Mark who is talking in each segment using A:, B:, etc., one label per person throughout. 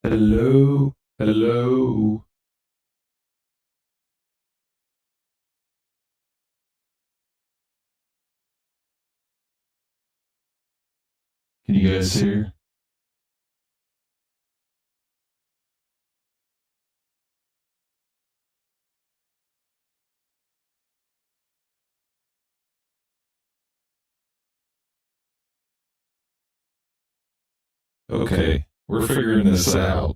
A: Hello, hello. Can you guys hear? Okay, we're figuring this out.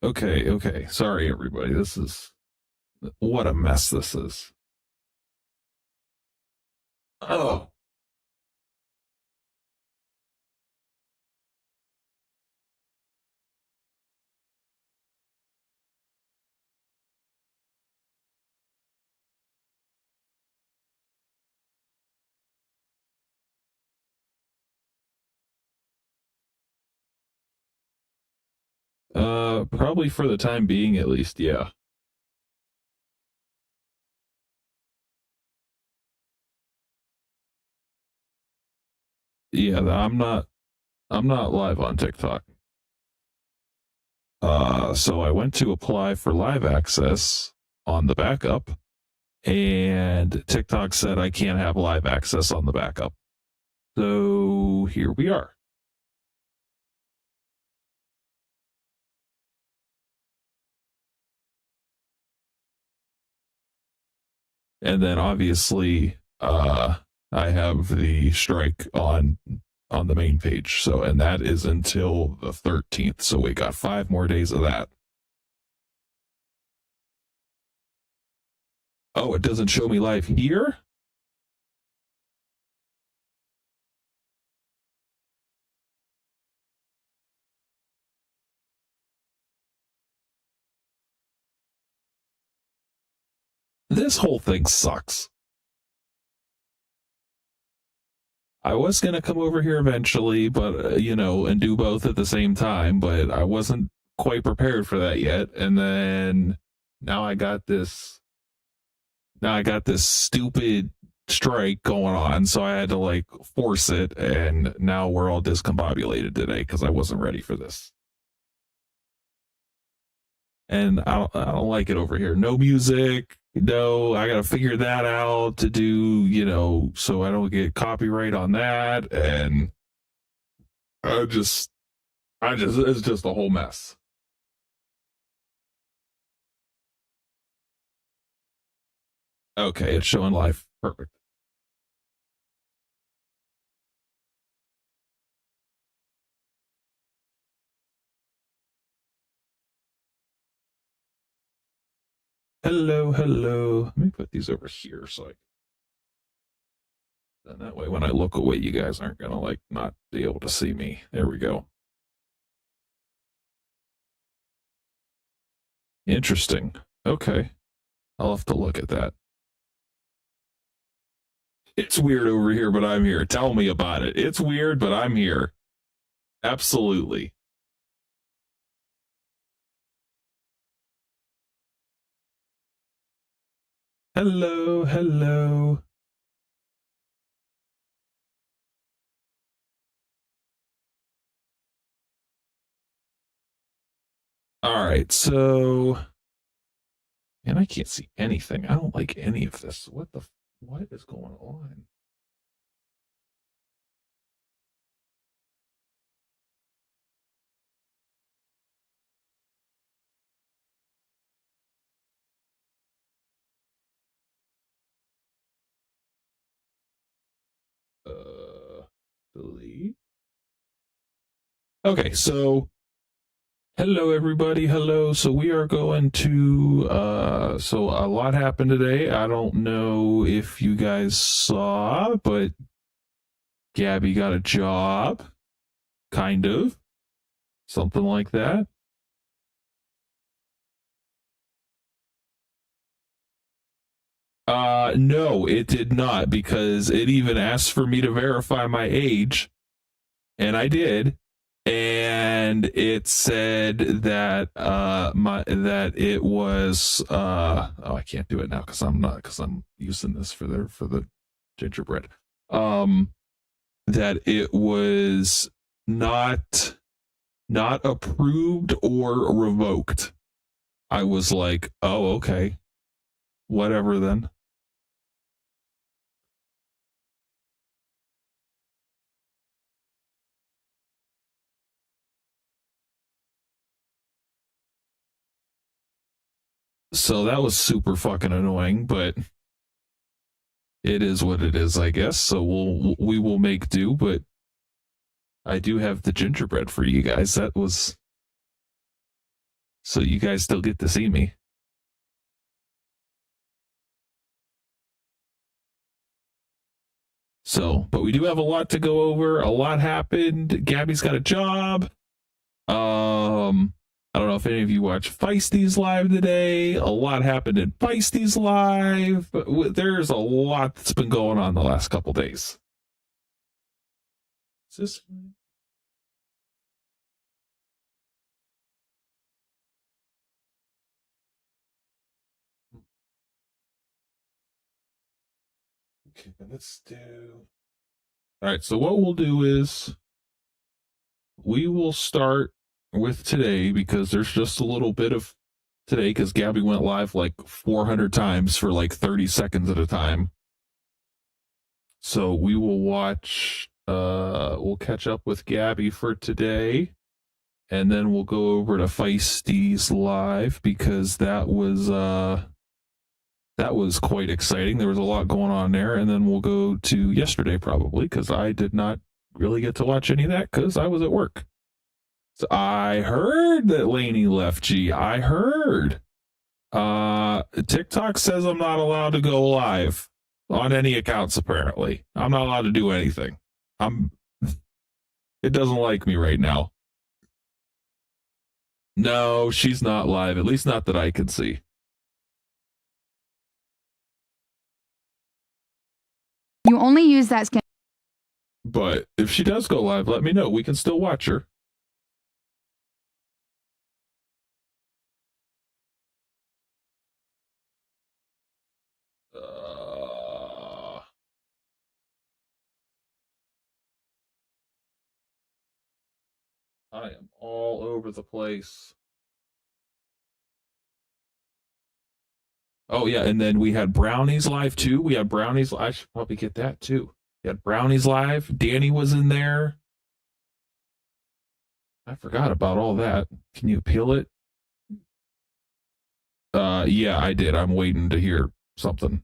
A: Okay. Sorry, everybody. This is what a mess this is. Oh, probably for the time being, at least. Yeah, yeah. I'm not live on TikTok. So I went to apply for live access on the backup, and TikTok said I can't have live access on the backup. So here we are. And then obviously I have the strike on the main page. So and that is until the 13th. So we got 5 more days of that. Oh, it doesn't show me live here? This whole thing sucks. I was going to come over here eventually, but and do both at the same time, but I wasn't quite prepared for that yet. And then now I got this now I got this stupid strike going on, so I had to like force it, and now we're all discombobulated today because I wasn't ready for this. And I don't like it over here. No music. No, I gotta figure that out to do, so I don't get copyright on that. And I just, it's just a whole mess. Okay, it's showing live. Perfect. Hello, hello. Let me put these over here so then that way when I look away, you guys aren't gonna like not be able to see me. There we go. Interesting. Okay. I'll have to look at that. It's weird over here, but I'm here. Tell me about it. It's weird, but I'm here. Absolutely. Hello, hello. All right, so and I can't see anything. I don't like any of this. What is going on? Uh delete. Okay, so hello everybody. Hello. So we are going to so a lot happened today. I don't know if you guys saw, but Gabby got a job, kind of. Something like that. No, it did not, because it even asked for me to verify my age, and I did, and it said that it was oh, I can't do it now because I'm using this for the gingerbread. That it was not approved or revoked. I was like, oh, okay, whatever then. So that was super fucking annoying, but it is what it is, I guess. So we will make do, but I do have the gingerbread for you guys. That was so you guys still get to see me. So, but we do have a lot to go over. A lot happened. Gabi's got a job. I don't know if any of you watched Feisty's live today. A lot happened in Feisty's live. But there's a lot that's been going on the last couple days. Is this? Okay, let's do. All right, so what we'll do is we will start with today because there's just a little bit of today because Gabi went live like 400 times for like 30 seconds at a time. So we will watch, we'll catch up with Gabi for today. And then we'll go over to Feisty's live because that was quite exciting. There was a lot going on there. And then we'll go to yesterday probably because I did not really get to watch any of that because I was at work. So I heard that Lainey left. G. I heard. TikTok says I'm not allowed to go live on any accounts. Apparently, I'm not allowed to do anything. It doesn't like me right now. No, she's not live. At least not that I can see.
B: You only use that skin.
A: But if she does go live, let me know. We can still watch her. I am all over the place. Oh yeah, and then we had Brownies live too. We had Brownies. I should probably get that too. We had Brownies live. Danny was in there. I forgot about all that. Can you appeal it? Yeah, I did. I'm waiting to hear something.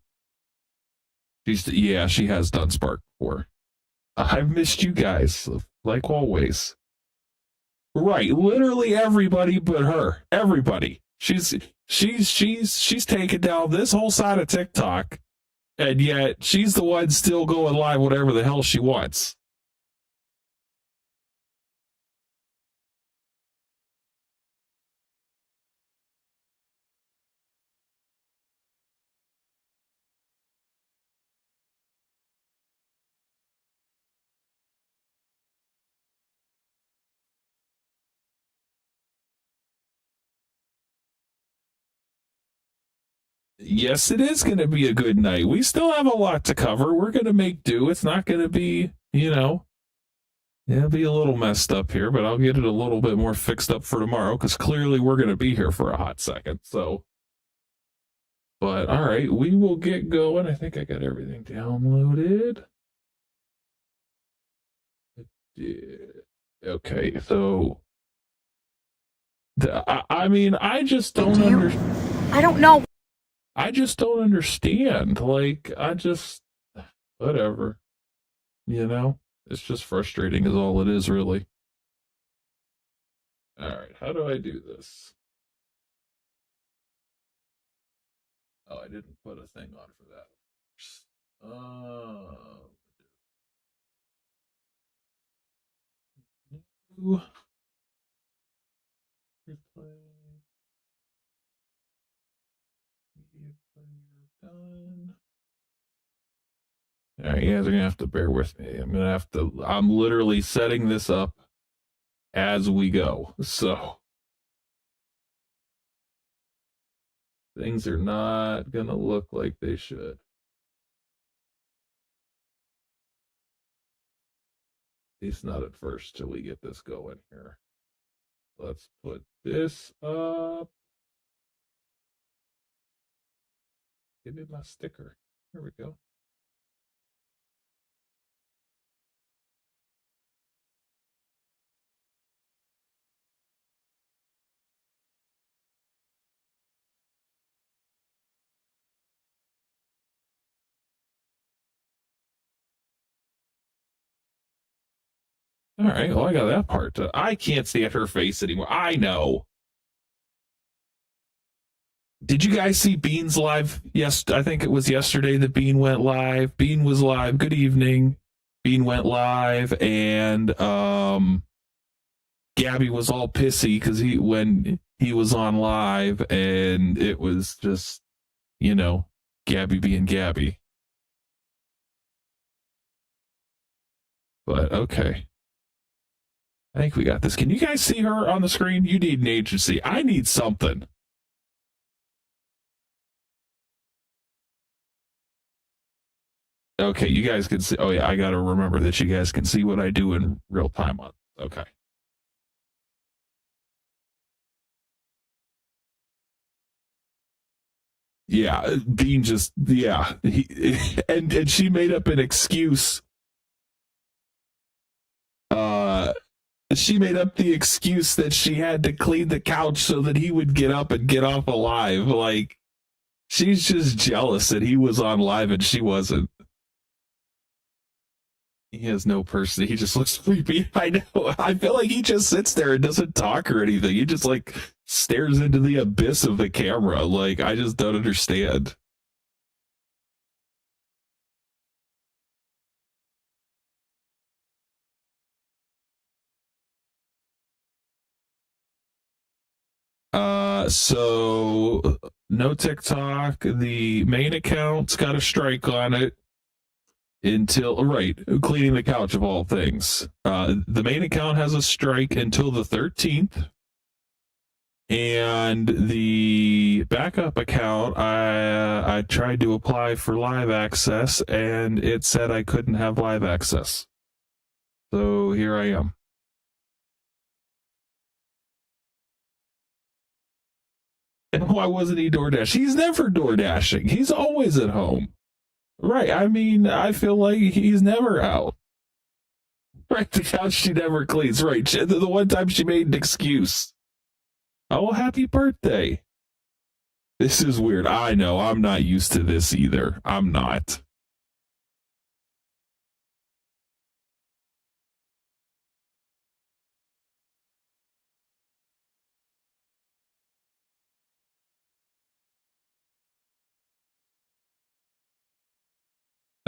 A: She has done Spark before. I've missed you guys, like always. Right, literally everybody but her. Everybody. She's taken down this whole side of TikTok, and yet she's the one still going live whatever the hell she wants. Yes, it is going to be a good night. We still have a lot to cover. We're going to make do. It's not going to be, it'll be a little messed up here, but I'll get it a little bit more fixed up for tomorrow because clearly we're going to be here for a hot second. So, but all right, we will get going. I think I got everything downloaded. Okay, so I mean, I just don't understand.
B: I don't know.
A: I just don't understand. Like, whatever. It's just frustrating, is all it is, really. All right, how do I do this? Oh, I didn't put a thing on for that. New replay. Media player done. All right, you guys are gonna have to bear with me. I'm literally setting this up as we go. So things are not gonna look like they should. At least not at first till we get this going here. Let's put this up. Give me my sticker. There we go. All right, well, I got that part. I can't stand her face anymore. I know. Did you guys see Bean's live? Yes, I think it was yesterday that Bean went live. Bean was live. Good evening. Bean went live, and Gabi was all pissy because when he was on live, and it was just, Gabi being Gabi. But okay. I think we got this. Can you guys see her on the screen? You need an agency. I need something. Okay, you guys can see. Oh, yeah, I got to remember that you guys can see what I do in real time. Okay. Yeah, Bean just, and she made up an excuse. She made up the excuse that she had to clean the couch so that he would get up and get off alive. Like, she's just jealous that he was on live and she wasn't. He has no person. He just looks creepy. I know. I feel like he just sits there and doesn't talk or anything. He just stares into the abyss of the camera. Like, I just don't understand. So no TikTok. The main account's got a strike on it until cleaning the couch of all things. The main account has a strike until the 13th. And the backup account, I tried to apply for live access, and it said I couldn't have live access. So here I am. And why wasn't he DoorDash? He's never DoorDashing. He's always at home. Right. I mean, I feel like he's never out. Right. The couch she never cleans. Right. The one time she made an excuse. Oh, happy birthday. This is weird. I know. I'm not used to this either. I'm not.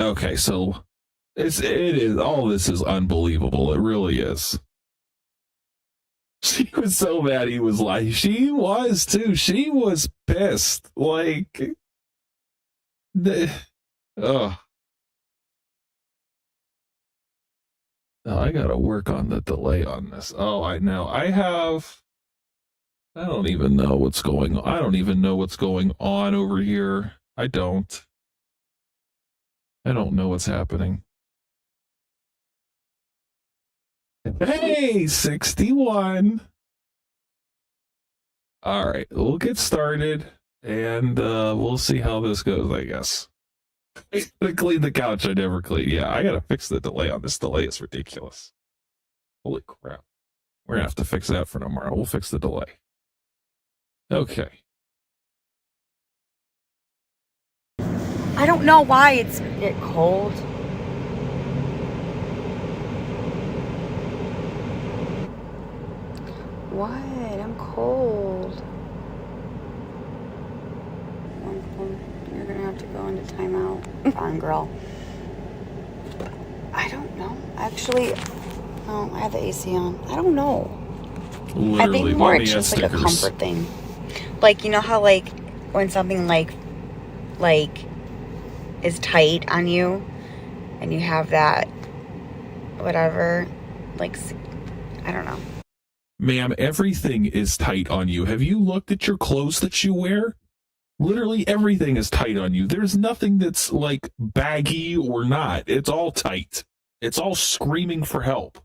A: Okay, so it is all this is unbelievable. It really is. She was so mad he was like, she was too. She was pissed. Like, oh, I gotta work on the delay on this. Oh, I know. I don't even know what's going on. I don't even know what's going on over here. I don't know what's happening. Hey, 61. All right, we'll get started, and we'll see how this goes, I guess. I gotta clean the couch I never cleaned. Yeah, I gotta fix the delay on this. Delay is ridiculous. Holy crap. We're gonna have to fix that for tomorrow. We'll fix the delay. Okay.
C: I don't know why it's cold. What? I'm cold. You're gonna have to go into timeout. Fine, girl. I don't know. Actually, I have the AC on. I don't know.
A: Literally,
C: I think more it's just like a comfort thing. Like, you know how when something like is tight on you and you have that, whatever, like, I don't know.
A: Ma'am, everything is tight on you. Have you looked at your clothes that you wear? Literally everything is tight on you. There's nothing that's like baggy or not. It's all tight. It's all screaming for help.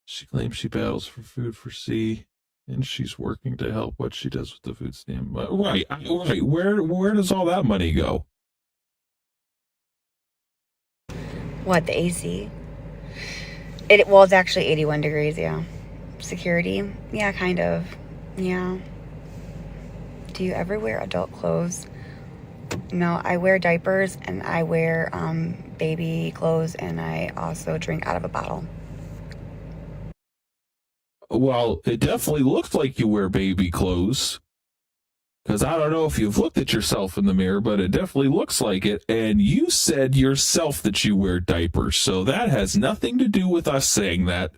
A: She claims she battles for food for C, and she's working to help what she does with the food stamp. Right. Where does all that money go?
C: What, the AC? Well, it's actually 81 degrees, yeah. Security? Yeah, kind of. Yeah. Do you ever wear adult clothes? No, I wear diapers, and I wear baby clothes, and I also drink out of a bottle.
A: Well, it definitely looked like you wear baby clothes. Because I don't know if you've looked at yourself in the mirror, but it definitely looks like it. And you said yourself that you wear diapers. So that has nothing to do with us saying that.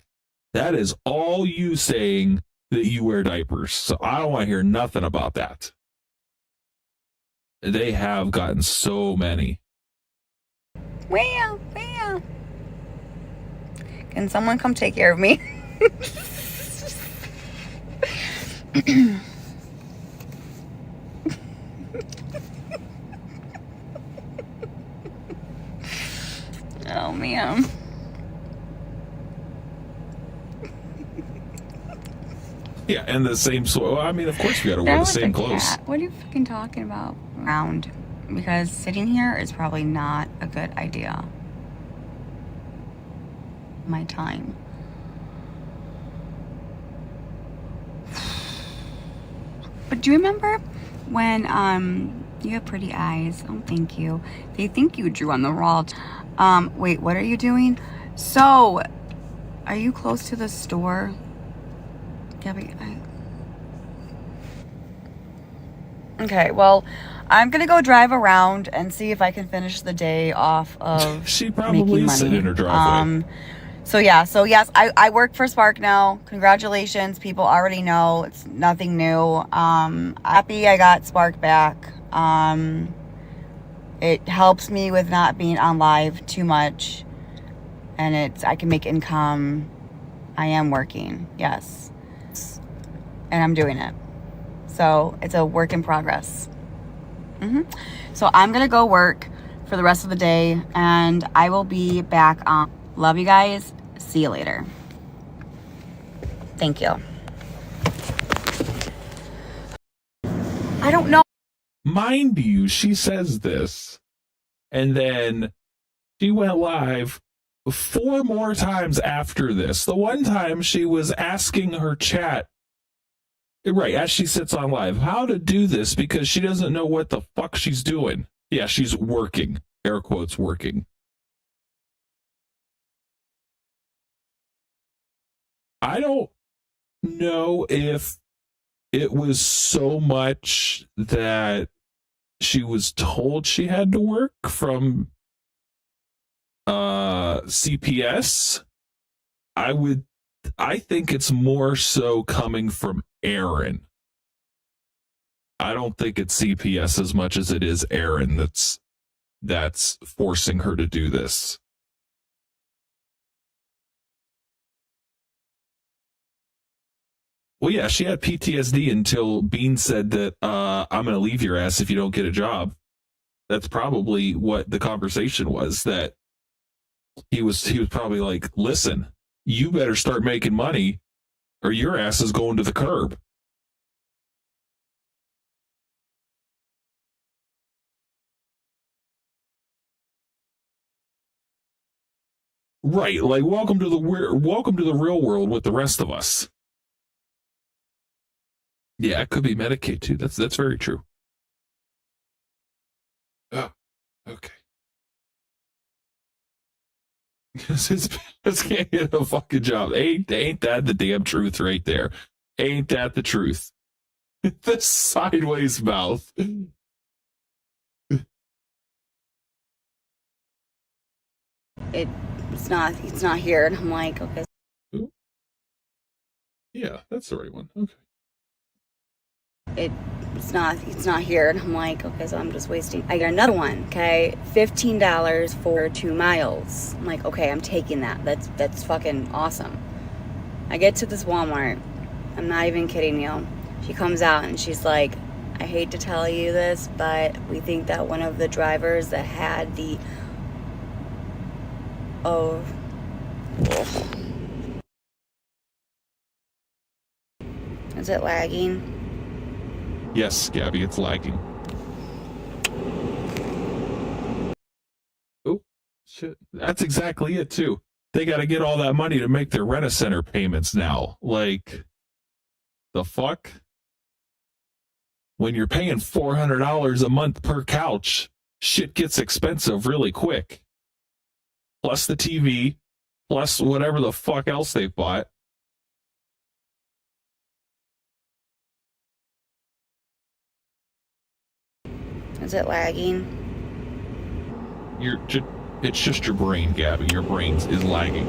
A: That is all you saying that you wear diapers. So I don't want to hear nothing about that. They have gotten so many.
C: Where? Can someone come take care of me? Oh, man.
A: Yeah, and the same sort. Well, I mean, of course you got to wear the same clothes.
C: Cat. What are you fucking talking about? Round. Because sitting here is probably not a good idea. My time. But do you remember when you have pretty eyes? Oh, thank you. They think you drew on the wall. Wait, what are you doing? So, are you close to the store? Gabi, Okay, well, I'm gonna go drive around and see if I can finish the day off of
A: She probably is sitting in her driveway.
C: So yes, I work for Spark now. Congratulations, people already know. It's nothing new. Happy I got Spark back. It helps me with not being on live too much, and I can make income. I am working, yes, and I'm doing it. So it's a work in progress. So I'm gonna go work for the rest of the day, and I will be back on. Love you guys. See you later. Thank you. I don't know.
A: Mind you, she says this, and then she went live 4 more times after this. The one time she was asking her chat, right, as she sits on live, how to do this because she doesn't know what the fuck she's doing. Yeah, she's working. Air quotes, working. I don't know if it was so much that she was told she had to work from CPS. I think it's more so coming from Aaron. I don't think it's CPS as much as it is Aaron that's forcing her to do this. Well, yeah, she had PTSD until Bean said that I'm going to leave your ass if you don't get a job. That's probably what the conversation was. That he was probably like, listen, you better start making money, or your ass is going to the curb. Right, like welcome to the real world with the rest of us. Yeah, it could be Medicaid too. That's very true. Oh, okay. It's can't get a fucking job. Ain't that the damn truth right there? Ain't that the truth? The sideways mouth.
C: It's not here, and I'm like, okay.
A: Yeah, that's the right one. Okay.
C: it's not here. And I'm like, okay, so I'm just wasting. I got another one, okay, $15 for 2 miles. I'm like, okay, I'm taking that. That's fucking awesome. I get to this Walmart. I'm not even kidding you. She comes out and she's like, I hate to tell you this, but we think that one of the drivers that had the Is it lagging?
A: Yes, Gabi, it's lagging. Oh, shit. That's exactly it, too. They got to get all that money to make their rent-a-center payments now. Like, the fuck? When you're paying $400 a month per couch, shit gets expensive really quick. Plus the TV, plus whatever the fuck else they've bought.
C: Is it lagging?
A: It's just your brain, Gabi. Your brain is lagging.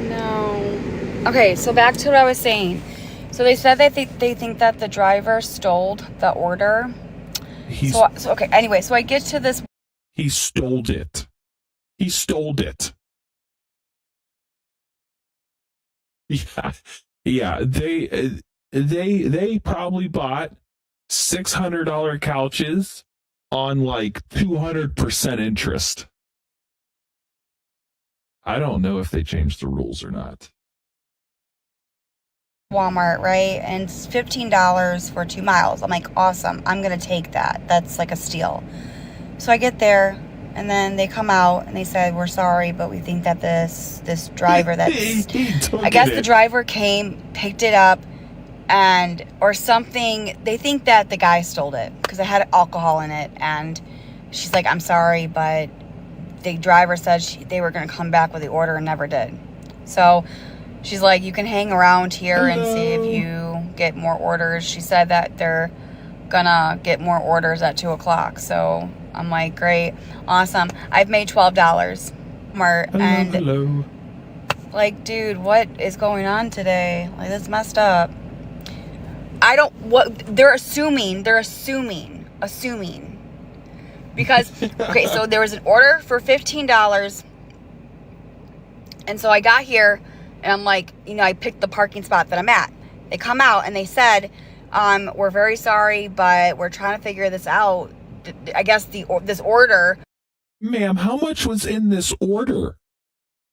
C: No. Okay, so back to what I was saying. So they said that they think that the driver stole the order. So okay, anyway, so I get to this.
A: He stole it. He stole it. Yeah. They probably bought $600 couches on like 200% interest. I don't know if they changed the rules or not.
C: Walmart, right? And it's $15 for 2 miles. I'm like, awesome. I'm going to take that. That's like a steal. So I get there and then they come out and they said, we're sorry, but we think that this driver I guess the driver came, picked it up or something. They think that the guy stole it because it had alcohol in it. And she's like, I'm sorry, but the driver said they were going to come back with the order and never did. So she's like, you can hang around here and see if you get more orders. She said that they're gonna get more orders at 2 o'clock. So I'm like, great, awesome. I've made $12.
A: Hello.
C: Like, dude, what is going on today? Like, that's messed up. They're assuming. Because, okay, so there was an order for $15. And so I got here and I'm like, I picked the parking spot that I'm at. They come out and they said, we're very sorry, but we're trying to figure this out. I guess this order.
A: Ma'am, how much was in this order?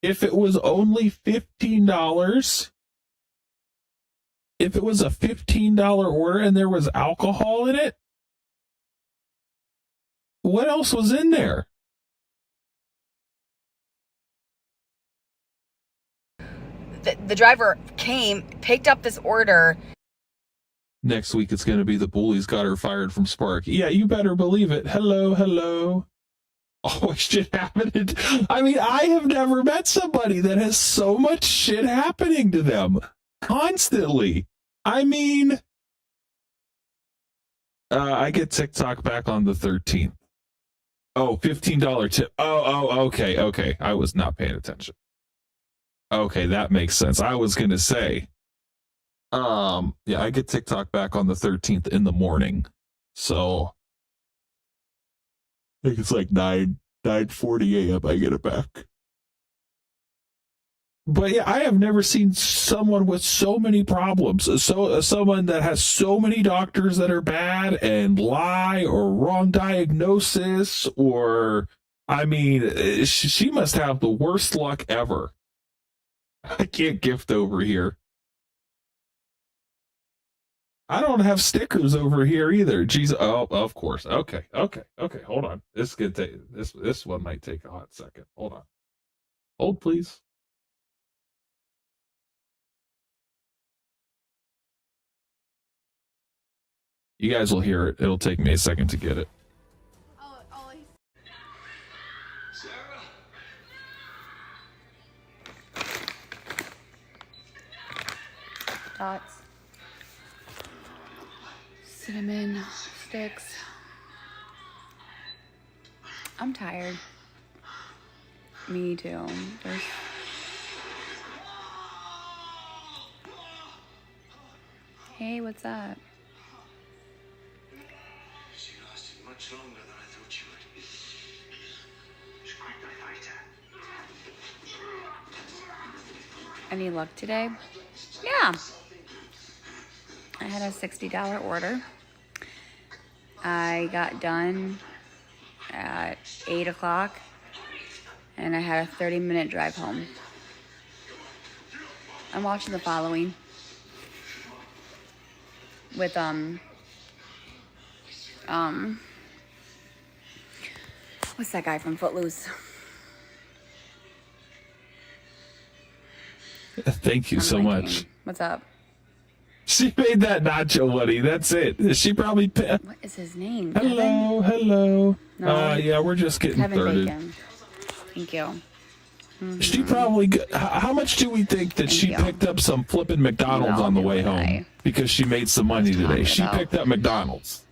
A: If it was only $15, if it was a $15 order and there was alcohol in it, what else was in there?
C: The driver came, picked up this order.
A: Next week, it's going to be the bullies got her fired from Spark. Yeah, you better believe it. Hello. Always shit happening. I mean, I have never met somebody that has so much shit happening to them constantly. I mean, I get TikTok back on the 13th. Oh, $15 tip. Oh, okay. I was not paying attention. Okay, that makes sense. I was going to say, yeah, I get TikTok back on the 13th in the morning. So I think it's like 9:40 a.m. I get it back. But yeah, I have never seen someone with so many problems. Someone that has so many doctors that are bad and lie or wrong diagnosis, or I mean, she must have the worst luck ever. I can't gift over here. I don't have stickers over here either. Jeez, oh, of course. Okay. Hold on. This one might take a hot second. Hold on. Hold, please. You guys will hear it. It'll take me a second to get it.
B: Dots. Cinnamon sticks. I'm tired. Me too. Hey, what's up?
D: She lasted much longer than I thought she would. She's quite the fighter.
B: Any luck today? Yeah. I had a $60 order. I got done at 8 o'clock and I had a 30-minute drive home. I'm watching The Following with what's that guy from Footloose?
A: Thank you
B: I'm
A: so
B: blanking.
A: much.
B: What's up?
A: She made that nacho buddy. That's it. She probably.
B: What is his name?
A: Hello, hello.
B: No.
A: Yeah, we're just getting
B: Kevin
A: started.
B: Bacon. Thank you.
A: She probably. How much do we think that she
B: you.
A: picked up some flipping McDonald's
B: No,
A: on the way
B: would
A: home
B: I.
A: because she made some money today?
B: talking
A: She
B: about?
A: picked up McDonald's.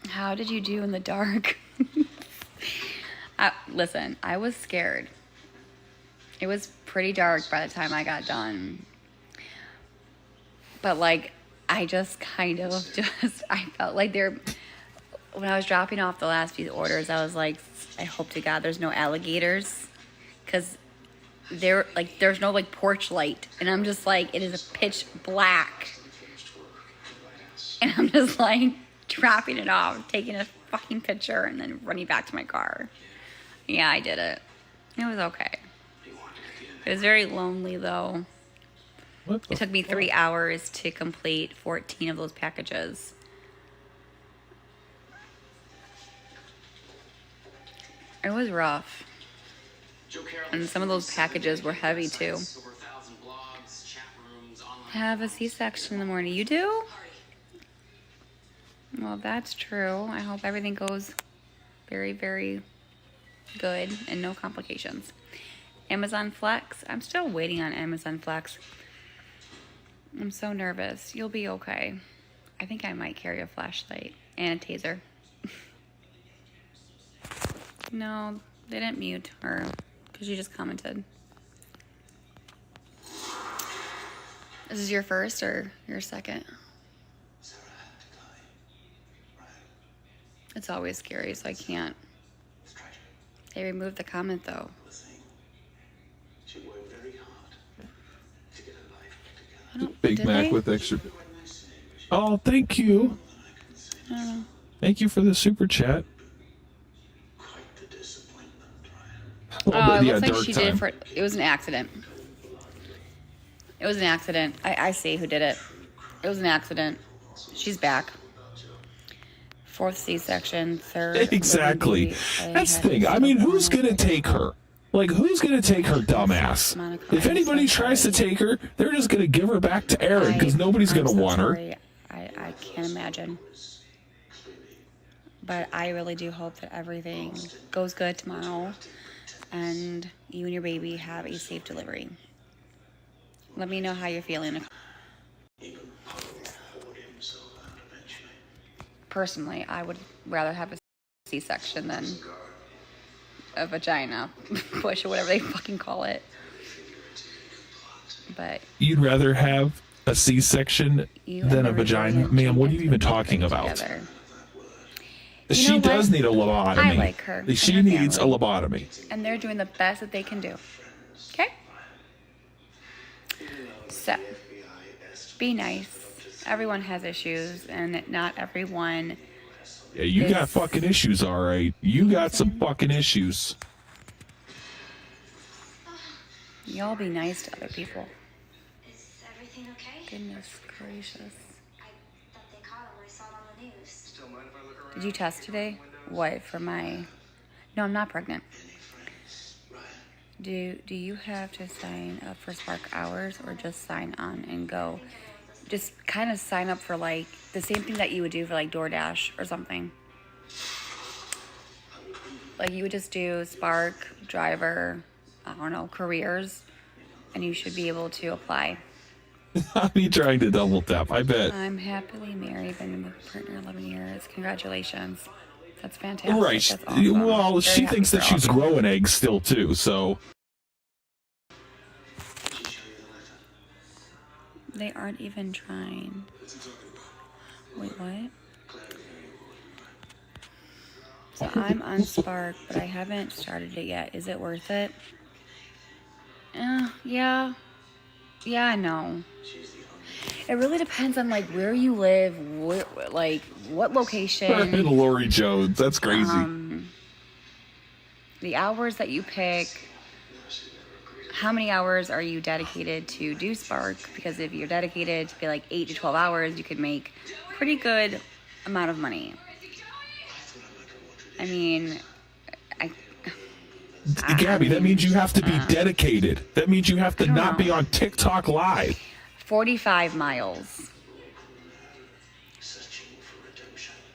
B: How did you do in the dark? Listen, I was scared. It was pretty dark by the time I got done. But like, I just kind of I felt like when I was dropping off the last few orders, I was like, I hope to God there's no alligators. Because there's no like porch light. And I'm just like, it is a pitch black. And I'm just like dropping it off, taking a fucking picture, and then running back to my car. Yeah, I did it. It was okay. It was very lonely though.
A: What the
B: It took me 3 hours to complete 14 of those packages. It was rough. And some of those packages were heavy too. Have a C-section in the morning. You do? Well, that's true. I hope everything goes very, very good and no complications. Amazon Flex. I'm still waiting on Amazon Flex. I'm so nervous. You'll be okay. I think I might carry a flashlight and a taser. No, they didn't mute her because she just commented. This is your first or your second? It's always scary, so I can't. They removed the comment though.
D: She worked very hard to get her life together.
B: I don't,
A: Big
B: did
A: Mac
B: they?
A: with extra. Oh, thank you.
B: I don't know.
A: Thank you for the super chat.
D: Quite the disappointment, Ryan.
A: Oh,
B: Oh, it
A: yeah,
B: looks like
A: dark
B: she
A: time.
B: did it for. It was an accident. It was an accident. I see who did it. It was an accident. She's back. 4th C-section, 3rd.
A: Exactly. That's the thing. I mean, who's gonna take her? Like, who's gonna take her dumbass? If anybody tries to take her, they're just gonna give her back to Aaron because nobody's gonna want her.
B: I can't imagine. But I really do hope that everything goes good tomorrow and you and your baby have a safe delivery. Let me know how you're feeling. Personally, I would rather have a C-section than a vagina push or whatever they fucking call it. But
A: You'd rather have a C-section
B: you
A: than
B: and
A: a
B: the
A: vagina?
B: resilient
A: Ma'am, what are you
B: can
A: even
B: put
A: talking
B: them
A: about?
B: together.
A: She
B: know
A: does
B: what?
A: need a lobotomy.
B: I like her and
A: She
B: her
A: needs a
B: family.
A: lobotomy.
B: And they're doing the best that they can do. Okay? So, be nice. Everyone has issues, and not everyone.
A: Yeah, you got
B: It's-
A: fucking issues, all right. You got some fucking issues.
B: Y'all be nice to other people.
E: Is everything okay?
B: Goodness gracious.
E: I thought they caught him. I saw it on the news.
D: Still mind if I look around?
B: Did you test today? What, for my... No, I'm not pregnant. Do you have to sign up for Spark Hours or just sign on and go? Just kind of sign up for like the same thing that you would do for like DoorDash or something. Like you would just do Spark, driver, I don't know, careers, and you should be able to apply.
A: I'll be trying to double tap, I bet.
B: I'm happily married, been with a partner 11 years. Congratulations. That's fantastic.
A: Right.
B: That's awesome.
A: Well,
B: Very
A: she
B: happy
A: thinks that
B: for all
A: she's
B: of you.
A: growing eggs still, too, so.
D: Did she show you the letter?
B: They aren't even trying. Wait, what? So I'm on Spark, but I haven't started it yet. Is it worth it? Yeah. Yeah, no. It really depends on like where you live, like what location,
A: Lori Jones, that's crazy.
B: the hours that you pick, how many hours are you dedicated to do Spark? Because if you're dedicated to be like 8 to 12 hours, you could make pretty good amount of money. I mean,
A: Gabi, that means you have to be dedicated. That means you have to
B: don't
A: not
B: know.
A: be on TikTok live.
B: 45 miles.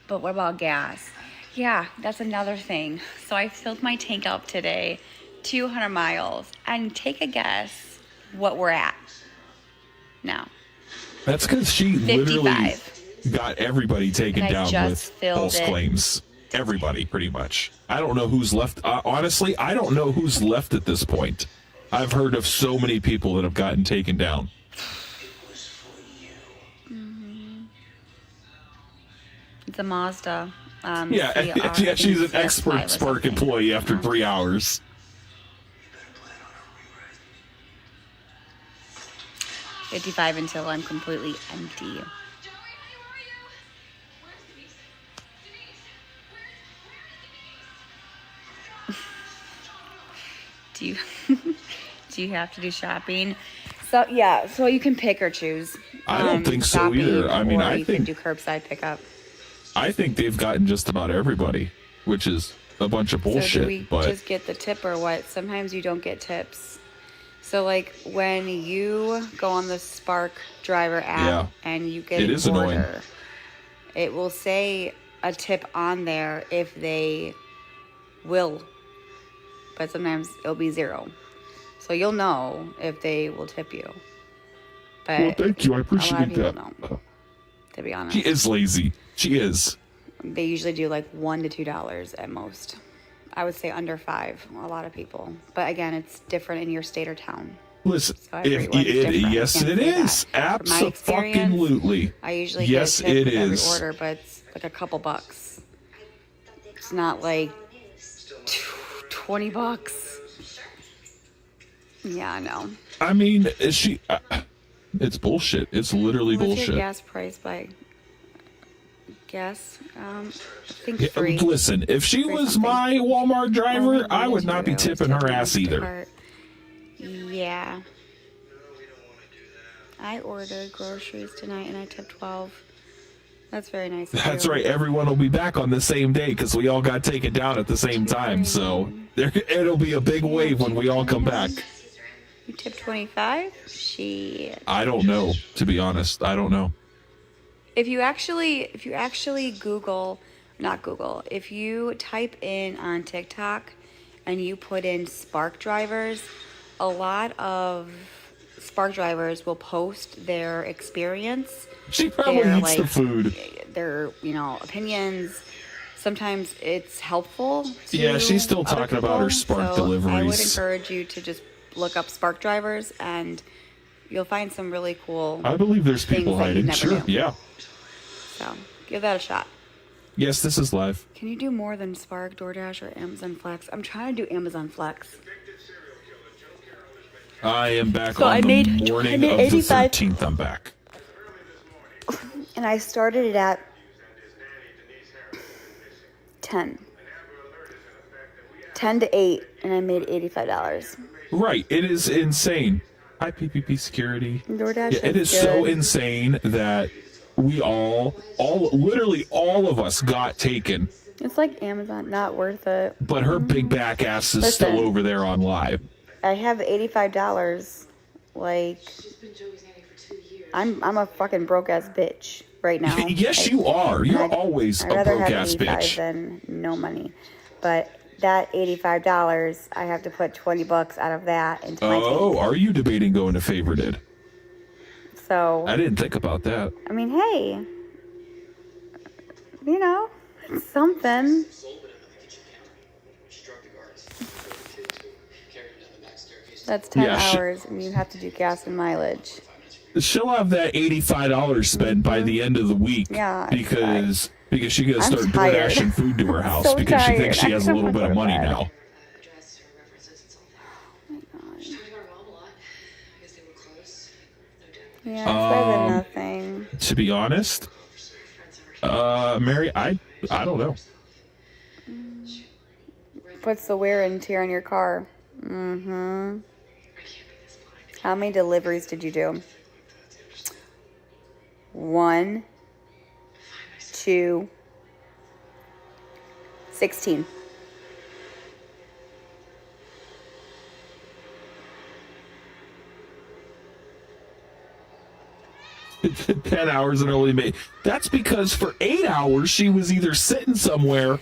B: But what about gas? Yeah, that's another thing. So I filled my tank up today, 200 miles. And take a guess what we're at now.
A: That's because she literally
B: 55.
A: got everybody taken
B: And I
A: down
B: just
A: with
B: filled
A: false
B: it.
A: claims. Everybody, pretty much. I don't know who's left. Honestly, I don't know who's left at this point. I've heard of so many people that have gotten taken down.
B: It's a Mazda.
A: Yeah, she's an expert Spark employee after 3 hours.
B: $55 until I'm completely empty. Do you do you have to do shopping? So yeah, so you can pick or choose.
A: I don't think so
B: shopping,
A: either. I mean,
B: or
A: I
B: you can
A: think
B: do curbside pickup.
A: I think they've gotten just about everybody, which is a bunch of bullshit.
B: So do we
A: but
B: just get the tip or what? Sometimes you don't get tips. So like when you go on the Spark driver app
A: Yeah.
B: and you get
A: It
B: an
A: is annoying.
B: order, it will say a tip on there if they will, but sometimes it'll be 0. So you'll know if they will tip you. But
A: well, thank you. I
B: a lot of
A: appreciate
B: people
A: that.
B: don't, to be honest.
A: She is lazy. She is.
B: They usually do like $1 to $2 at most. I would say under 5, a lot of people. But again, it's different in your state or town.
A: Listen,
B: So everyone's different.
A: yes,
B: I can't
A: it
B: say
A: is.
B: that. From my experience,
A: Absolutely.
B: I usually
A: Yes,
B: get a tip
A: it
B: with every
A: is.
B: order, but it's like a couple bucks. It's not like $20. Yeah, I know.
A: I mean, she. It's bullshit. It's literally
B: What's
A: bullshit.
B: your gas price by gas? I think
A: Yeah,
B: free.
A: listen, if she
B: Free
A: was
B: something.
A: my Walmart driver,
B: Only
A: I would not be
B: €1 to
A: tipping
B: tip
A: her
B: on
A: ass either.
B: Instacart. Yeah. I ordered groceries tonight and I tipped 12. That's very nice. of
A: That's
B: you.
A: right. Everyone will be back on the same day because we all got taken down at the same time. So it'll be a big wave when we all come back.
B: You tipped 25? Shit.
A: I don't know, to be honest. I don't know.
B: If you actually Google, not Google, if you type in on TikTok and you put in Spark drivers, a lot of Spark drivers will post their experience.
A: She probably
B: Their,
A: eats the food.
B: Their, opinions. Sometimes it's helpful to
A: Yeah, she's still
B: other
A: talking about her
B: people,
A: Spark
B: so
A: deliveries.
B: I would encourage you to just look up Spark drivers and you'll find some really cool
A: I believe there's
B: things
A: people
B: that you
A: hiding.
B: never
A: Sure.
B: knew.
A: Yeah.
B: So give that a shot.
A: Yes, this is live.
B: Can you do more than Spark, DoorDash, or Amazon Flex? I'm trying to do Amazon Flex.
A: I am back
B: So
A: on
B: I
A: the
B: made
A: morning of the
B: 85
A: 13th. I'm back.
B: And I started it at 10. 10 to 8, and I made $85.
A: Right. It is insane. Hi, PPP security.
B: DoorDash
A: Yeah, it is
B: good.
A: so insane that we literally all of us got taken,
B: It's like Amazon, not worth it.
A: but her big back ass is
B: Listen.
A: still over there on live.
B: I have $85. Like, I'm a fucking broke ass bitch right now.
A: Yes,
B: Like,
A: you are. You're
B: I'd-
A: always a
B: I'd rather
A: broke
B: have
A: ass
B: 85
A: bitch.
B: than no money. But that $85, I have to put $20 out of that into my
A: Oh,
B: tank.
A: are you debating going to favorited?
B: So,
A: I didn't think about that.
B: I mean, hey, it's something. That's 10
A: Yeah,
B: hours, and you have to do gas and mileage.
A: she'll have that $85 spent by the end of the week.
C: Yeah,
A: because she gonna
C: I'm
A: start
C: tired.
A: DoorDashing food to her house
C: so
A: because she thinks
C: tired.
A: she has
C: I
A: a little
C: don't
A: bit of
C: wanna
A: money
C: go to
A: now.
F: Address, her references, it's all there. She talked about her mom a lot. I guess they were close. No doubt.
C: Yeah, it's better than nothing.
A: To be honest, Mary, I don't know.
C: Puts the wear and tear on your car. Mm-hmm. How many deliveries did you do? 1, 2, 16.
A: $10 and only made. That's because for 8 hours she was either sitting somewhere,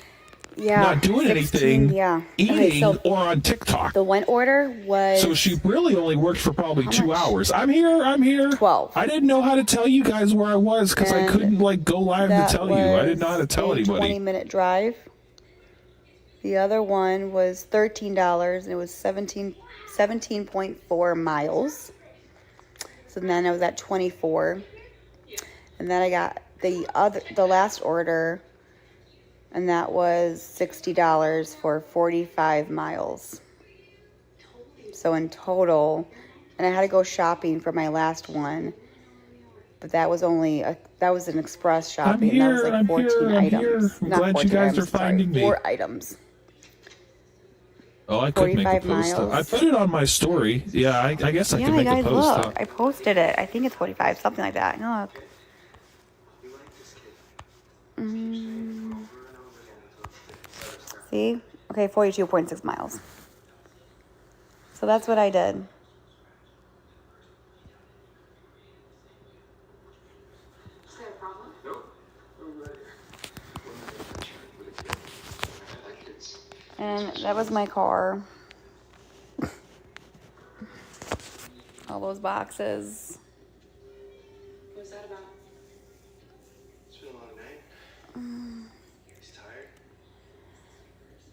C: Yeah.
A: not doing
C: 16,
A: anything,
C: yeah.
A: eating,
C: Okay, so
A: or on TikTok.
C: the one order was
A: So she really only worked for probably 2
C: much?
A: hours. I'm here.
C: 12.
A: I didn't know how to tell you guys where I was because I
C: And
A: couldn't go live to
C: that
A: tell you. I didn't know how to
C: was
A: tell
C: a
A: anybody.
C: 20-minute drive. The other one was $13 and it was 17.4 miles. So then I was at 24. And then I got the last order, and that was $60 for 45 miles. So in total, and I had to go shopping for my last one, but that was only that was an express shopping.
A: here,
C: That was like
A: I'm
C: 14
A: here, I'm
C: items.
A: here. I'm
C: Not
A: glad you
C: 14
A: guys
C: items,
A: are finding me.
C: 4 items.
A: Oh, I could make a
C: 45
A: post.
C: miles.
A: I put it on my story. Yeah, I guess I
C: Yeah,
A: could make
C: guys,
A: a post.
C: look. I posted it. I think it's 45, something like that. Look. See? Okay, 42.6 miles. So that's what I did.
F: Is that a problem?
C: And that was my car. All those boxes.
F: What's that about?
D: It's been a long night. He's tired.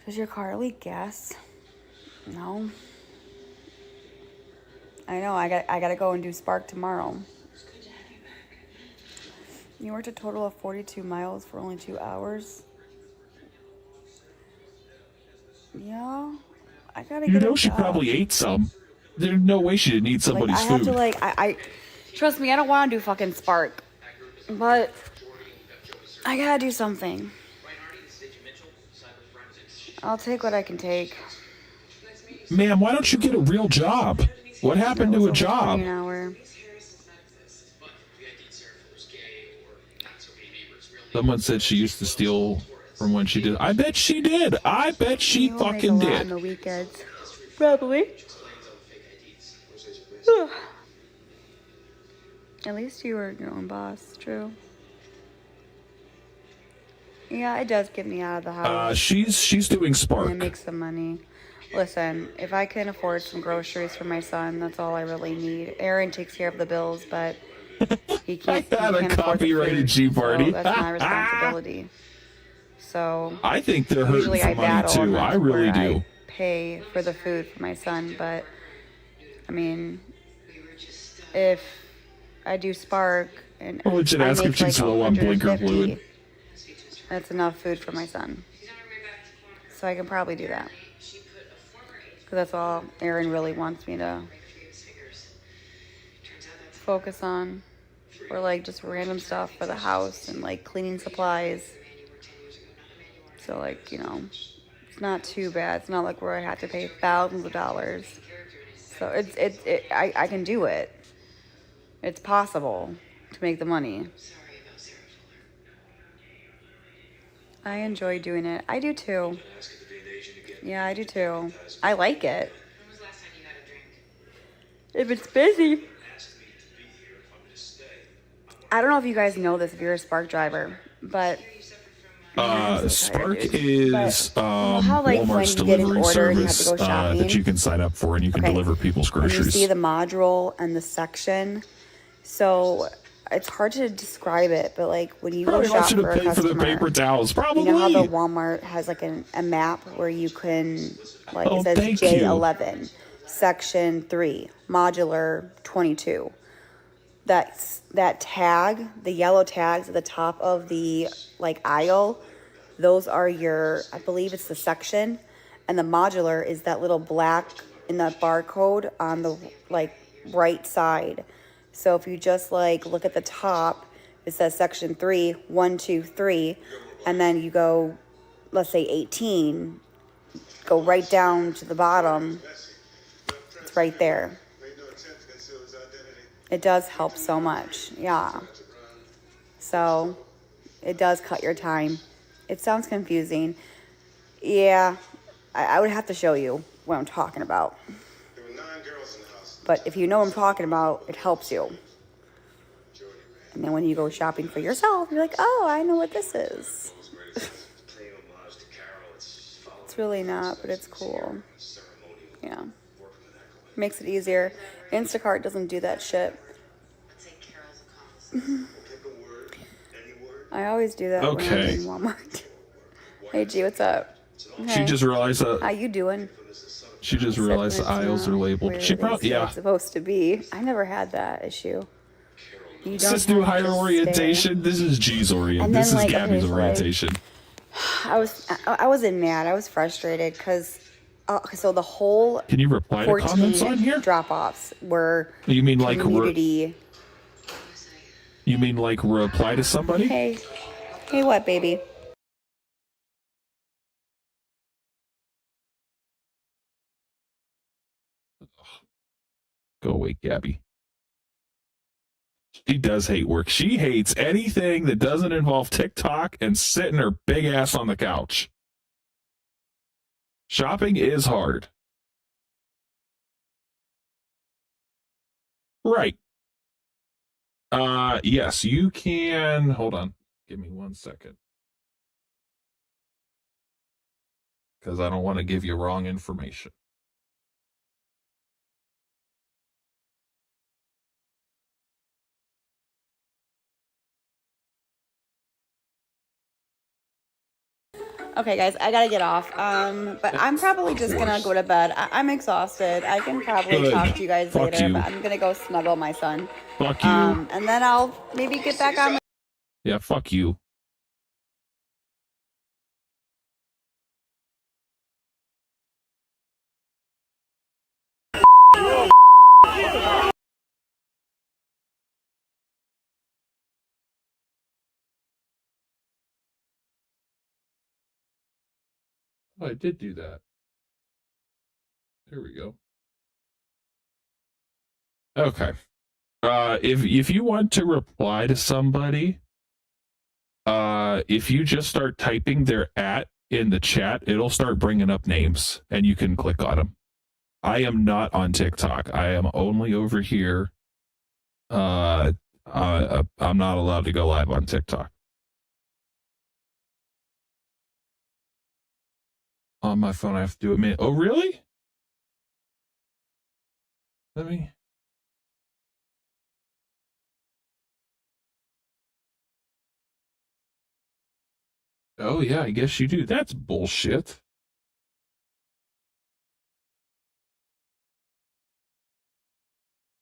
C: Does your car leak gas? No. I know. I got to go and do Spark tomorrow.
F: It's good to have you back.
C: You worked a total of 42 miles for only 2 hours. Yeah. I gotta
A: You
C: get
A: know
C: a
A: she
C: job.
A: probably ate some. There's no way she didn't eat somebody's
C: I have
A: food.
C: to I trust me, I don't want to do fucking Spark, but I gotta do something. I'll take what I can take.
A: Ma'am, why don't you get a real job? What happened to a job?
C: An hour.
A: Someone said she used to steal from when she did. I bet she did. I bet she
C: You will make a
A: fucking
C: lot on
A: did.
C: the weekends, probably. At least you were your own boss. True. Yeah, it does get me out of the house.
A: She's doing
C: And
A: Spark.
C: I make some money. Listen, if I can afford some groceries for my son, that's all I really need. Aaron takes care of the bills, but he can't.
A: I had
C: he
A: a
C: can't afford the
A: copyrighted
C: food,
A: G party.
C: So that's my responsibility. So
A: I think they're hurting
C: usually
A: for
C: I
A: money
C: battle
A: too.
C: enough
A: I really
C: where
A: do.
C: I pay for the food for my son, but I mean, if I do Spark and
A: I should
C: I
A: ask
C: make
A: if she's
C: like
A: low on blinker
C: 150,
A: fluid.
C: that's enough food for my son. So I can probably do that. Because that's all Aaron really wants me to focus on. Or like just random stuff for the house and like cleaning supplies. So like, it's not too bad. It's not like where I have to pay thousands of dollars. So I can do it. It's possible to make the money. I enjoy doing it. I do too. Yeah, I do too. I like it.
F: When was the last time you had a drink?
C: If it's busy. I don't know if you guys know this if you're a Spark driver, but
A: Spark is
C: how, like, when
A: Walmart's
C: you get an
A: delivery
C: order and you have
A: service
C: to go shopping?
A: that you can sign up for, and you can
C: Okay.
A: deliver people's
C: when you
A: groceries.
C: see the module and the section, so it's hard to describe it, but like when you
A: Probably
C: go
A: wants
C: shop
A: you
C: for
A: to
C: a
A: pay for the
C: customer,
A: paper towels. Probably.
C: you know how the Walmart has like a map where you can, like
A: Oh,
C: it says
A: thank you.
C: J11, section 3, modular 22. that tag, the yellow tags at the top of the like aisle, those are your, I believe it's the section, and the modular is that little black in that barcode on the like right side. So if you just like look at the top, it says section 3, 1, 2, 3, and then you go, let's say 18, go right down to the bottom. It's right there. It does help so much. Yeah. So it does cut your time. It sounds confusing. Yeah. I would have to show you what I'm talking about. But if you know what I'm talking about, it helps you. And then when you go shopping for yourself, you're like, oh, I know what this is. It's really not, but it's cool. Yeah. Makes it easier. Instacart doesn't do that shit. I always do that when I'm
A: Okay.
C: in Walmart. Hey, G, what's up?
A: She
C: Hey,
A: just realized
C: how
A: that.
C: you doing?
A: She just
C: Except
A: realized
C: when
A: the
C: it's
A: aisles
C: not
A: are labeled.
C: where
A: She
C: they
A: probably,
C: say
A: yeah.
C: it's supposed to be. I never had that issue. You don't
A: Sis do
C: have
A: higher
C: to
A: orientation. This is G's orient.
C: And
A: This
C: then,
A: is
C: like,
A: Gabby's
C: okay, so, like,
A: orientation.
C: I wasn't mad. I was frustrated because so the whole
A: Can you reply to comments on
C: 14
A: here?
C: drop-offs were
A: You mean like
C: community.
A: reply to somebody?
C: Hey, what, baby?
A: Go away, Gabby. She does hate work. She hates anything that doesn't involve TikTok and sitting her big ass on the couch. Shopping is hard. Right. Yes, you can. Hold on. Give me 1 second. Because I don't want to give you wrong information.
C: Okay, guys, I gotta get off. But I'm probably just gonna go to bed. I'm exhausted. I can probably
A: Good.
C: talk to you guys
A: Fuck
C: later,
A: you.
C: but I'm gonna go snuggle my son.
A: Fuck you.
C: And then I'll maybe get back on.
A: Yeah, fuck you. Oh, I did do that. There we go. Okay. If you want to reply to somebody, if you just start typing their @ in the chat, it'll start bringing up names, and you can click on them. I am not on TikTok. I am only over here. I'm not allowed to go live on TikTok. On my phone, I have to do it. Oh, really? Let me. Oh, yeah, I guess you do. That's bullshit.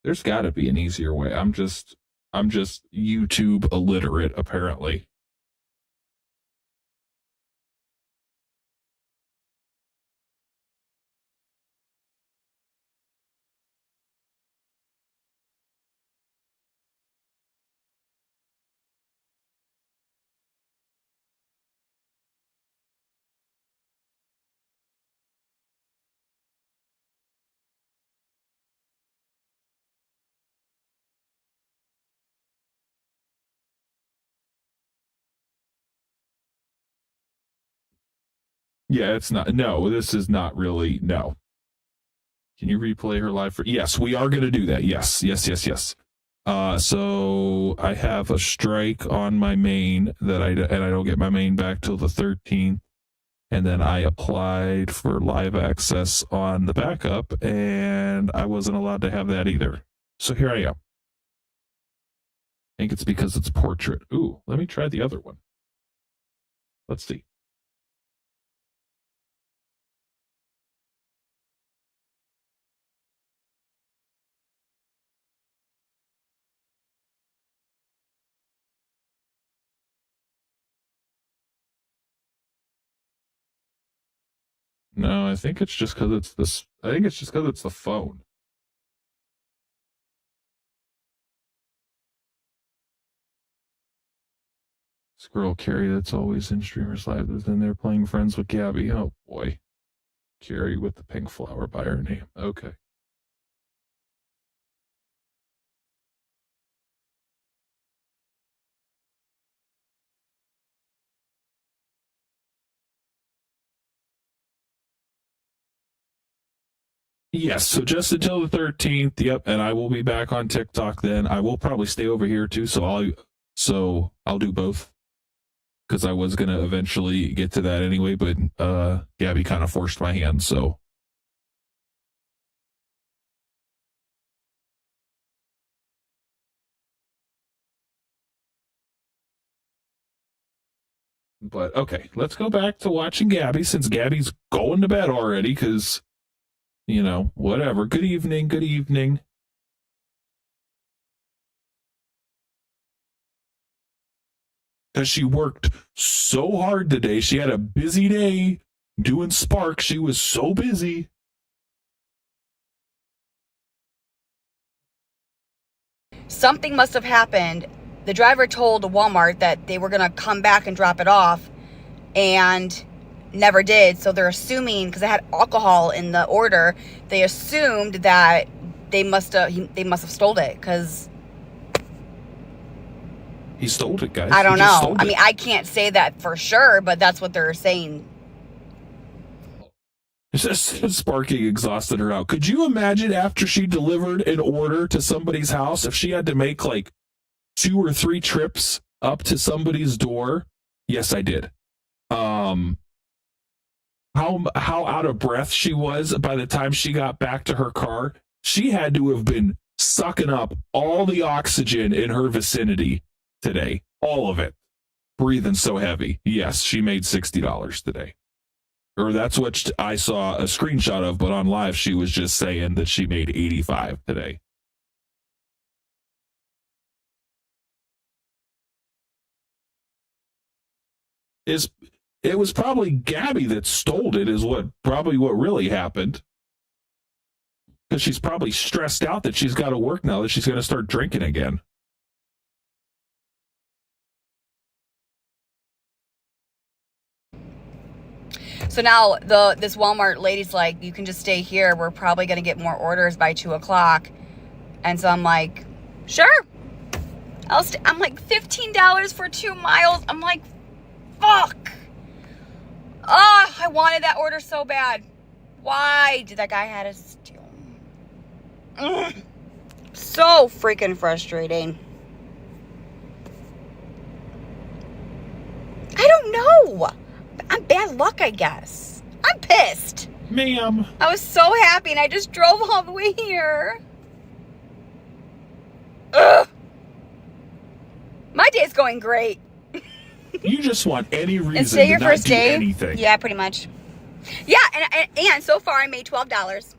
A: There's got to be an easier way. I'm just YouTube illiterate, apparently. Yeah, it's not. No, this is not really. No. Can you replay her live for? Yes, we are going to do that. Yes. So I have a strike on my main that I don't get my main back till the 13th, and then I applied for live access on the backup, and I wasn't allowed to have that either. So here I am. I think it's because it's portrait. Ooh, let me try the other one. Let's see. No, I think it's just because it's this. I think it's just because it's the phone. This girl Carrie that's always in Streamers Live is in there playing friends with Gabi. Oh boy. Carrie with the pink flower by her name. Okay. Yes, so just until the 13th. Yep, and I will be back on TikTok then. I will probably stay over here too, so I'll do both. Because I was gonna eventually get to that anyway, but Gabi kind of forced my hand, so. But okay, let's go back to watching Gabi since Gabi's going to bed already, because, whatever. Good evening, good evening. Because she worked so hard today. She had a busy day doing Spark. She was so busy.
C: Something must have happened. The driver told Walmart that they were going to come back and drop it off and never did. So they're assuming, because it had alcohol in the order, they assumed that they must have stole it because
A: he stole it, guys.
C: I don't know. I mean, I can't say that for sure, but that's what they're saying.
A: It's just Sparking exhausted her out. Could you imagine after she delivered an order to somebody's house, if she had to make like 2 or 3 trips up to somebody's door? Yes, I did. How out of breath she was by the time she got back to her car. She had to have been sucking up all the oxygen in her vicinity today. All of it. Breathing so heavy. Yes, she made $60 today. Or that's what I saw a screenshot of, but on live she was just saying that she made 85 today. It was probably Gabi that stole it, is what really happened. Because she's probably stressed out that she's got to work now, that she's going to start drinking again.
C: So now this Walmart lady's like, you can just stay here. We're probably going to get more orders by 2 o'clock. And so I'm like, sure. I'm like, $15 for 2 miles. I'm like, fuck. Oh, I wanted that order so bad. Why did that guy have to steal? So freaking frustrating. I don't know. I'm bad luck, I guess. I'm pissed.
A: Ma'am.
C: I was so happy and I just drove all the way here. Ugh. My day's going great.
A: You just want any reason
C: and stay your
A: to not
C: first
A: do
C: day?
A: anything.
C: Yeah, pretty much. Yeah, and so far I made $12.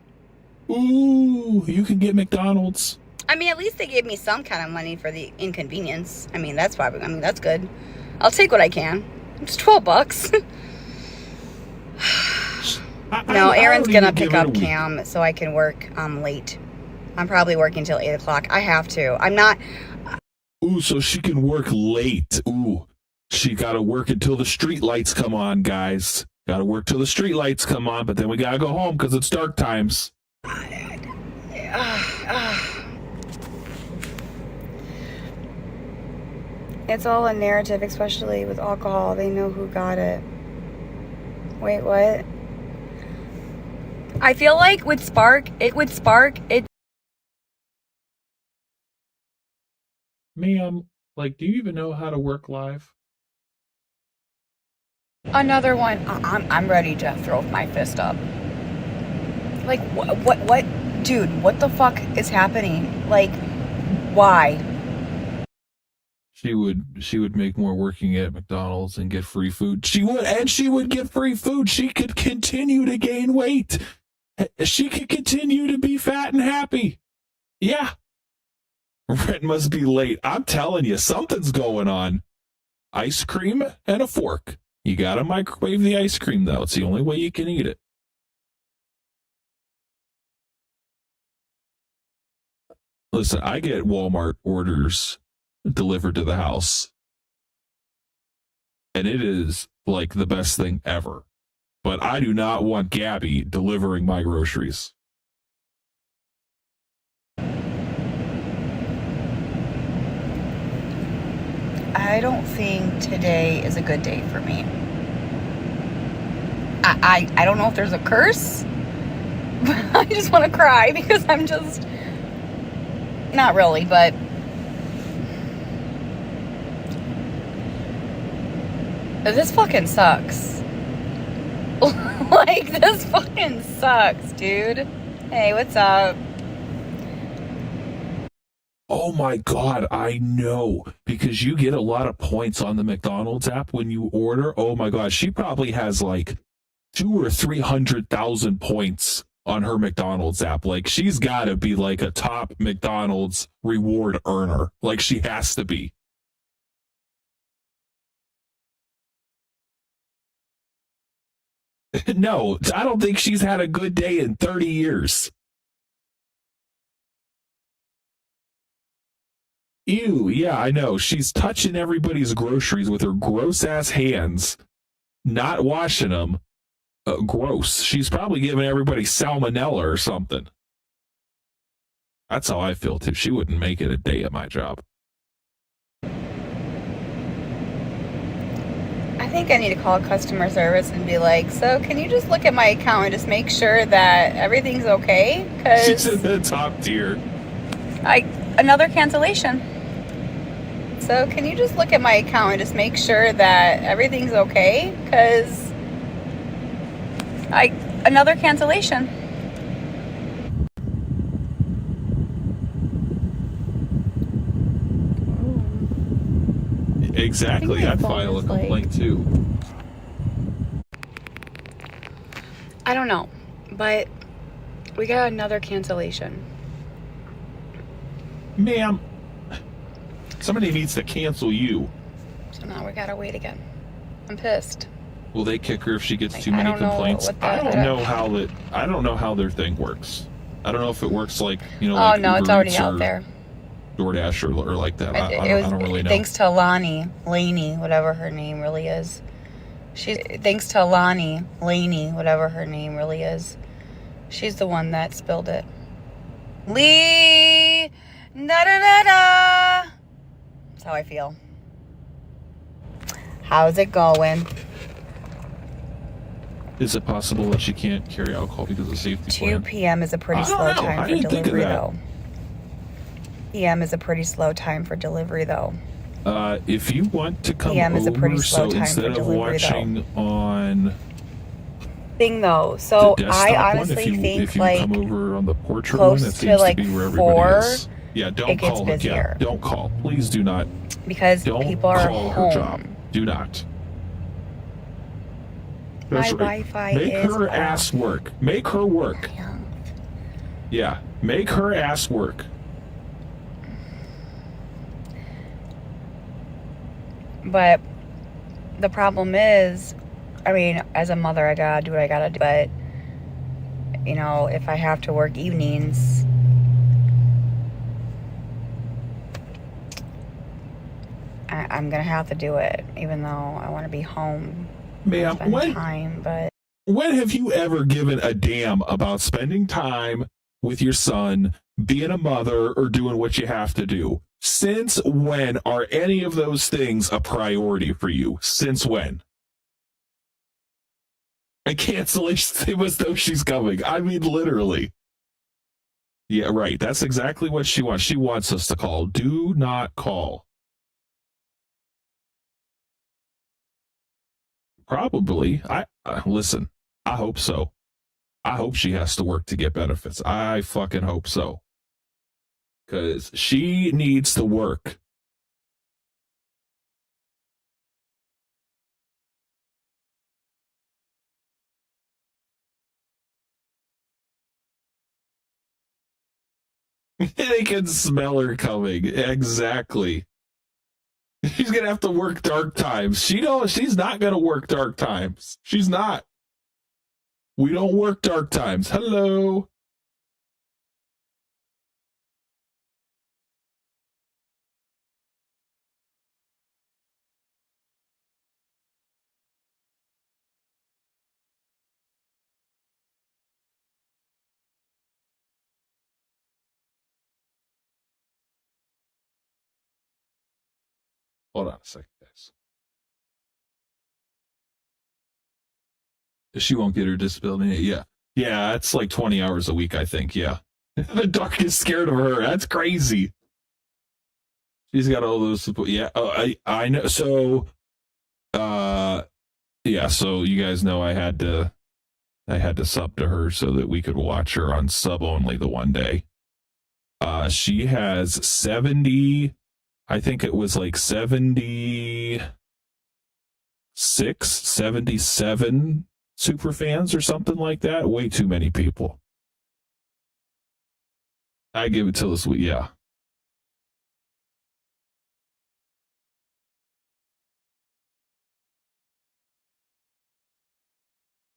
A: Ooh, you can get McDonald's.
C: I mean, at least they gave me some kind of money for the inconvenience. I mean, that's good. I'll take what I can. It's $12. No, Aaron's gonna pick up Cam so I can work late. I'm probably working till 8 o'clock. I have to. I'm not.
A: Ooh, so she can work late. Ooh, she gotta work until the street lights come on, guys. Gotta work till the street lights come on, but then we gotta go home because it's dark times.
C: It's all a narrative, especially with alcohol. They know who got it. Wait, what? I feel like with Spark, it.
A: Ma'am, do you even know how to work live?
C: Another one. I'm ready to throw my fist up. Like, what? Dude, what the fuck is happening? Like, why?
A: She would make more working at McDonald's and get free food. She would get free food. She could continue to gain weight. She could continue to be fat and happy. Yeah. Rent must be late. I'm telling you, something's going on. Ice cream and a fork. You gotta microwave the ice cream, though. It's the only way you can eat it. Listen, I get Walmart orders delivered to the house, and it is like the best thing ever. But I do not want Gabi delivering my groceries.
C: I don't think today is a good day for me. I don't know if there's a curse, but I just want to cry because I'm just not really, but this fucking sucks. Like, this fucking sucks, dude. Hey, what's up?
A: Oh my God, I know. Because you get a lot of points on the McDonald's app when you order. Oh my God, she probably has like 200,000 or 300,000 points on her McDonald's app. Like, she's got to be like a top McDonald's reward earner. Like, she has to be. No, I don't think she's had a good day in 30 years. Ew, yeah, I know. She's touching everybody's groceries with her gross ass hands, not washing them. Gross. She's probably giving everybody salmonella or something. That's how I feel too. She wouldn't make it a day at my job.
C: I think I need to call customer service and be like, so can you just look at my account and just make sure that everything's okay?
A: She's in
C: Because
A: the top tier.
C: another cancellation. So can you just look at my account and just make sure that everything's okay? Because another cancellation.
A: Exactly.
C: my
A: I'd
C: phone
A: file a
C: is like-
A: complaint too.
C: I don't know, but we got another cancellation.
A: Ma'am, somebody needs to cancel you.
C: So now we gotta wait again. I'm pissed.
A: Will they kick her if she gets
C: Like,
A: too
C: I
A: many
C: don't know
A: complaints?
C: what
A: I
C: that-
A: don't know how that. I don't know how their thing works. I don't know if it works like, you know.
C: Oh
A: like
C: no,
A: Uber
C: it's already
A: Eats
C: out
A: or
C: there.
A: DoorDash or like that. I
C: It was
A: don't really know.
C: thanks to Laney, whatever her name really is. Thanks to Laney, whatever her name really is. She's the one that spilled it. Lee, da da da da. That's how I feel. How's it going?
A: Is it possible that she can't carry alcohol because of safety
C: 2
A: plan?
C: p.m. is a pretty
A: I don't
C: slow
A: know.
C: time
A: I
C: for
A: didn't think of
C: delivery,
A: that.
C: though. PM is a pretty slow time for delivery, though.
A: If you want to come
C: PM
A: over,
C: is a pretty
A: so
C: slow time for
A: instead of
C: delivery,
A: watching on
C: Thing though,
A: the
C: so
A: desktop
C: I
A: one,
C: honestly
A: if
C: think
A: you
C: like
A: come over on the portrait
C: close
A: one, that
C: to,
A: seems
C: like,
A: to be where
C: 4,
A: everybody is. Yeah, don't
C: it gets
A: call her. Yeah,
C: busier.
A: don't call. Please do not.
C: because
A: Don't
C: people are
A: call
C: home.
A: her job. Do not.
C: My
A: That's right.
C: Wi-Fi
A: Make
C: is
A: her
C: off.
A: ass work. Make her work.
C: Yeah.
A: Yeah, make her ass work.
C: But the problem is, I mean, as a mother, I gotta do what I gotta do. But you know, if I have to work evenings, I'm gonna have to do it, even though I want to be home,
A: Ma'am,
C: spend
A: when
C: time. But
A: when have you ever given a damn about spending time with your son, being a mother, or doing what you have to do? Since when are any of those things a priority for you? Since when? A cancellation same as though she's coming. I mean, literally. Yeah, right. That's exactly what she wants. She wants us to call. Do not call. Probably. I listen. I hope so. I hope she has to work to get benefits. I fucking hope so. Because she needs to work. They can smell her coming. Exactly. She's gonna have to work dark times. She's not gonna work dark times. She's not. We don't work dark times. Hello. Hold on a second, guys. She won't get her disability. Yeah. Yeah, it's like 20 hours a week, I think. Yeah. The dog is scared of her. That's crazy. She's got all those support. Yeah. Oh, I know. So, yeah. So you guys know I had to sub to her so that we could watch her on sub only the one day. She has 70, I think it was like 76, 77 super fans or something like that. Way too many people. I give it till this week. Yeah.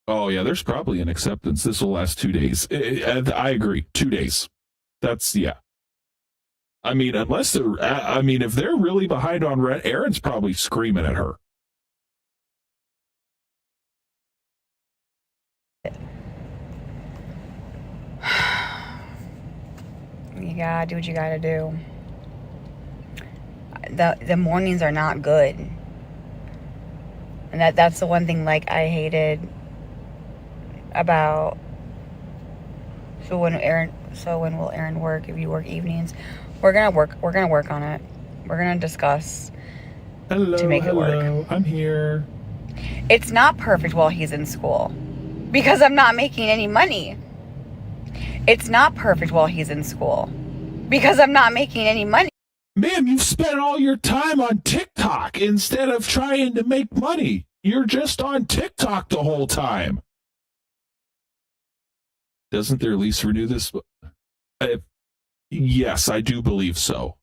A: Oh yeah, there's probably an acceptance. This will last 2 days. I agree. 2 days. That's yeah. I mean, unless they're, I mean, if they're really behind on rent, Aaron's probably screaming at her.
C: You gotta do what you gotta do. The mornings are not good. And that's the one thing like I hated about when will Aaron work if you work evenings? We're gonna work on it. We're gonna discuss to make it work.
A: I'm here.
C: It's not perfect while he's in school because I'm not making any money. It's not perfect while he's in school because I'm not making any money.
A: Ma'am, you've spent all your time on TikTok instead of trying to make money. You're just on TikTok the whole time. Doesn't their lease renew this? Yes, I do believe so.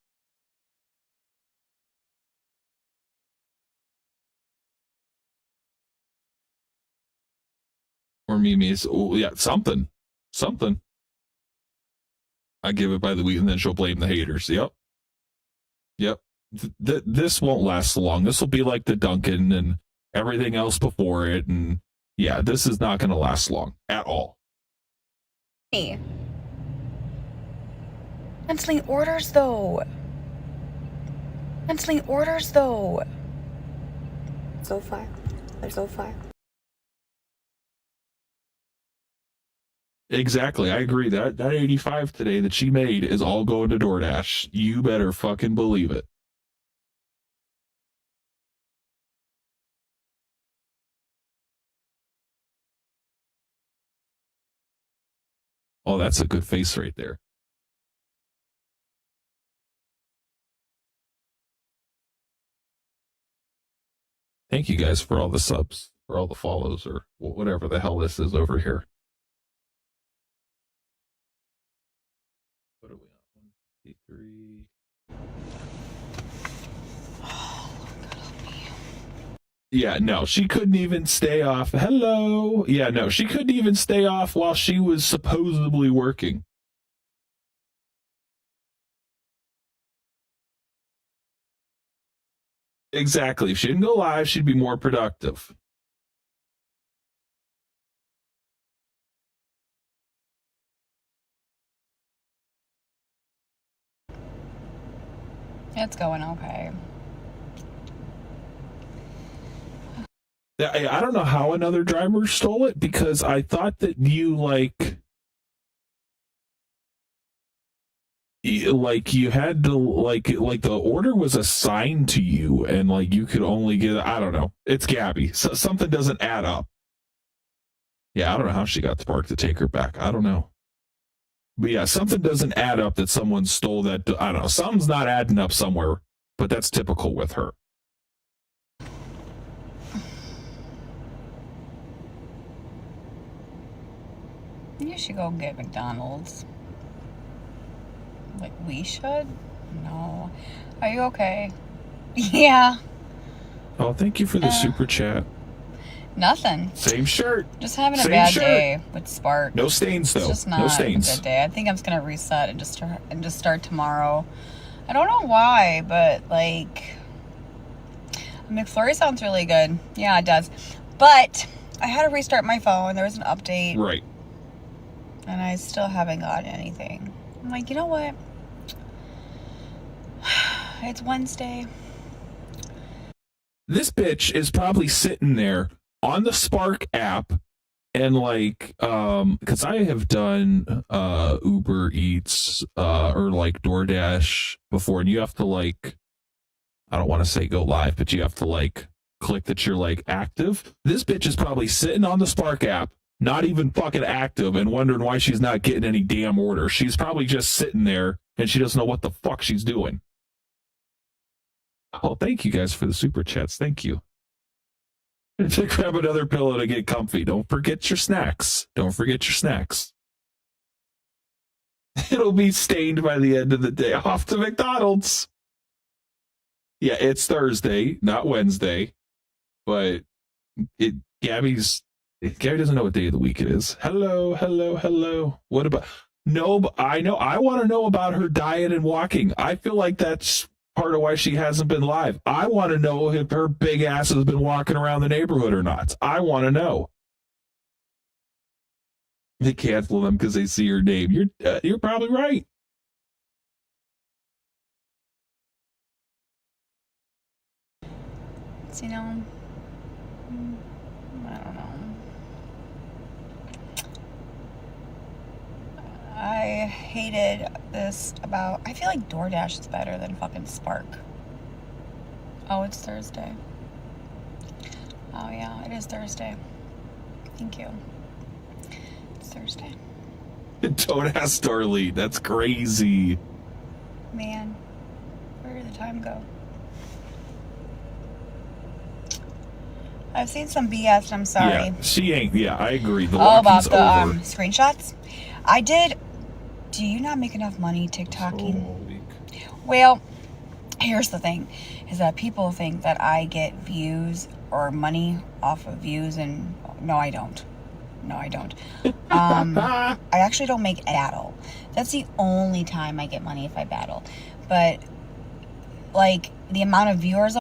A: Or Mimi's, oh, yeah, something. I give it by the week, and then she'll blame the haters. Yep. This won't last long. This will be like the Duncan and everything else before it, and yeah, this is not going to last long at all.
C: Canceling orders though.
G: So far.
A: Exactly. I agree. That 85 today that she made is all going to DoorDash. You better fucking believe it. Oh, that's a good face right there. Thank you guys for all the subs, for all the follows, or whatever the hell this is over here. What are we on? 153. Yeah, no, she couldn't even stay off. Hello. Yeah, no, she couldn't even stay off while she was supposedly working. Exactly. If she didn't go live, she'd be more productive.
C: It's going okay.
A: I don't know how another driver stole it because I thought that you you had to like the order was assigned to you and like you could only get, I don't know. It's Gabi. So something doesn't add up. Yeah, I don't know how she got the park to take her back. I don't know. But yeah, something doesn't add up that someone stole that. I don't know. Something's not adding up somewhere, but that's typical with her.
C: You should go get McDonald's. Like, we should? No. Are you okay? Yeah.
A: Oh, thank you for the super chat.
C: Nothing.
A: Same shirt.
C: Just having a
A: Same
C: bad
A: shirt.
C: day with Spark.
A: No stains, though.
C: It's just not
A: no stains.
C: a good day. I think I'm just going to reset and just start tomorrow. I don't know why, but, like, McFlurry sounds really good. Yeah, it does. But I had to restart my phone. There was an update.
A: Right.
C: And I still haven't gotten anything. I'm like, you know what? It's Wednesday.
A: This bitch is probably sitting there on the Spark app and like, because I have done Uber Eats or like DoorDash before, and you have to like, I don't want to say go live, but you have to like click that you're like active. This bitch is probably sitting on the Spark app, not even fucking active, and wondering why she's not getting any damn orders. She's probably just sitting there and she doesn't know what the fuck she's doing. Oh, thank you guys for the super chats. Thank you. To grab another pillow to get comfy. Don't forget your snacks. Don't forget your snacks. It'll be stained by the end of the day. Off to McDonald's. Yeah, it's Thursday, not Wednesday. But Gabi doesn't know what day of the week it is. Hello, hello, hello. What about? No, but I know. I want to know about her diet and walking. I feel like that's part of why she hasn't been live. I want to know if her big ass has been walking around the neighborhood or not. I want to know. They cancel them because they see her name. You're probably right.
C: You know, I don't know. I hated this about, I feel like DoorDash is better than fucking Spark. Oh, it's Thursday. Oh yeah, it is Thursday. Thank you. It's Thursday.
A: Don't ask Darlene. That's crazy.
C: Man, where did the time go? I've seen some BS and I'm sorry.
A: Yeah, she ain't. Yeah, I agree. The
C: Oh, about
A: walking's
C: the
A: over.
C: screenshots? I did. Do you not make enough money TikToking?
A: All week.
C: Well, here's the thing, is that people think that I get views or money off of views, and no, I don't. No, I don't. I actually don't make battle. That's the only time I get money if I battle. But, like, the amount of viewers...
A: Do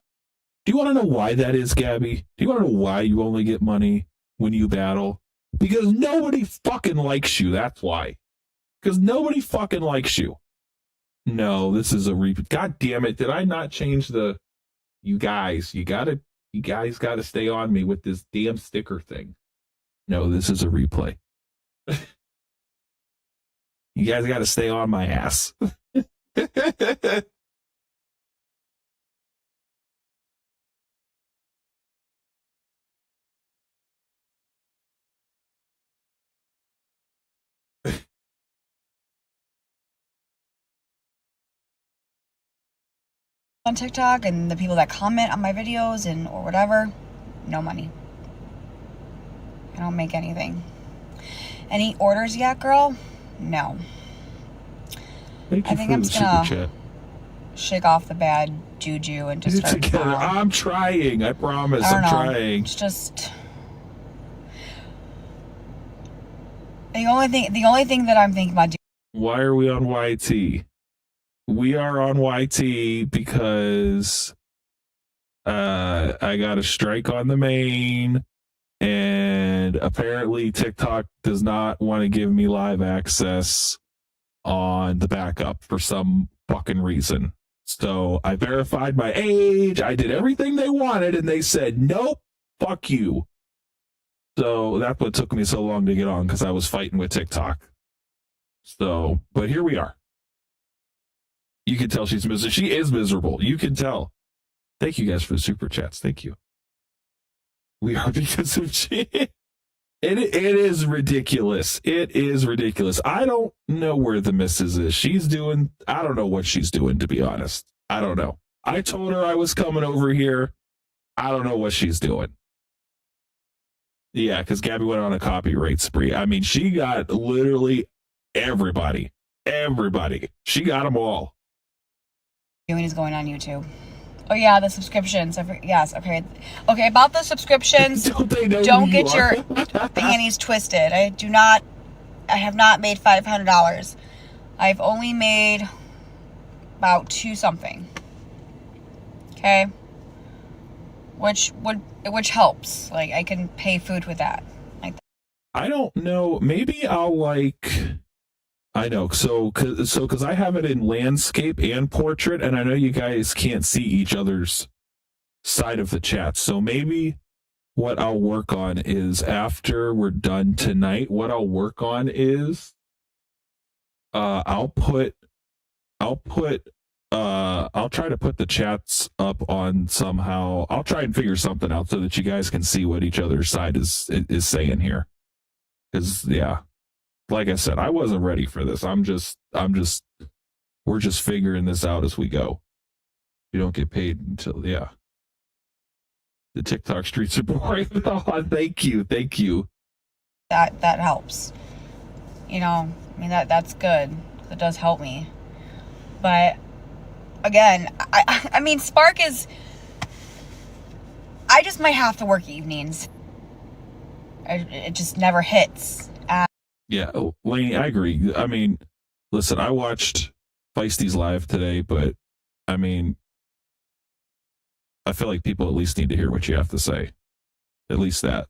A: you want to know why that is, Gabi? Do you want to know why you only get money when you battle? Because nobody fucking likes you, that's why. Because nobody fucking likes you. No, this is a repeat. God damn it, did I not change the... You guys gotta stay on me with this damn sticker thing. No, this is a replay. You guys gotta stay on my ass.
C: on TikTok and the people that comment on my videos and or whatever, no money. I don't make anything. Any orders yet, girl? No. I think I'm just gonna shake off the bad juju and just start
A: together. I'm trying. I promise. I'm trying.
C: It's just the only thing that I'm thinking about doing.
A: Why are we on YT? We are on YT because I got a strike on the main, and apparently TikTok does not want to give me live access on the backup for some fucking reason. So I verified my age, I did everything they wanted, and they said, nope, fuck you. So that's what took me so long to get on, because I was fighting with TikTok. So, but here we are. You can tell she's miserable. She is miserable. You can tell. Thank you guys for the super chats. Thank you. We are because of she. It is ridiculous. It is ridiculous. I don't know where the missus is. I don't know what she's doing, to be honest. I don't know. I told her I was coming over here. I don't know what she's doing. Yeah, because Gabi went on a copyright spree. I mean, she got literally everybody. Everybody. She got them all.
C: Doing is going on YouTube. Oh yeah, the subscriptions. Yes, okay. Okay, about the subscriptions. Don't get your panties twisted. I have not made $500. I've only made about 2 something. Okay? Which helps. Like, I can pay food with that. Like that.
A: I don't know. Maybe I'll I know. Because I have it in landscape and portrait, and I know you guys can't see each other's side of the chat. So maybe what I'll work on is after we're done tonight, what I'll work on is I'll try to put the chats up on somehow. I'll try and figure something out so that you guys can see what each other's side is saying here. Because yeah, like I said, I wasn't ready for this. We're just figuring this out as we go. You don't get paid until the TikTok streets are boring. Oh, thank you.
C: That helps. You know, I mean that's good. It does help me. But again, I mean, Spark is. I just might have to work evenings. It just never hits.
A: Yeah, Lainey, I agree. I mean, listen, I watched Feisty's live today, but I mean, I feel like people at least need to hear what you have to say. At least that.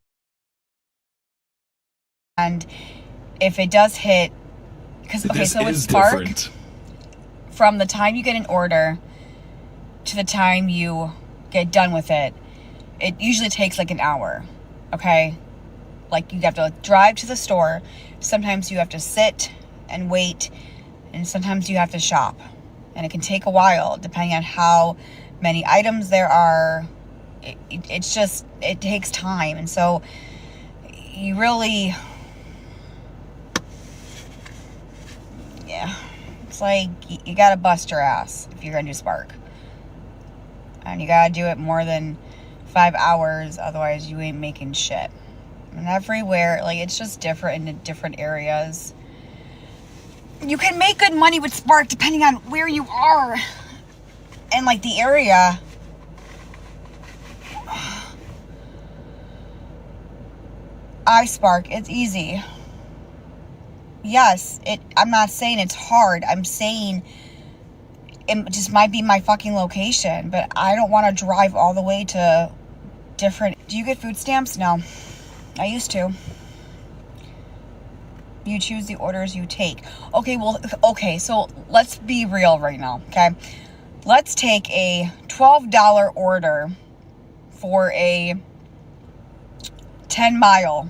C: And if it does hit, because okay, so with Spark, different. From the time you get an order to the time you get done with it, it usually takes like an hour. Okay, like you have to drive to the store. Sometimes you have to sit and wait, and sometimes you have to shop, and it can take a while depending on how many items there are. It takes time, and so you really, yeah, it's like you gotta bust your ass if you're gonna do Spark, and you gotta do it more than 5 hours, otherwise you ain't making shit. And everywhere, like, it's just different in different areas. You can make good money with Spark depending on where you are and like the area. Spark, it's easy. Yes, I'm not saying it's hard. I'm saying it just might be my fucking location, but I don't want to drive all the way to different. Do you get food stamps? No. I used to. You choose the orders you take. Okay, so let's be real right now, okay? Let's take a $12 order for a 10 mile.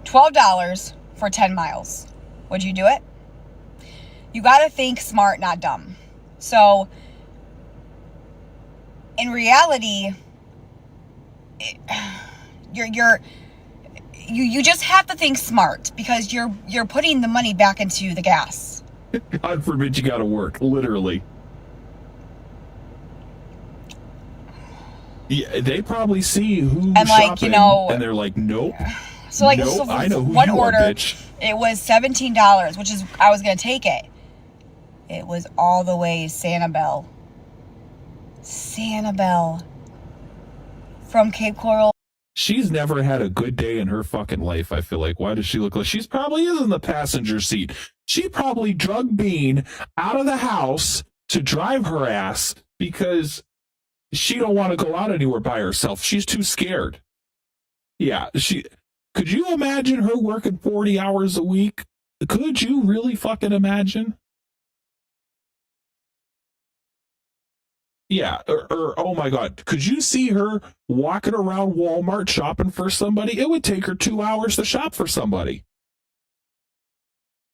C: $12 for 10 miles. Would you do it? You gotta think smart, not dumb. So, in reality, you just have to think smart, because you're putting the money back into the gas.
A: God forbid you gotta work, literally. Yeah, they probably see who's
C: and like,
A: shopping,
C: you know,
A: and they're like, nope.
C: So like,
A: nope,
C: so
A: I know who
C: one
A: you
C: order,
A: are, bitch.
C: It was $17, which is, I was gonna take it. It was all the way Sanibel from Cape Coral.
A: She's never had a good day in her fucking life, I feel like. Why does she look like she's probably is in the passenger seat? She probably drug Bean out of the house to drive her ass because she don't want to go out anywhere by herself. She's too scared. Yeah, could you imagine her working 40 hours a week? Could you really fucking imagine? Yeah, or oh my God, could you see her walking around Walmart shopping for somebody? It would take her 2 hours to shop for somebody.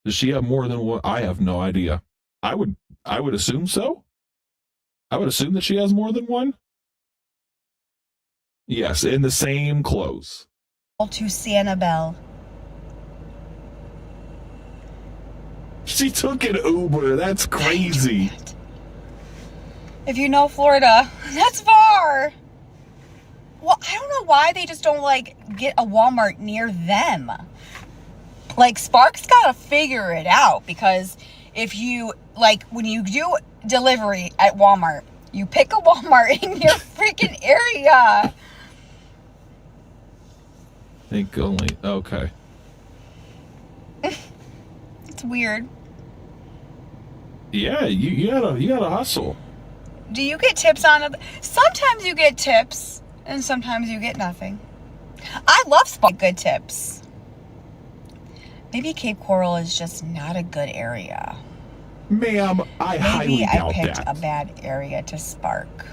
A: Does she have more than one? I have no idea. I would assume so. I would assume that she has more than one. Yes, in the same clothes.
C: To Sanibel.
A: She took an Uber. That's crazy.
C: If you know Florida, that's far. Well, I don't know why they just don't like get a Walmart near them. Like, Spark's gotta figure it out, because if you, like, when you do delivery at Walmart, you pick a Walmart in your freaking area.
A: I think only, okay.
C: It's weird.
A: Yeah, you gotta hustle.
C: Do you get tips on it? Sometimes you get tips, and sometimes you get nothing. I love Spark good tips. Maybe Cape Coral is just not a good area.
A: Ma'am, I highly doubt that.
C: Maybe I picked a bad area to Spark.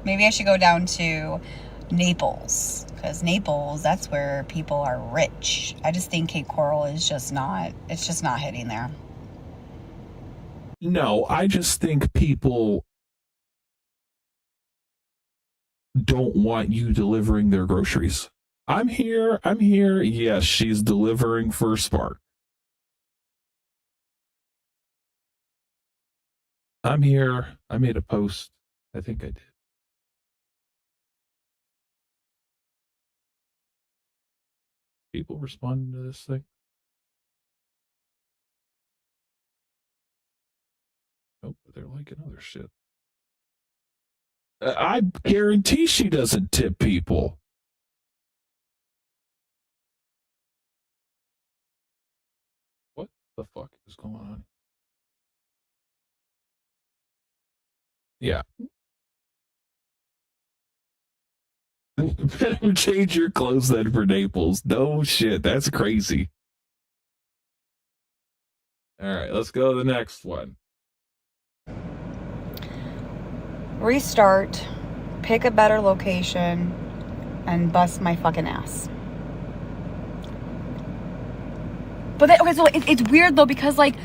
C: Maybe I should go down to Naples, because Naples, that's where people are rich. I just think Cape Coral is just not, it's just not hitting there.
A: No, I just think people don't want you delivering their groceries. I'm here. Yes, she's delivering for Spark. I'm here. I made a post. I think I did. People responding to this thing? Nope, they're liking other shit. I guarantee she doesn't tip people. What the fuck is going on? Yeah. Better change your clothes then for Naples. No shit, that's crazy. All right, let's go to the next one.
C: Restart, pick a better location, and bust my fucking ass. But that, okay, so it's weird though, because like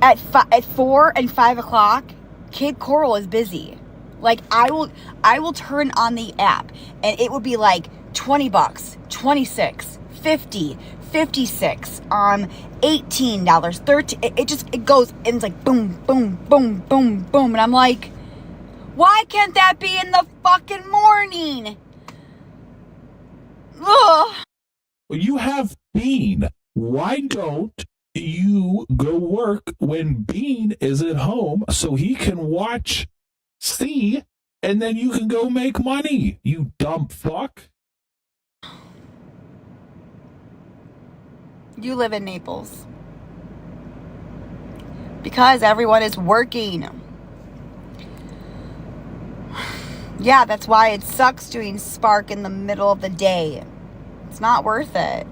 C: at 4 and 5 o'clock, Cape Coral is busy. Like I will turn on the app and it would be like $20, 26, 50, 56, $18, 13. It goes and it's like boom, boom, boom, boom, boom, and I'm like, why can't that be in the fucking morning? Ugh.
A: Well, you have Bean. Why don't you go work when Bean is at home so he can watch C and then you can go make money, you dumb fuck?
C: You live in Naples. Because everyone is working. Yeah, that's why it sucks doing Spark in the middle of the day. It's not worth it.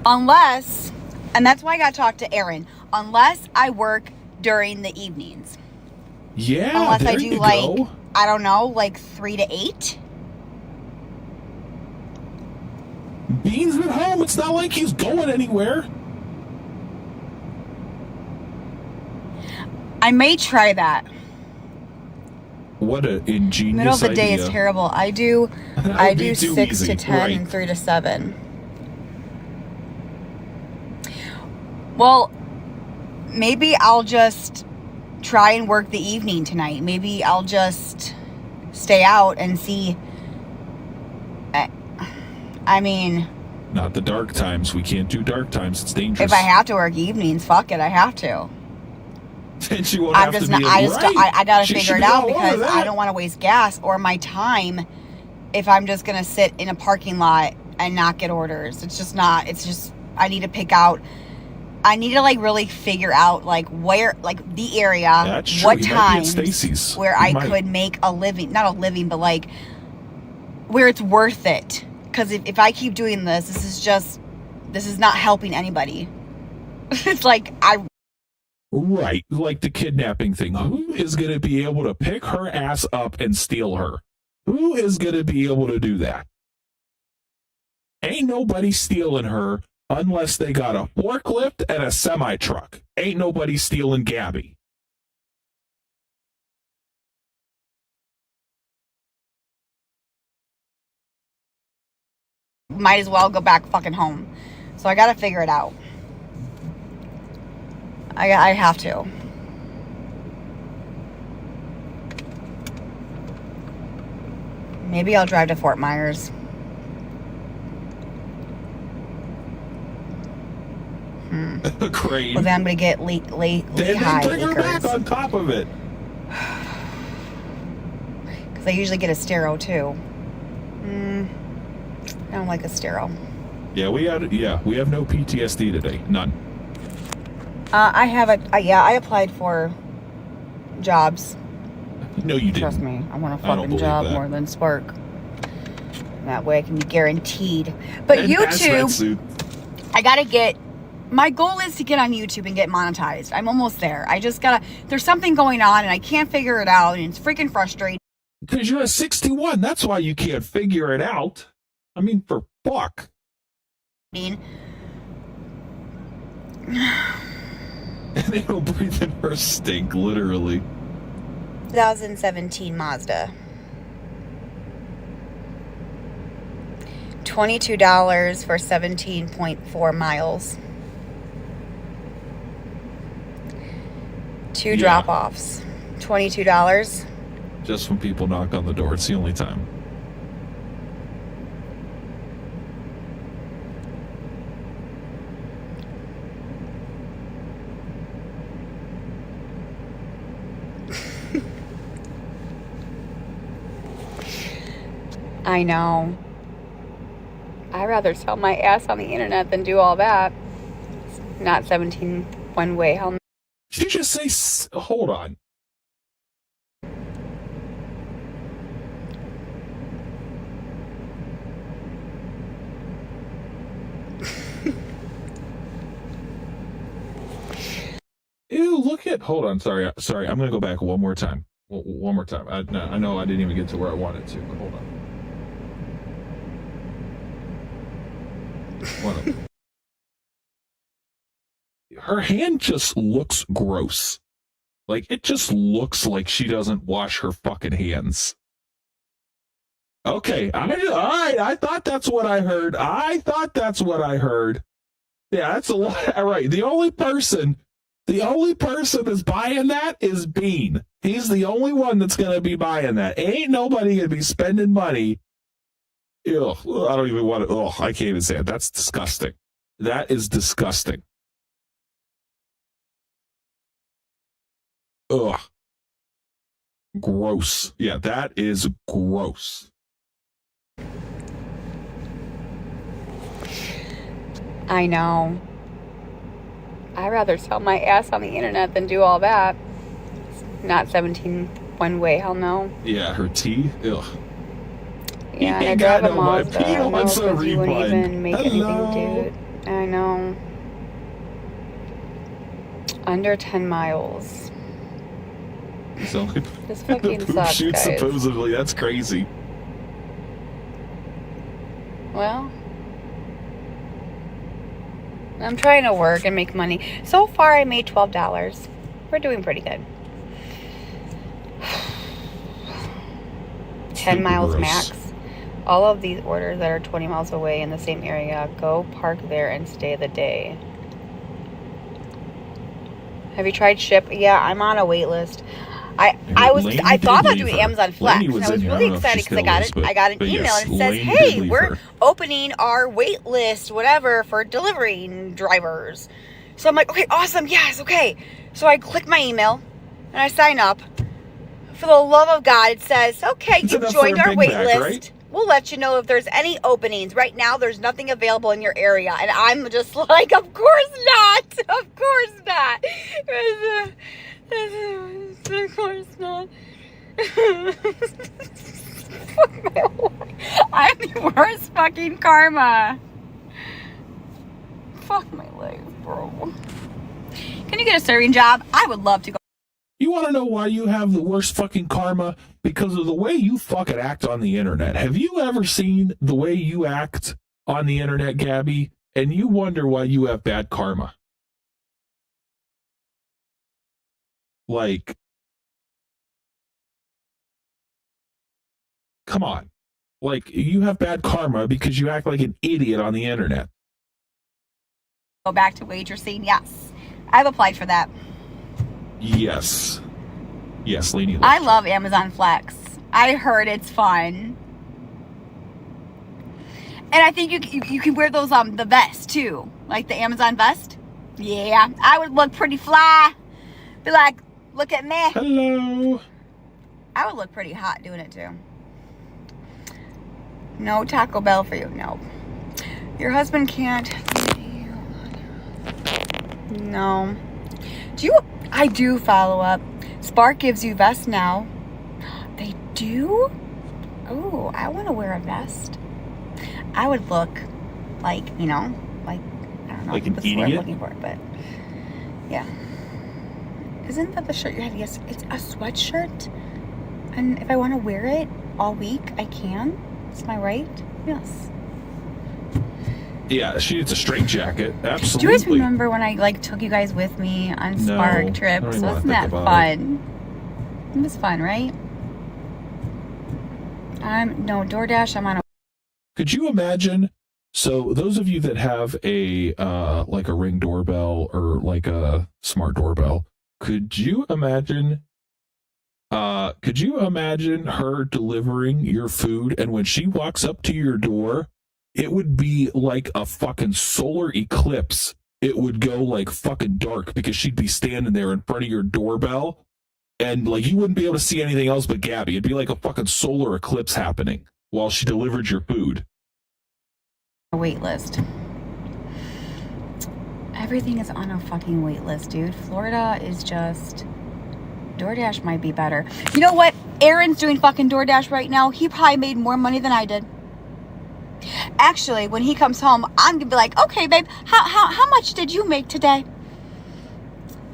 C: Unless, and that's why I got to talk to Aaron, unless I work during the evenings.
A: Yeah,
C: unless
A: there
C: I do
A: you
C: like,
A: go.
C: I don't know, like 3 to 8.
A: Bean's at home. It's not like he's going anywhere.
C: I may try that.
A: What an ingenious
C: Middle of the day
A: idea.
C: is terrible. I do
A: That would be too
C: 6
A: easy.
C: to 10
A: Right.
C: and 3 to 7. Well, maybe I'll just try and work the evening tonight. Maybe I'll just stay out and see. I mean,
A: Not the dark times. We can't do dark times. It's dangerous.
C: if I have to work evenings, fuck it, I have to.
A: Then she won't
C: I'm
A: have
C: just
A: to be
C: not.
A: right.
C: I gotta
A: She
C: figure
A: should
C: it
A: be
C: out
A: all over
C: because
A: that.
C: I don't want to waste gas or my time if I'm just gonna sit in a parking lot and not get orders. It's just not. It's just I need to pick out. I need to like really figure out like where, like the area,
A: That's true.
C: what
A: He might be at
C: times
A: Stacy's.
C: where
A: He
C: I
A: might.
C: could make a living, not a living, but like where it's worth it. Because if I keep doing this, this is not helping anybody. It's like
A: Right, like the kidnapping thing. Who is going to be able to pick her ass up and steal her? Who is going to be able to do that? Ain't nobody stealing her unless they got a forklift and a semi-truck. Ain't nobody stealing Gabi.
C: might as well go back fucking home. So I gotta figure it out. I have to. Maybe I'll drive to Fort Myers.
A: Crane.
C: Well, then I'm gonna get
A: Then
C: Lehigh
A: bring her back
C: Acres.
A: on top of it.
C: Because I usually get a Stero too. I don't like a Stero.
A: Yeah, we have no PTSD today. None.
C: I have I applied for jobs.
A: No, you didn't.
C: Trust me, I want a
A: I don't
C: fucking
A: believe
C: job
A: that.
C: more than Spark. That way I can be guaranteed. But
A: And hazmat
C: YouTube,
A: suit.
C: I gotta get My goal is to get on YouTube and get monetized. I'm almost there. I just gotta, there's something going on and I can't figure it out and it's freaking frustrating.
A: Because you're a 61. That's why you can't figure it out. I mean, for fuck.
C: And
A: they don't breathe in her stink, literally.
C: 2017 Mazda. $22 for 17.4 miles. 2 drop-offs. $22.
A: Just when people knock on the door. It's the only time.
C: I know. I'd rather sell my ass on the internet than do all that. Not 17 one way. Hell no.
A: Did you just say, hold on. Ew, look at, hold on, sorry, I'm gonna go back one more time. One more time. I know I didn't even get to where I wanted to, but hold on. Her hand just looks gross. Like, it just looks like she doesn't wash her fucking hands. Okay, all right, I thought that's what I heard. Yeah, that's a lot. All right, the only person that's buying that is Bean. He's the only one that's going to be buying that. Ain't nobody going to be spending money. Ew, I don't even want to. Oh, I can't even say it. That's disgusting. That is disgusting. Ugh. Gross. Yeah, that is gross.
C: I know. I'd rather sell my ass on the internet than do all that. Not 17 one way. Hell no.
A: Yeah, her tea. Ugh.
C: Yeah, and I drive a Mazda. I know, because you wouldn't even make anything do it. I know. Under 10 miles.
A: So,
C: this fucking
A: the poop
C: sucks,
A: shoot,
C: guys.
A: supposedly. That's crazy.
C: Well, I'm trying to work and make money. So far, I made $12. We're doing pretty good. 10 miles
A: gross.
C: max. All of these orders that are 20 miles away in the same area, go park there and stay the day. Have you tried Ship? Yeah, I'm on a wait list. I thought about doing Amazon Flex. And I was really excited because I got an email and it says, hey, we're opening our wait list, whatever, for delivering drivers. So I'm like, okay, awesome, yes, okay. So I click my email and I sign up. For the love of God, it says, okay, you've joined our wait list. Right? We'll let you know if there's any openings. Right now, there's nothing available in your area. And I'm just like, of course not. Of course not. Of course not. Fuck my life. I'm the worst fucking karma. Fuck my life, bro. Can you get a serving job? I would love to go.
A: You want to know why you have the worst fucking karma? Because of the way you fucking act on the internet. Have you ever seen the way you act on the internet, Gabi? And you wonder why you have bad karma. Like, come on. Like, you have bad karma because you act like an idiot on the internet.
C: Go back to waitressing? Yes. I've applied for that.
A: Yes. Yes, Lainey.
C: I love Amazon Flex. I heard it's fun. And I think you can wear those the vest too. Like the Amazon vest. Yeah. I would look pretty fly. Be like, look at me.
A: Hello.
C: I would look pretty hot doing it too. No Taco Bell for you. No. Your husband can't. No. I do follow up. Spark gives you vests now. They do? Oh, I want to wear a vest. I would look like, like, I don't don't know
A: Like an
C: the word I'm
A: idiot?
C: looking for, but yeah. Isn't that the shirt you had? Yes, it's a sweatshirt. And if I want to wear it all week, I can. Is my right? Yes.
A: Yeah, she needs a straight jacket.
C: Do
A: Absolutely.
C: you guys remember when I like took you guys with me on
A: No,
C: Spark
A: I don't
C: trips?
A: even wanna
C: Wasn't
A: think
C: that
A: about
C: fun? It was fun, right? No DoorDash. I'm on a
A: Could you imagine? So those of you that have a like a Ring doorbell or like a smart doorbell, could you imagine her delivering your food, and when she walks up to your door, it would be like a fucking solar eclipse. It would go like fucking dark because she'd be standing there in front of your doorbell, and like you wouldn't be able to see anything else but Gabi. It'd be like a fucking solar eclipse happening while she delivered your food.
C: wait list. Everything is on a fucking wait list, dude. Florida is just... DoorDash might be better. You know what? Aaron's doing fucking DoorDash right now. He probably made more money than I did. Actually, when he comes home, I'm gonna be like, okay, babe, how much did you make today?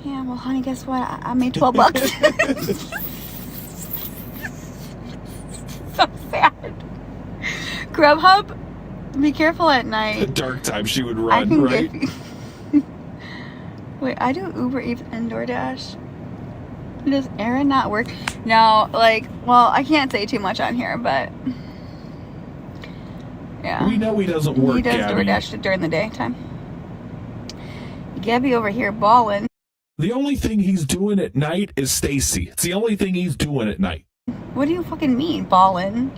C: Yeah, well, honey, guess what? I made $12. So sad. Grubhub, be careful at night.
A: At dark time, she would
C: I
A: run,
C: can
A: right?
C: give you... Wait, I do Uber Eats and DoorDash. Does Aaron not work? No, like, well, I can't say too much on here, but yeah.
A: We know he doesn't work,
C: He does
A: Gabi.
C: DoorDash during the daytime. Gabi over here balling.
A: The only thing he's doing at night is Stacy. It's the only thing he's doing at night.
C: What do you fucking mean, balling?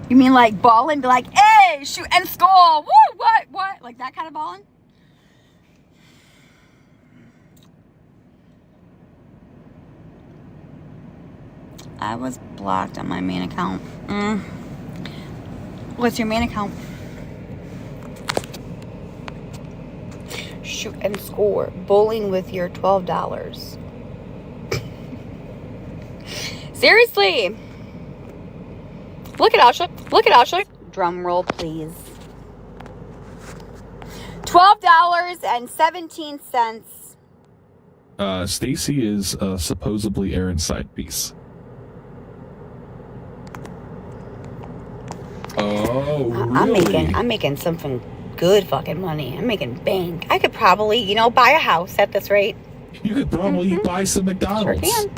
C: You mean like balling, be like, hey, shoot and score, woo, what? Like that kind of balling? I was blocked on my main account. What's your main account? Shoot and score. Bowling with your $12. Seriously. Look at I'll show you. Drum roll, please. $12.17.
A: Stacy is supposedly Aaron's side piece. Oh, really?
C: I'm making something good fucking money. I'm making bank. I could probably, buy a house at this rate.
A: You could probably buy some
C: Sure
A: McDonald's.
C: can.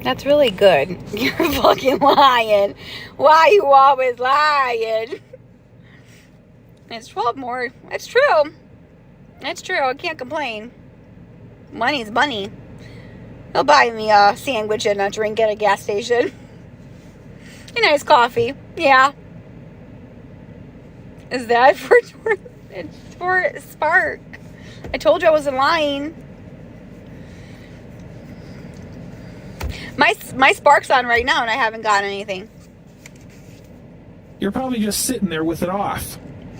C: That's really good. You're fucking lying. Why you always lying? It's 12 more. It's true. It's true. I can't complain. Money's money. He'll buy me a sandwich and a drink at a gas station. A nice coffee. Yeah. Is that for... It's for Spark. I told you I wasn't lying. My Spark's on right now and I haven't got anything.
A: You're probably just sitting there with it off.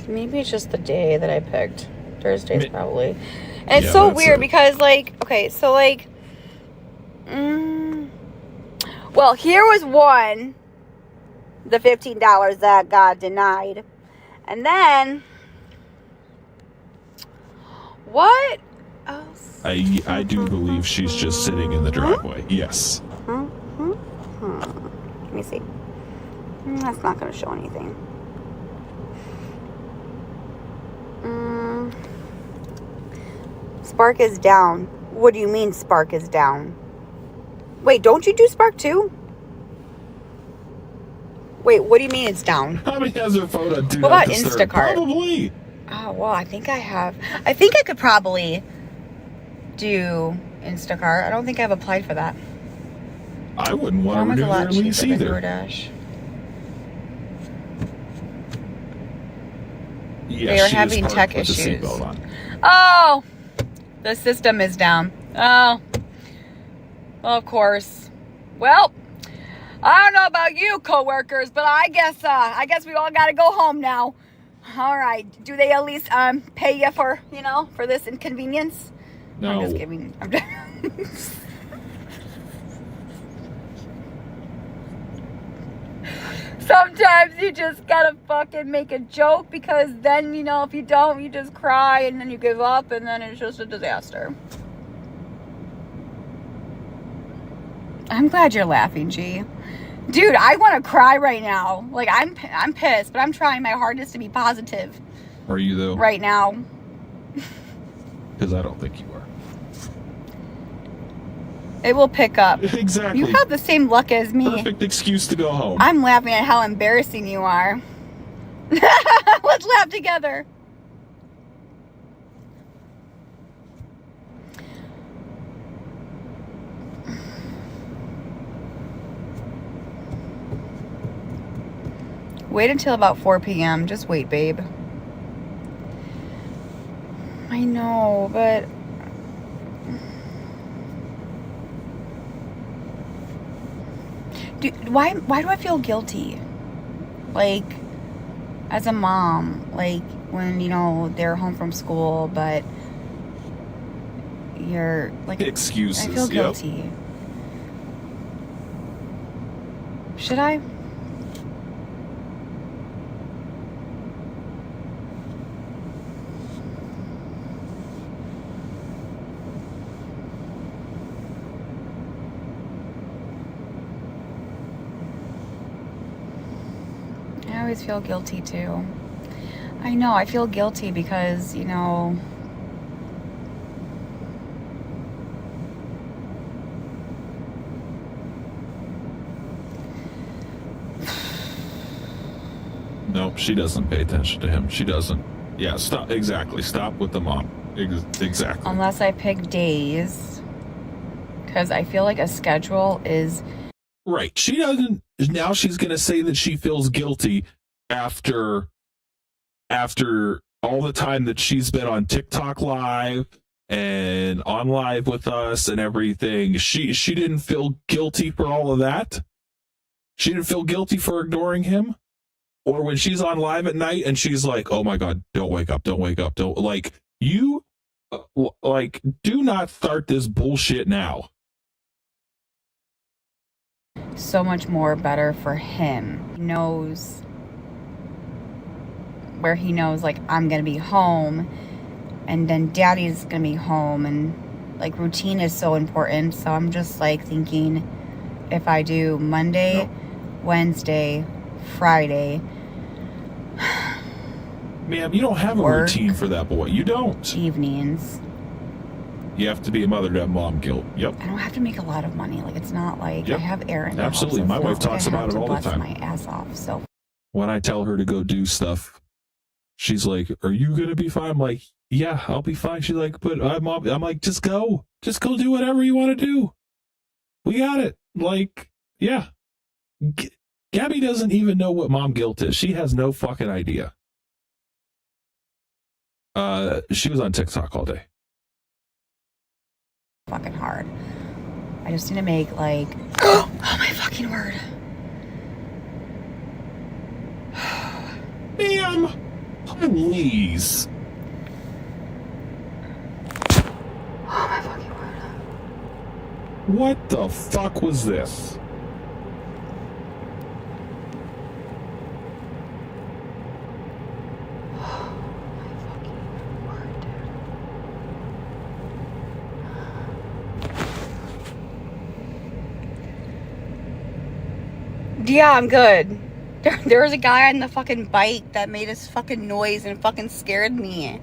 C: Maybe it's just the day that I picked. Thursdays probably. And it's
A: Yeah,
C: so
A: that's
C: weird
A: it.
C: because well, here was one, the $15 that got denied. And then what else?
A: I do believe she's just sitting in the driveway. Yes.
C: Let me see. That's not going to show anything. Spark is down. What do you mean Spark is down? Wait, don't you do Spark too? Wait, what do you mean it's down?
A: Probably has her phone on Do
C: What
A: Not
C: about
A: Disturb.
C: Instacart?
A: Probably.
C: Oh, well, I think I have. I think I could probably do Instacart. I don't think I've applied for that.
A: I wouldn't want to
C: Mom is
A: renew
C: a lot
A: their lease
C: cheaper than
A: either.
C: DoorDash.
A: Yes,
C: They are
A: she is
C: having
A: parked
C: tech
A: with the
C: issues.
A: seatbelt on.
C: Oh, the system is down. Oh, of course. Well, I don't know about you coworkers, but I guess we all got to go home now. All right. Do they at least pay you for this inconvenience?
A: No.
C: I'm just kidding. sometimes you just gotta fucking make a joke, because then, you know, if you don't, you just cry and then you give up and then it's just a disaster. I'm glad you're laughing, G. Dude, I want to cry right now. Like, I'm pissed, but I'm trying my hardest to be positive.
A: Are you though?
C: Right now.
A: Because I don't think you are.
C: It will pick up.
A: Exactly.
C: You have the same luck as me.
A: Perfect excuse to go home.
C: I'm laughing at how embarrassing you are. Let's laugh together. Wait until about 4 p.m. Just wait, babe. I know, but... why do I feel guilty? Like, as a mom, like, when, you know, they're home from school, but you're, like...
A: Excuses,
C: I feel guilty.
A: Yep.
C: Should I? I always feel guilty too. I know, I feel guilty because, you know,
A: Nope, she doesn't pay attention to him. She doesn't. Yeah, stop. Exactly. Stop with the mom. Exactly.
C: unless I pick days, because I feel like a schedule is...
A: Right. She doesn't. Now she's going to say that she feels guilty after all the time that she's been on TikTok live and on live with us and everything. She didn't feel guilty for all of that. She didn't feel guilty for ignoring him. Or when she's on live at night and she's like, "Oh my God, don't wake up, don't wake up, don't," like, you, like, do not start this bullshit now.
C: so much more better for him. He knows where he knows, like, I'm gonna be home and then daddy's gonna be home, and like routine is so important. So I'm just like thinking, if I do Monday, Wednesday, Friday,
A: Ma'am, you don't have a
C: Work.
A: routine for that boy. You don't.
C: evenings,
A: You have to be a mother to have mom guilt. Yep.
C: I don't have to make a lot of money. Like, it's not like
A: Yep.
C: I have errands.
A: Absolutely. My wife talks about it all the time.
C: My ass off. So
A: When I tell her to go do stuff, she's like, "Are you gonna be fine?" I'm like, "Yeah, I'll be fine." She's like, "But I'm like, just go do whatever you want to do. We got it." Like, yeah. Gabi doesn't even know what mom guilt is. She has no fucking idea. She was on TikTok all day.
C: fucking hard. I just need to make like, oh my fucking word.
A: Ma'am, please.
C: Oh my fucking word.
A: What the fuck was this?
C: Yeah, I'm good. There was a guy on the fucking bike that made this fucking noise and fucking scared me.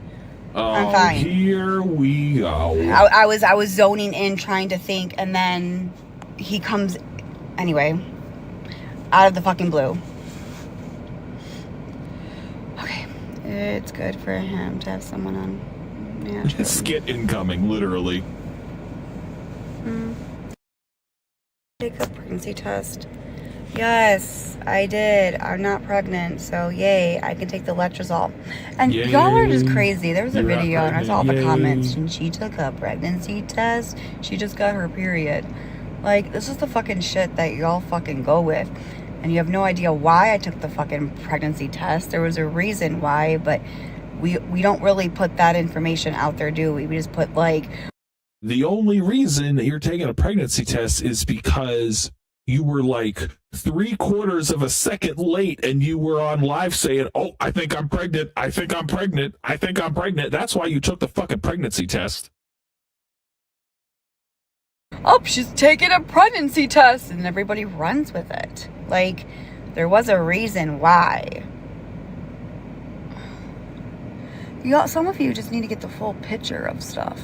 A: Oh,
C: I'm fine.
A: Here we go.
C: I was zoning in trying to think, and then he comes anyway out of the fucking blue. Okay, it's good for him to have someone on. Yeah, true.
A: Skit incoming, literally.
C: Take a pregnancy test. Yes, I did. I'm not pregnant, so yay, I can take the letrozole. And
A: Yay.
C: y'all are just crazy. There was a
A: You're not
C: video, and I saw all the
A: pregnant.
C: comments, and she took a pregnancy test. She just got her period. Like, this is the fucking shit that y'all fucking go with. And you have no idea why I took the fucking pregnancy test. There was a reason why, but we don't really put that information out there, do we? We just put, like...
A: The only reason that you're taking a pregnancy test is because you were like 3/4 of a second late and you were on live saying, oh, I think I'm pregnant. I think I'm pregnant. I think I'm pregnant. That's why you took the fucking pregnancy test.
C: Oh, she's taking a pregnancy test, and everybody runs with it. Like, there was a reason why. Some of you just need to get the full picture of stuff,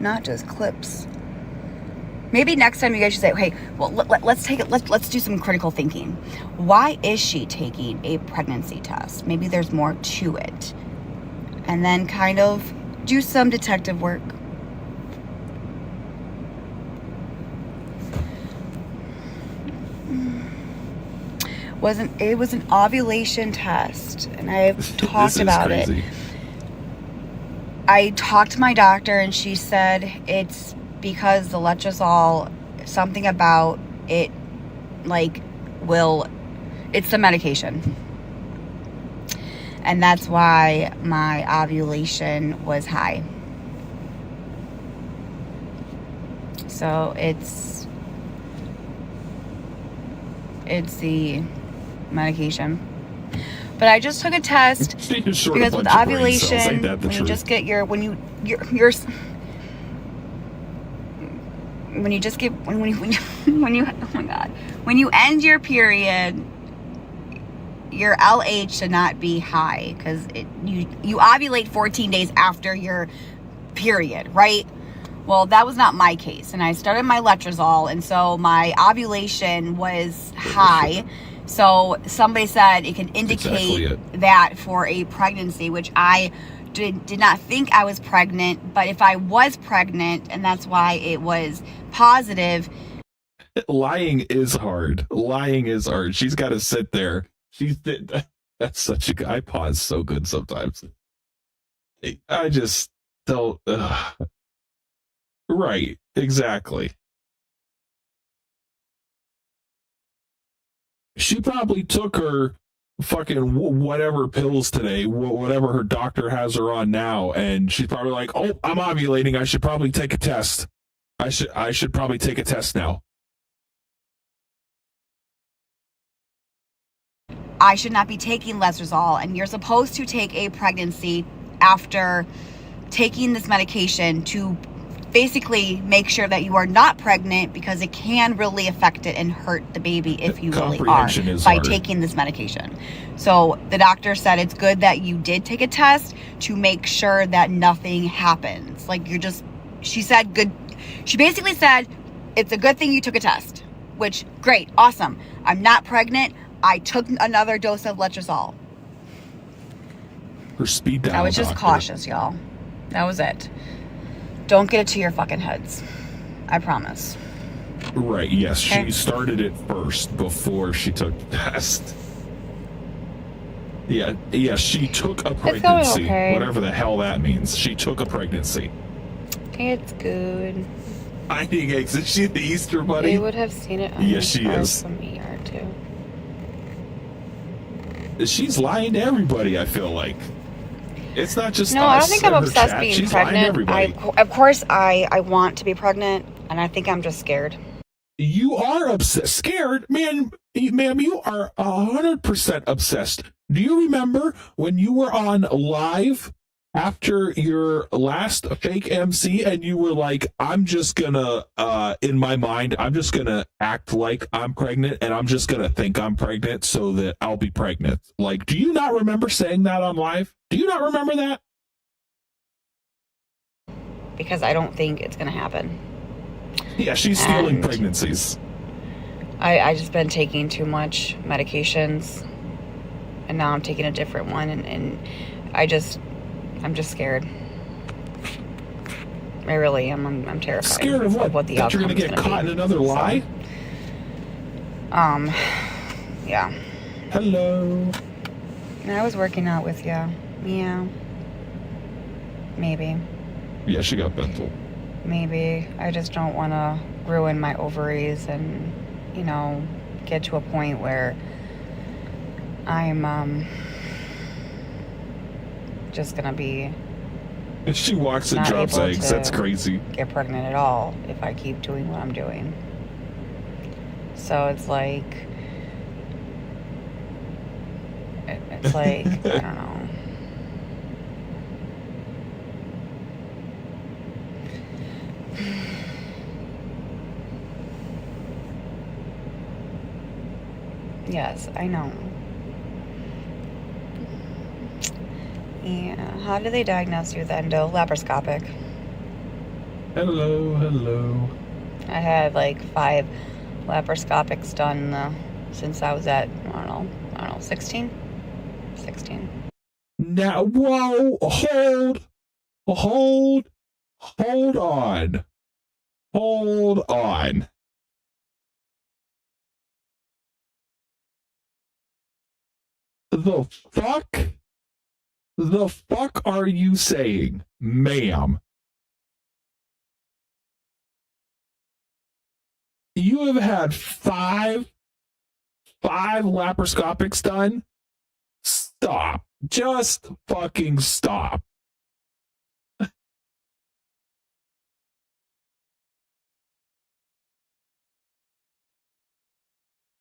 C: not just clips. Maybe next time you guys should say, okay, well, let's do some critical thinking. Why is she taking a pregnancy test? Maybe there's more to it. And then kind of do some detective work. It was an ovulation test, and I've talked about it. I talked to my doctor, and she said it's because the letrozole, something about it, like, it's the medication. And that's why my ovulation was high. So it's the medication. But I just took a test because with ovulation, when you just get your when you end your period, your LH should not be high because you ovulate 14 days after your period, right? Well, that was not my case, and I started my letrozole, and so my ovulation was high. So somebody said it can indicate that for a pregnancy, which I did not think I was pregnant. But if I was pregnant, and that's why it was positive.
A: Lying is hard. She's got to sit there. That's such a. I pause so good sometimes. I just don't. Right. Exactly. She probably took her fucking whatever pills today, whatever her doctor has her on now, and she's probably like, "Oh, I'm ovulating. I should probably take a test. I should probably take a test now."
C: I should not be taking letrozole, and you're supposed to take a pregnancy after taking this medication to basically make sure that you are not pregnant, because it can really affect it and hurt the baby if you really are by taking this medication. So the doctor said it's good that you did take a test to make sure that nothing happens. Like, she said good. She basically said it's a good thing you took a test, which great, awesome. I'm not pregnant. I took another dose of letrozole.
A: Her speed dial.
C: I was just cautious, y'all. That was it. Don't get it to your fucking heads. I promise.
A: Right, yes. Okay. She started it first before she took the test. Yeah, she took a pregnancy. Okay. Whatever the hell that means. She took a pregnancy.
G: It's good.
A: I think, is she the Easter Bunny?
G: They would have seen it on
A: yes, she is.
G: From ER too.
A: She's lying to everybody, I feel like. It's not just
G: no,
A: us.
G: I don't think I'm obsessed being
A: She's
G: pregnant.
C: Of course, I want to be pregnant, and I think I'm just scared.
A: You are obsessed. Scared? Ma'am, you are 100% obsessed. Do you remember when you were on live after your last fake MC and you were like, I'm just gonna, in my mind, I'm just gonna act like I'm pregnant and I'm just gonna think I'm pregnant so that I'll be pregnant. Like, do you not remember saying that on live? Do you not remember that?
C: Because I don't think it's gonna happen.
A: Yeah, she's stealing pregnancies.
C: I just been taking too much medications, and now I'm taking a different one, and I'm just scared. I really am. I'm terrified.
A: Scared of what?
C: Of what the
A: that you're going to get caught in another lie?
C: Yeah.
A: Hello.
C: I was working out with you. Yeah. Maybe.
A: Yeah, she got mental.
C: Maybe. I just don't want to ruin my ovaries and, get to a point where I'm, just gonna be.
A: If she walks and drops eggs, that's crazy.
C: Get pregnant at all if I keep doing what I'm doing. So it's like, it's like, I don't know. Yes, I know. Yeah. How do they diagnose you with endo? Laparoscopic.
A: Hello.
C: I had like 5 laparoscopics done since I was at, I don't know, 16? 16.
A: Now, whoa, hold on. Hold on. The fuck? The fuck are you saying, ma'am? You have had five laparoscopics done? Stop. Just fucking stop.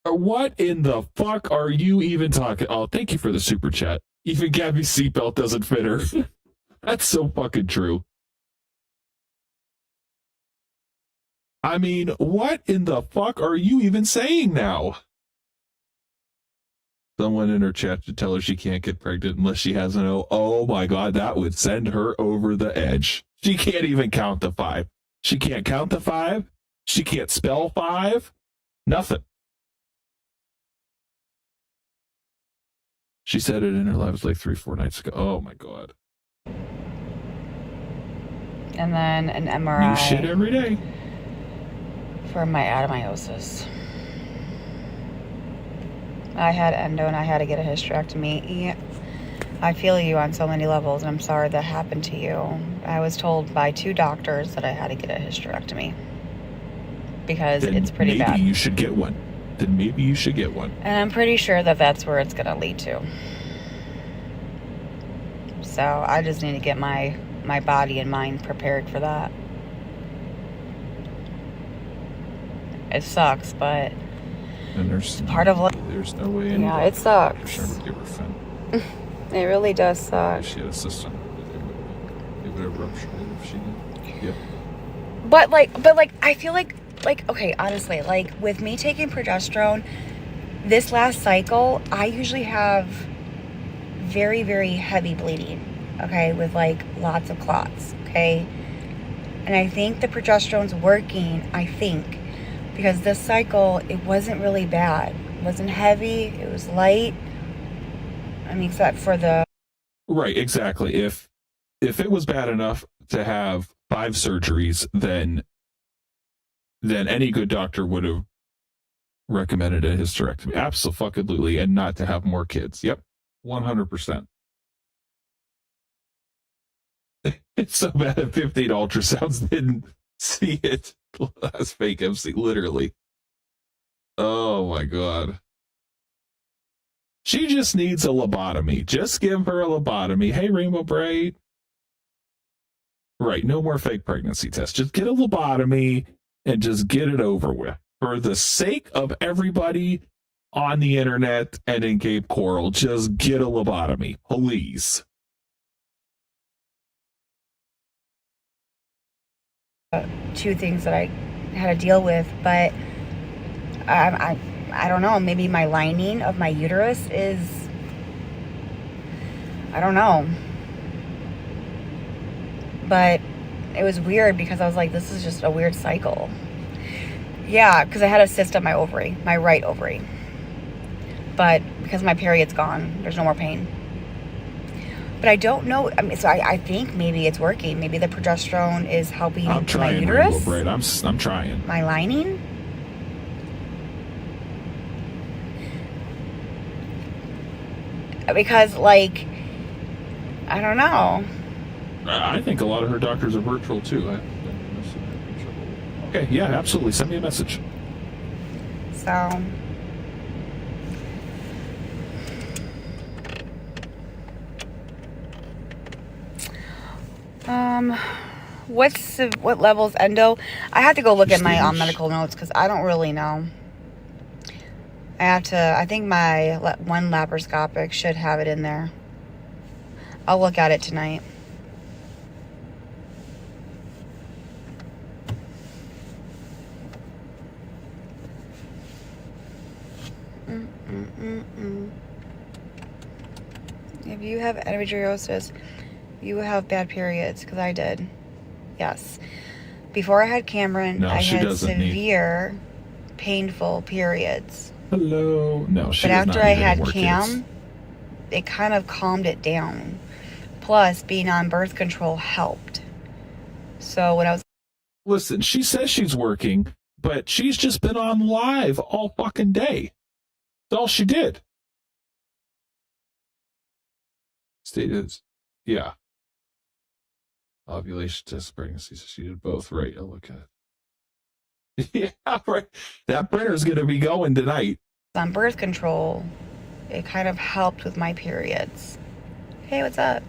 A: What in the fuck are you even talking? Oh, thank you for the super chat. Even Gabi's seatbelt doesn't fit her. That's so fucking true. I mean, what in the fuck are you even saying now? Someone in her chat should tell her she can't get pregnant unless she has an O. Oh my god, that would send her over the edge. She can't even count to 5. She can't count to 5. She can't spell 5. Nothing. She said it in her lives like 3-4 nights ago. Oh my god.
C: And then an MRI.
A: New shit every day.
C: For my adenomyosis. I had endo and I had to get a hysterectomy. I feel you on so many levels, and I'm sorry that happened to you. I was told by 2 doctors that I had to get a hysterectomy because
A: then
C: it's pretty bad.
A: Maybe you should get one.
C: And I'm pretty sure that that's where it's going to lead to. So I just need to get my body and mind prepared for that. It sucks, but
A: And there's
C: part of life.
A: There's no way.
C: Yeah, it sucks.
A: Sure would give her fent.
C: It really does suck.
A: If she had a cyst on her, it would have ruptured it if she did. Yep.
C: But I feel like okay, honestly, like with me taking progesterone, this last cycle, I usually have very, very heavy bleeding, okay, with like lots of clots, okay? And I think the progesterone's working, because this cycle, it wasn't really bad. It wasn't heavy, it was light. I mean, except for the...
A: Right, exactly. If it was bad enough to have 5 surgeries, then any good doctor would have recommended a hysterectomy. Absolutely, and not to have more kids. Yep, 100%. It's so bad that 15 ultrasounds didn't see it. That's fake MC, literally. Oh my god. She just needs a lobotomy. Just give her a lobotomy. Hey, Rainbow Bright. Right, no more fake pregnancy tests. Just get a lobotomy and just get it over with. For the sake of everybody on the internet and in Cape Coral, just get a lobotomy, please.
C: 2 things that I had to deal with, but I don't know, maybe my lining of my uterus is, I don't know. But it was weird because I was like, this is just a weird cycle. Yeah, because I had a cyst on my ovary, my right ovary. But because my period's gone, there's no more pain. But I don't know. I mean, so I think maybe it's working. Maybe the progesterone is helping
A: I'm trying,
C: my uterus.
A: Rainbow Bright. I'm trying.
C: My lining. Because, like, I don't know.
A: I think a lot of her doctors are virtual too. Okay, yeah, absolutely. Send me a message.
C: So. What levels endo? I have to go look at my medical notes because I don't really know. I have to, I think my one laparoscopic should have it in there. I'll look at it tonight. If you have endometriosis, you have bad periods, because I did. Yes. Before I had Cameron,
A: No,
C: I
A: she
C: had
A: doesn't need-
C: severe, painful periods.
A: Hello. No, she
C: But
A: does
C: after
A: not
C: I
A: need any
C: had
A: more
C: Cam,
A: kids.
C: it kind of calmed it down. Plus, being on birth control helped. So when I was
A: Listen, she says she's working, but she's just been on live all fucking day. That's all she did. Stated, yeah. Ovulation test, pregnancy. So she did both, right? I'll look at it. Yeah, right. That printer's going to be going tonight.
C: on birth control, it kind of helped with my periods. Hey, what's up?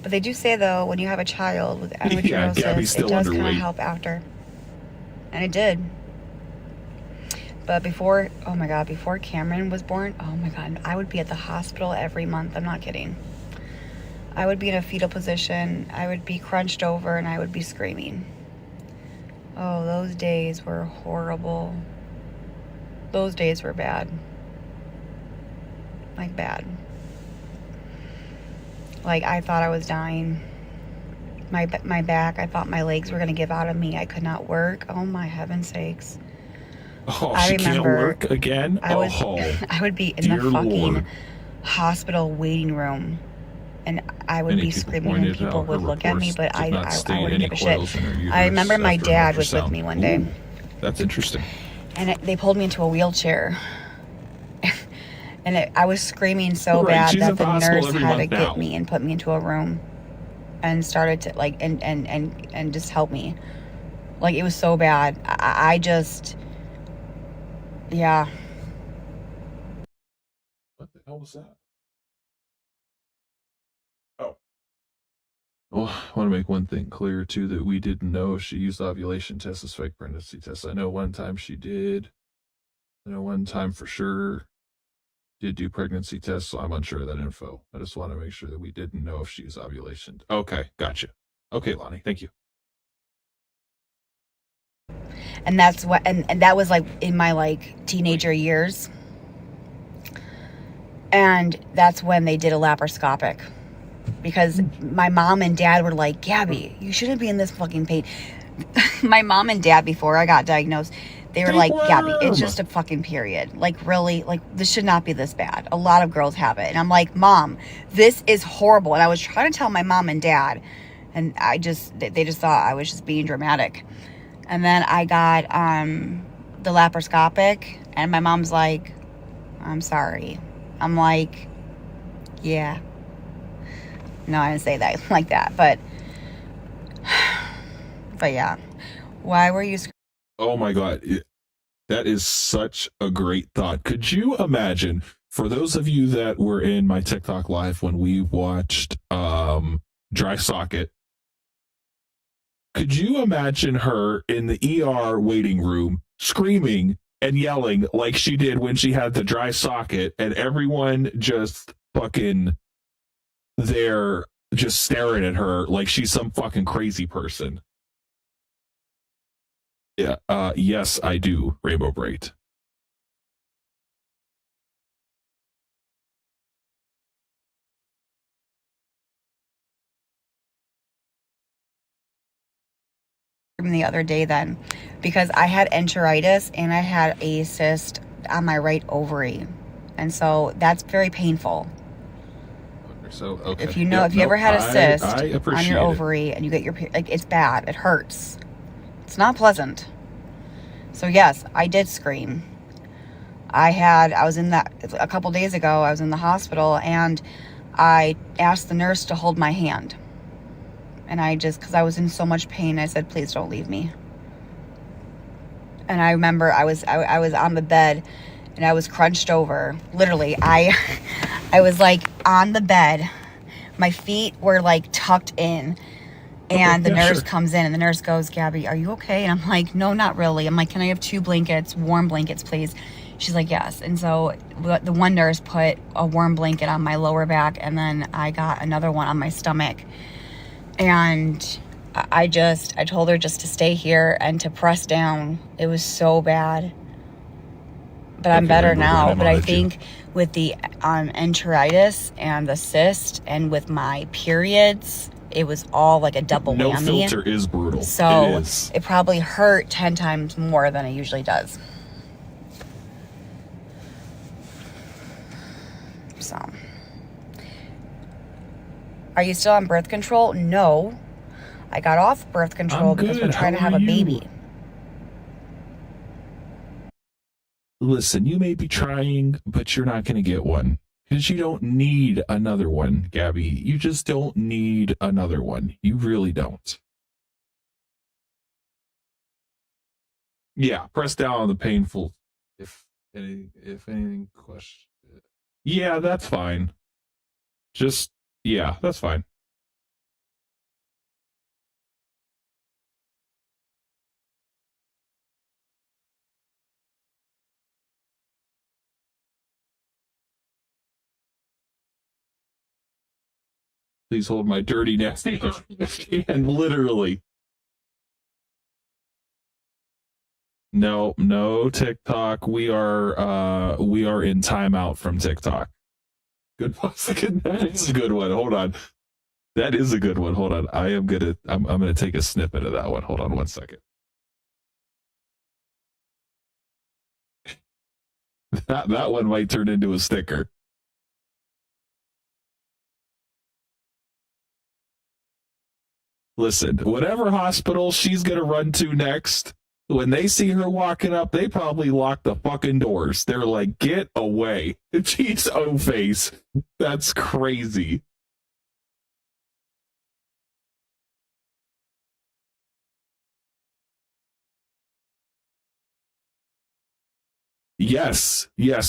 C: But they do say, though, when you have a child with
A: Yeah, Gabi's
C: endometriosis,
A: still
C: it does kind of
A: underweight.
C: help after. And it did. But before, oh my God, before Cameron was born, oh my God, I would be at the hospital every month. I'm not kidding. I would be in a fetal position. I would be crunched over and I would be screaming. Oh, those days were horrible. Those days were bad. Like bad. Like I thought I was dying. My back, I thought my legs were going to give out of me. I could not work. Oh my heaven's sakes.
A: Oh,
C: I
A: she can't
C: remember
A: work again?
C: I was
A: Oh,
C: I would be in
A: dear
C: the fucking
A: Lord.
C: hospital waiting room, and I would
A: Many
C: be
A: people
C: screaming, and
A: pointed
C: people
A: out
C: would
A: her
C: look at me,
A: reports
C: but
A: did not
C: I
A: state
C: wouldn't
A: any
C: give a shit.
A: coils in her uterus
C: I remember my
A: after
C: dad was with
A: ultrasound.
C: me one day,
A: Ooh, that's interesting.
C: and they pulled me into a wheelchair, and I was screaming so
A: Right,
C: bad
A: she's
C: that
A: at the
C: the
A: hospital
C: nurse
A: every
C: had to
A: month
C: get
A: now.
C: me and put me into a room, and started to like and just help me. Like it was so bad. I just, yeah.
A: What the hell was that? Oh. Well, I want to make one thing clear, too, that we didn't know if she used ovulation tests as fake pregnancy tests. I know one time she did. I know one time for sure did do pregnancy tests, so I'm unsure of that info. I just want to make sure that we didn't know if she used ovulation. Okay, gotcha. Okay, Lonnie, thank you.
C: And that's what and that was like in my like teenager years, and that's when they did a laparoscopic, because my mom and dad were like, Gabi, you shouldn't be in this fucking pain. My mom and dad, before I got diagnosed, they were like, Gabi, it's just a fucking period. Like, really, like, this should not be this bad. A lot of girls have it. And I'm like, Mom, this is horrible. And I was trying to tell my mom and dad, and they just thought I was just being dramatic. And then I got the laparoscopic, and my mom's like, I'm sorry. I'm like, yeah. No, I didn't say that like that, but yeah. Why were you
A: Oh my God. That is such a great thought. Could you imagine, for those of you that were in my TikTok live when we watched Dry Socket, could you imagine her in the ER waiting room screaming and yelling like she did when she had the dry socket, and everyone just fucking there just staring at her like she's some fucking crazy person? Yeah, yes, I do, Rainbow Bright.
C: the other day then? Because I had enteritis and I had a cyst on my right ovary. And so that's very painful.
A: So, okay.
C: If you know, if you ever had a cyst
A: I
C: on
A: appreciate
C: your
A: it.
C: ovary and you get your, like, it's bad. It hurts. It's not pleasant. So yes, I did scream. I was in that a couple days ago. I was in the hospital and I asked the nurse to hold my hand. And I just, because I was in so much pain, I said, please don't leave me. And I remember I was on the bed and I was crunched over. Literally, I was like on the bed. My feet were like tucked in And the
A: Yeah,
C: nurse
A: sure.
C: comes in and the nurse goes, Gabby, are you okay? And I'm like, no, not really. I'm like, can I have 2 blankets, warm blankets, please? She's like, yes. And so the one nurse put a warm blanket on my lower back, and then I got another one on my stomach. And I told her just to stay here and to press down. It was so bad. But I'm
A: Okay,
C: better
A: Rainbow
C: now.
A: Brand,
C: But
A: I'm
C: I
A: on it, you.
C: think with the enteritis and the cyst and with my periods, it was all like a double
A: No
C: whammy.
A: filter is brutal.
C: So
A: It is.
C: it probably hurt 10 times more than it usually does. So, are you still on birth control? No. I got off birth control
A: I'm
C: because we're
A: good.
C: trying to
A: How
C: have
A: are
C: a
A: you?
C: baby.
A: Listen, you may be trying, but you're not going to get one. Because you don't need another one, Gabby. You just don't need another one. You really don't. Yeah, press down on the painful. If anything, question. Yeah, that's fine. Just, yeah, that's fine. Please hold my dirty, nasty hand, literally. No TikTok. We are in timeout from TikTok. Good. That is a good one. Hold on. That is a good one. Hold on. I'm gonna take a snippet of that one. Hold on 1 second. That one might turn into a sticker. Listen, whatever hospital she's gonna run to next, when they see her walking up, they probably lock the fucking doors. They're like, "Get away!" She's O face. That's crazy. Yes,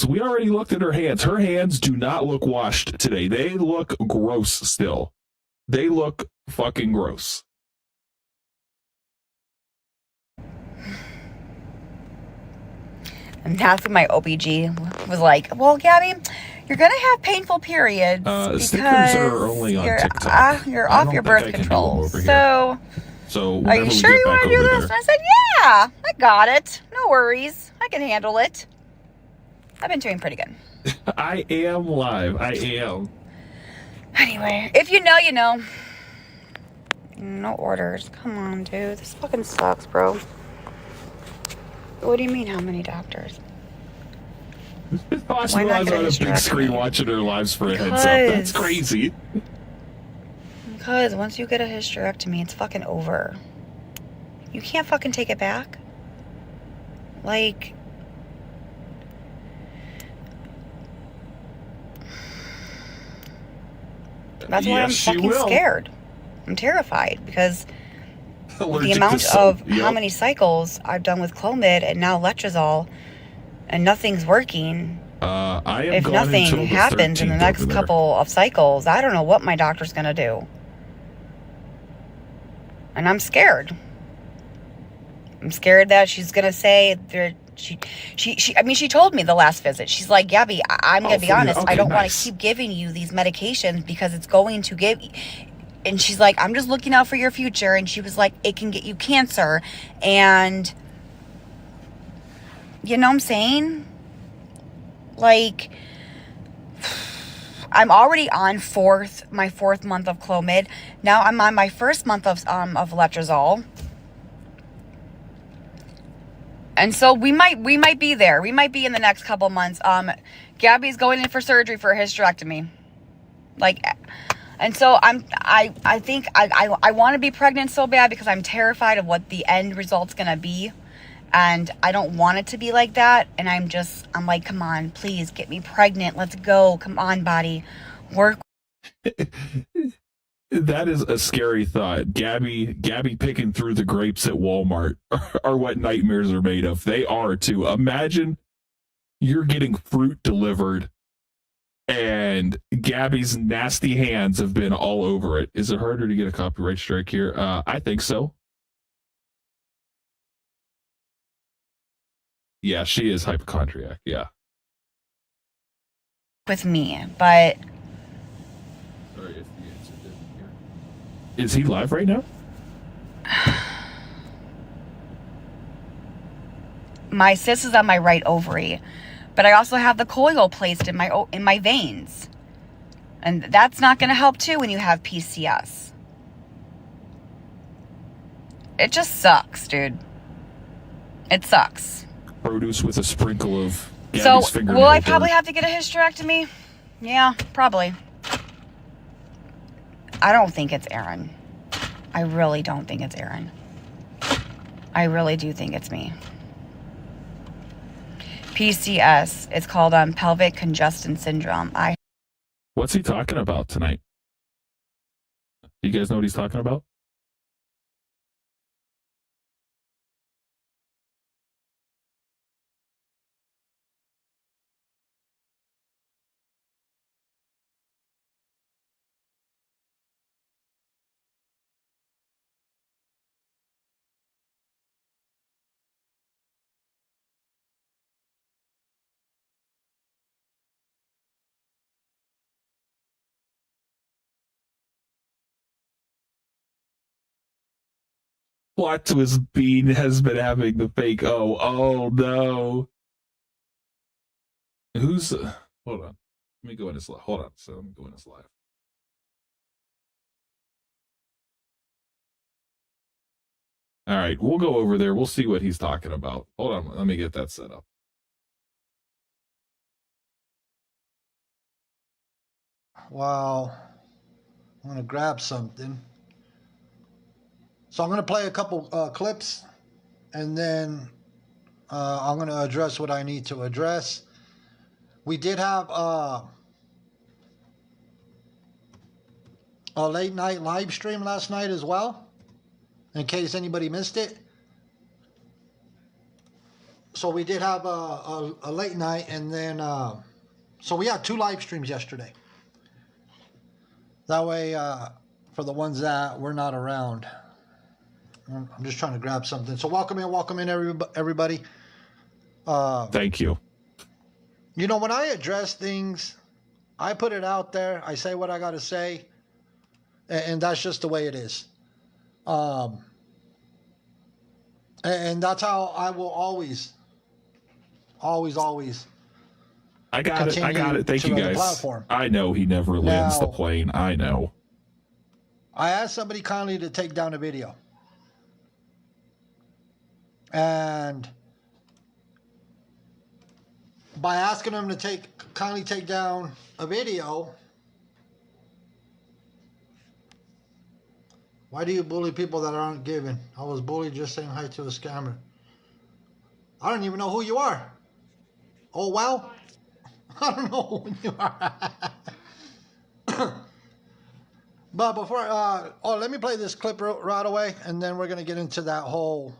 A: we already looked at her hands. Her hands do not look washed today. They look gross still. They look fucking gross.
C: And that's when my OBG was like, well, Gabby, you're going to have painful periods because
A: Stickers are only on
C: you're,
A: TikTok.
C: you're
A: I
C: off
A: don't
C: your
A: think I
C: birth
A: can do them
C: control.
A: over here.
C: So,
A: So
C: are
A: whenever
C: you
A: we
C: sure
A: get
C: you
A: back
C: want to do
A: over
C: this?
A: there.
C: And I said, yeah, I got it. No worries. I can handle it. I've been doing pretty good.
A: I am live. I am.
C: Anyway, if you know, you know. No orders. Come on, dude. This fucking sucks, bro. What do you mean, how many doctors?
A: It's possible
C: Why not
A: I was
C: get a
A: on a big
C: hysterectomy?
A: screen watching her lives for a heads up. That's
C: Because-
A: crazy.
C: Because once you get a hysterectomy, it's fucking over. You can't fucking take it back. Like, that's why
A: Yes,
C: I'm
A: she
C: fucking
A: will.
C: scared. I'm terrified because
A: Allergic
C: the
A: to
C: amount
A: soap.
C: of
A: Yep.
C: how many cycles I've done with Clomid and now Letrozole, and nothing's working.
A: I am
C: If
A: gone
C: nothing
A: until the
C: happens in the
A: 13th
C: next
A: over there.
C: couple of cycles, I don't know what my doctor's gonna do. And I'm scared. I'm scared that she's gonna say she told me the last visit. She's like, Gabby, I'm gonna be
A: for you.
C: honest,
A: Okay,
C: I don't want
A: nice.
C: to keep giving you these medications because it's going to give. And she's like, I'm just looking out for your future. And she was like, it can get you cancer. And you know what I'm saying? Like, I'm already on my fourth month of Clomid. Now I'm on my first month of Letrozole. And so we might be there. We might be in the next couple months. Gabby's going in for surgery for a hysterectomy. Like, and so I think I want to be pregnant so bad because I'm terrified of what the end result's gonna be. And I don't want it to be like that. And I'm like, come on, please get me pregnant. Let's go. Come on, body. Work.
A: That is a scary thought. Gabby picking through the grapes at Walmart are what nightmares are made of. They are too. Imagine you're getting fruit delivered and Gabby's nasty hands have been all over it. Is it harder to get a copyright strike here? I think so. Yeah, she is hypochondriac. Yeah.
C: With me, but
A: Sorry if the answer didn't hear. Is he live right now?
C: my cyst is on my right ovary, but I also have the coil placed in my veins, and that's not going to help too when you have PCS. It just sucks, dude. It sucks.
A: Produce with a sprinkle of Gabby's
C: So,
A: fingernail
C: will I
A: dirt.
C: probably have to get a hysterectomy? Yeah, probably. I don't think it's Aaron. I really don't think it's Aaron. I really do think it's me. PCS. It's called pelvic congestion syndrome.
A: What's he talking about tonight? You guys know what he's talking about? Plot twist, Bean has been having the fake oh no. Who's hold on. Let me go in his live. Hold on. So let me go in his live. All right, we'll go over there. We'll see what he's talking about. Hold on, let me get that set up.
H: Wow. I'm going to grab something. So I'm going to play a couple clips, and then I'm going to address what I need to address. We did have a late night live stream last night as well, in case anybody missed it. So we did have a late night, and then so we had 2 live streams yesterday. That way, for the ones that were not around. I'm just trying to grab something. So welcome in, everybody.
A: Thank you.
H: You know, when I address things, I put it out there. I say what I got to say, and that's just the way it is. And that's how I will always.
A: I got it. Thank you, guys.
H: Platform.
A: I know he never lands the plane. I know.
H: I asked somebody kindly to take down a video. And by asking them to kindly take down a video, why do you bully people that aren't giving? I was bullied just saying hi to a scammer. I don't even know who you are. Oh, well, I don't know who you are. But before, let me play this clip right away, and then we're going to get into that whole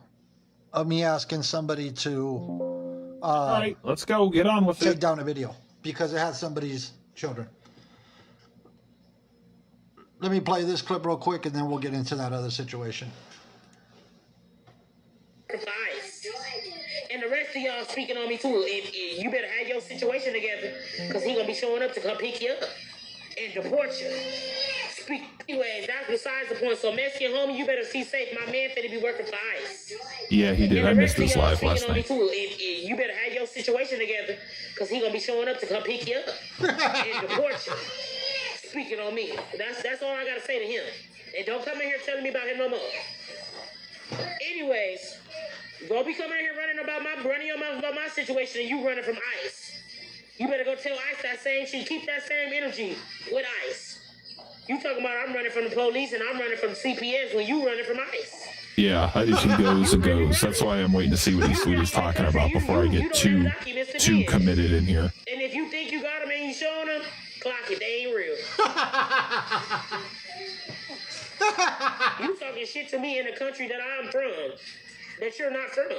H: of me asking somebody to
A: all right, let's go. Get on with it.
H: Take down a video because it has somebody's children. Let me play this clip real quick, and then we'll get into that other situation.
I: And the rest of y'all speaking on me too. You better have your situation together, because he gonna be showing up to come pick you up and deport you. Anyways, that's besides the point. So Mexican homie, you better see safe. My man finna be working for ICE.
A: Yeah, he did. I missed this live last night.
I: You better have your situation together, because he gonna be showing up to come pick you up and deport you. Speaking on me. That's all I gotta say to him. And don't come in here telling me about him no more. Anyways, don't be coming in here running your mouth about my situation, and you running from ICE. You better go tell ICE that same shit. Keep that same energy with ICE. You talking about I'm running from the police and I'm running from CPS when you running from ICE.
A: Yeah, I think he goes and goes. That's why I'm waiting to see what he's talking about before I get too committed in here.
I: And if you think you got them and you showing them, clock it. They ain't real. You talking shit to me in the country that I'm from, that you're not from.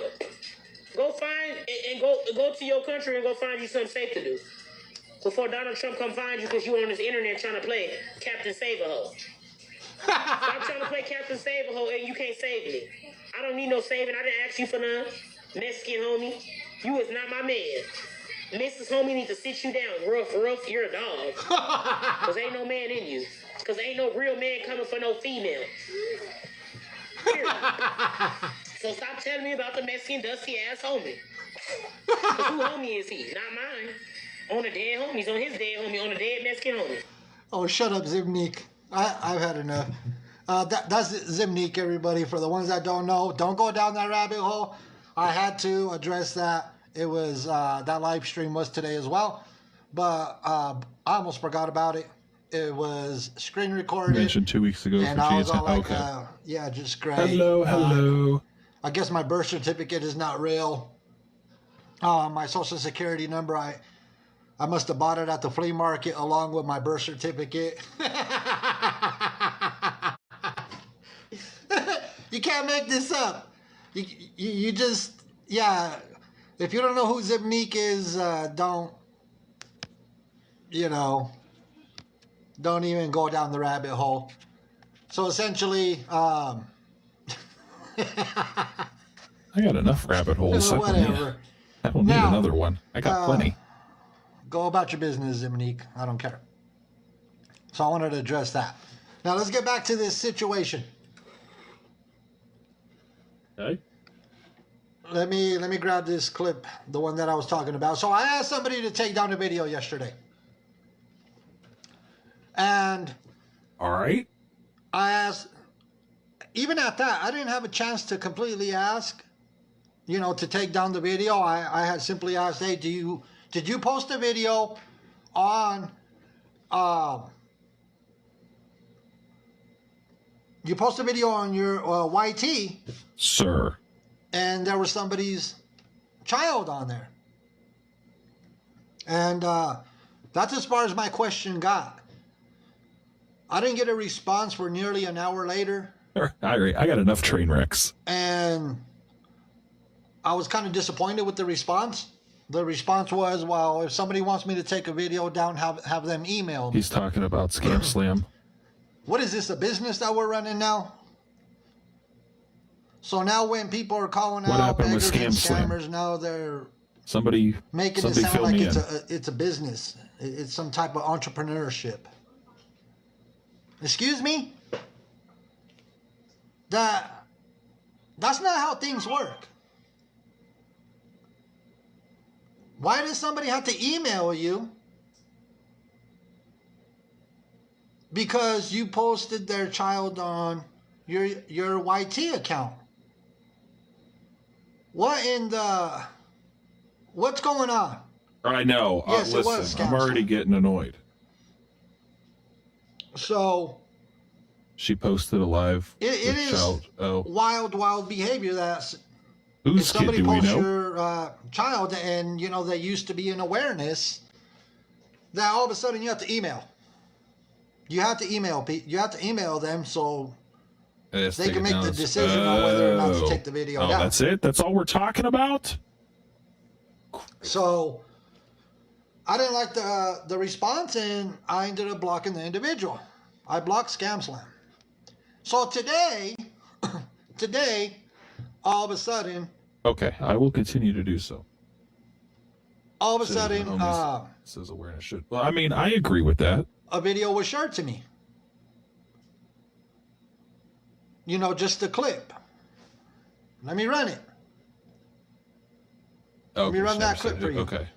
I: Go find and go to your country and go find you something safe to do. before Donald Trump come find you because you on this internet trying to play Captain Save-A-Ho. Stop trying to play Captain Save-A-Ho and you can't save me. I don't need no saving. I didn't ask you for none. Mexican homie. You is not my man. Mrs. Homie need to sit you down. Ruff, you're a dog. Because ain't no man in you. Because ain't no real man coming for no female. Period. So stop telling me about the Mexican dusty ass homie. Because who homie is he? Not mine. On the dead homies, on his dead homie, on the dead Mexican homie.
H: Oh, shut up, Zimnik. I've had enough. That's Zimnik, everybody. For the ones that don't know, don't go down that rabbit hole. I had to address that. It was, that live stream was today as well. But I almost forgot about it. It was screen recorded.
A: Mentioned 2 weeks ago.
H: And
A: for
H: I was all like,
A: okay.
H: yeah, just great.
A: Hello.
H: I guess my birth certificate is not real. My social security number, I must have bought it at the flea market along with my birth certificate. You can't make this up. You just, yeah. If you don't know who Zimnik is, don't even go down the rabbit hole. So essentially,
A: I got enough rabbit holes.
H: whatever.
A: I don't need another one. I got plenty.
H: Go about your business, Zimnik. I don't care. So I wanted to address that. Now let's get back to this situation.
A: Okay.
H: Let me grab this clip, the one that I was talking about. So I asked somebody to take down the video yesterday. And
A: All right.
H: I asked, even at that, I didn't have a chance to completely ask, to take down the video. I had simply asked, hey, did you post a video on, you post a video on your YT?
A: Sir.
H: And there was somebody's child on there. And that's as far as my question got. I didn't get a response for nearly an hour later.
A: I got enough train wrecks.
H: And I was kind of disappointed with the response. The response was, well, if somebody wants me to take a video down, have them email me.
A: He's talking about Scam Slam.
H: What is this, a business that we're running now? So now when people are calling
A: What
H: out
A: happened with
H: beggars
A: Scam
H: and
A: Slam?
H: scammers, now they're
A: Somebody
H: making it sound
A: fill
H: like
A: me in.
H: it's a business. It's some type of entrepreneurship. Excuse me? That's not how things work. Why does somebody have to email you because you posted their child on your YT account? What's going on?
A: I know.
H: Yes, it was
A: listen,
H: Scam
A: I'm already
H: Slam.
A: getting annoyed.
H: So
A: She posted a live
H: it is
A: child. Oh,
H: wild behavior. That's if
A: whose kid
H: somebody
A: do we
H: posts
A: know?
H: your child and they used to be in awareness, that all of a sudden you have to email. You have to email them so
A: Let's
H: they
A: take
H: can
A: it
H: make
A: down.
H: the decision on whether or not to take the video down.
A: That's it? That's all we're talking about?
H: So I didn't like the response, and I ended up blocking the individual. I blocked Scam Slam. So today, all of a sudden,
A: Okay, I will continue to do so.
H: all of a sudden,
A: Says awareness should. Well, I mean, I agree with that.
H: a video was shared to me. Just a clip. Let me run it.
A: Let
H: me run that clip for you.
A: Okay.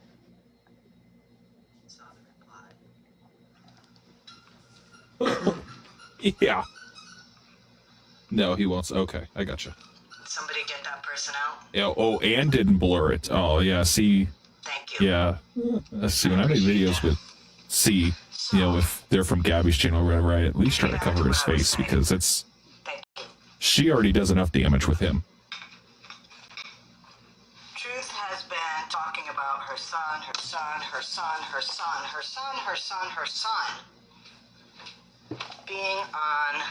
A: Yeah. No, he won't. Okay, I gotcha.
J: Somebody get that person out.
A: Yeah. Oh, and didn't blur it. Oh, yeah. See.
J: Thank you.
A: Yeah. Let's see. When I make videos with C, if they're from Gabi's channel or whatever, I at least try to cover his face because it's.
J: Thank you.
A: She already does enough damage with him.
J: Truth has been talking about her son, her son, her son, her son, her son, her son, her son being on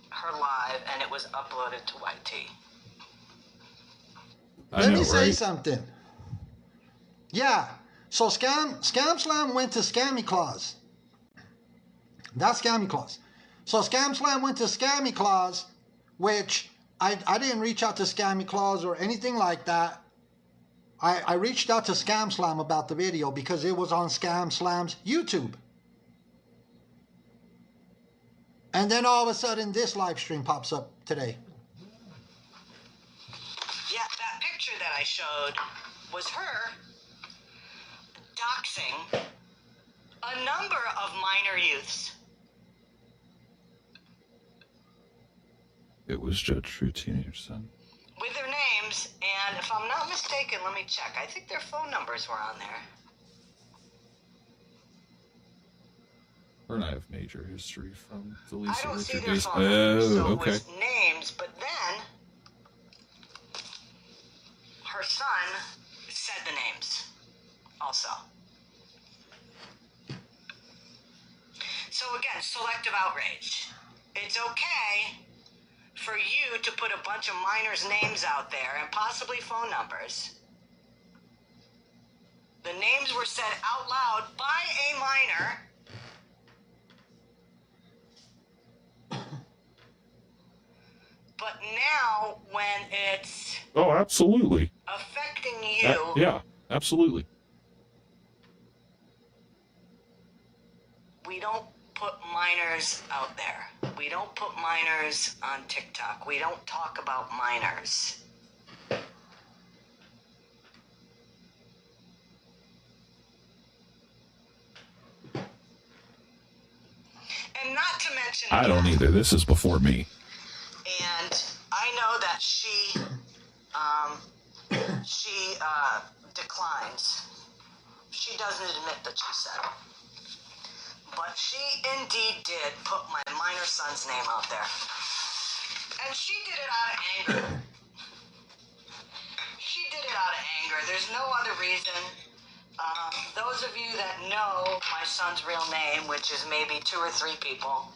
J: her live, and it was uploaded to YT.
H: Let me say something. Yeah. So Scam Slam went to Scammy Claus. That's Scammy Claus. So Scam Slam went to Scammy Claus, which I didn't reach out to Scammy Claus or anything like that. I reached out to Scam Slam about the video because it was on Scam Slam's YouTube. And then all of a sudden this live stream pops up today.
J: Yeah, that picture that I showed was her doxing a number of minor youths.
A: It was Judge True Teenage Son.
J: With their names, and if I'm not mistaken, let me check. I think their phone numbers were on there.
A: Her and I have major history from the
J: I
A: Lisa
J: don't see
A: Richard
J: their
A: days.
J: phone numbers, so
A: Oh,
J: it
A: okay.
J: was names, but then her son said the names also. So again, selective outrage. It's okay for you to put a bunch of minors' names out there and possibly phone numbers. The names were said out loud by a minor. But now, when it's
A: Oh, absolutely.
J: affecting you,
A: Yeah, absolutely.
J: we don't put minors out there. We don't put minors on TikTok. We don't talk about minors. And not to mention,
A: I don't either. This is before me.
J: and I know that she declines. She doesn't admit that she said it. But she indeed did put my minor son's name out there. And she did it out of anger. She did it out of anger. There's no other reason. Those of you that know my son's real name, which is maybe 2 or 3 people,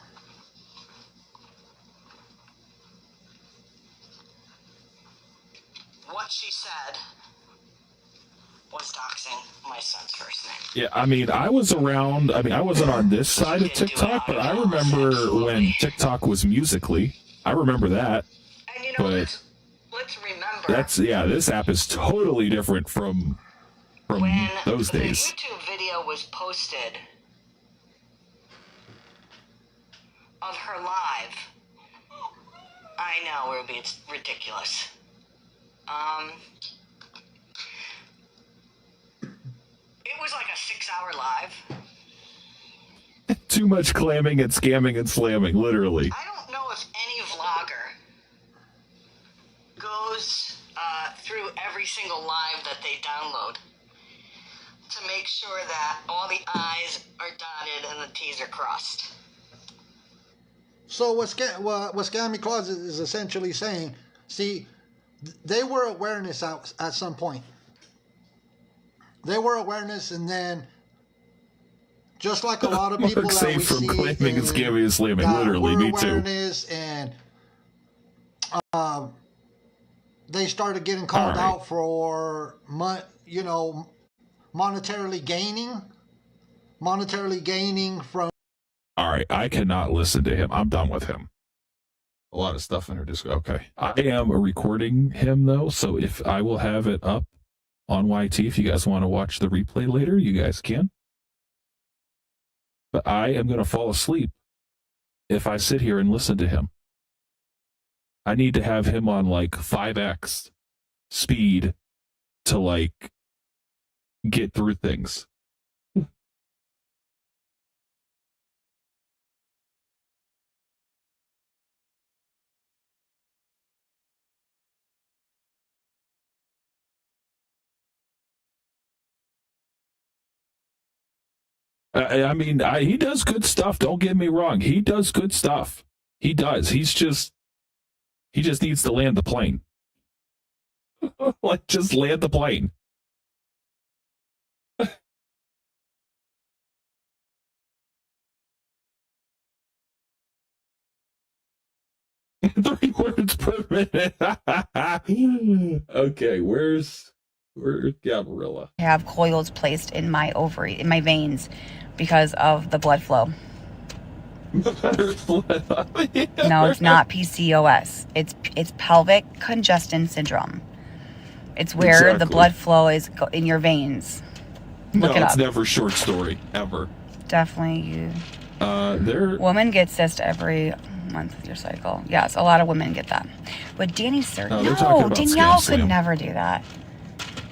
J: what she said was doxing my son's first name.
A: Yeah, I mean, I was around. I mean, I wasn't on this side of TikTok, but I remember when TikTok was Musically. I remember that.
J: And you know,
A: But
J: let's remember,
A: this app is totally different from
J: when
A: those
J: the
A: days.
J: YouTube video was posted of her live, I know, Ruby, it's ridiculous. It was like a 6-hour live.
A: Too much clamming and scamming and slamming, literally.
J: I don't know if any vlogger goes through every single live that they download to make sure that all the I's are dotted and the T's are crossed.
H: So what Scammy Claus is essentially saying, see, they were awareness at some point. They were awareness, and then just like a lot of people
A: Mark
H: that
A: saved
H: we
A: from
H: see
A: claiming and scamming and slamming,
H: that
A: literally,
H: were
A: me too.
H: awareness, and they started getting called out for, monetarily gaining from.
A: All right, I cannot listen to him. I'm done with him. A lot of stuff in her disc. Okay, I am recording him though, so if I will have it up on YT, if you guys want to watch the replay later, you guys can. But I am going to fall asleep if I sit here and listen to him. I need to have him on like 5x speed to like get through things. I mean, he does good stuff. Don't get me wrong. He does good stuff. He does. He just needs to land the plane. Like, just land the plane. 3 words per minute. Okay, where's Or Gabarilla.
C: I have coils placed in my ovary, in my veins, because of the blood flow. No, it's not PCOS. It's pelvic congestion syndrome. It's where the blood flow is in your veins. Look it up.
A: It's never short story ever.
C: Definitely you.
B: Women get cyst every month with your cycle. Yes, a lot of women get that. But Danny no, Danielle could never do that.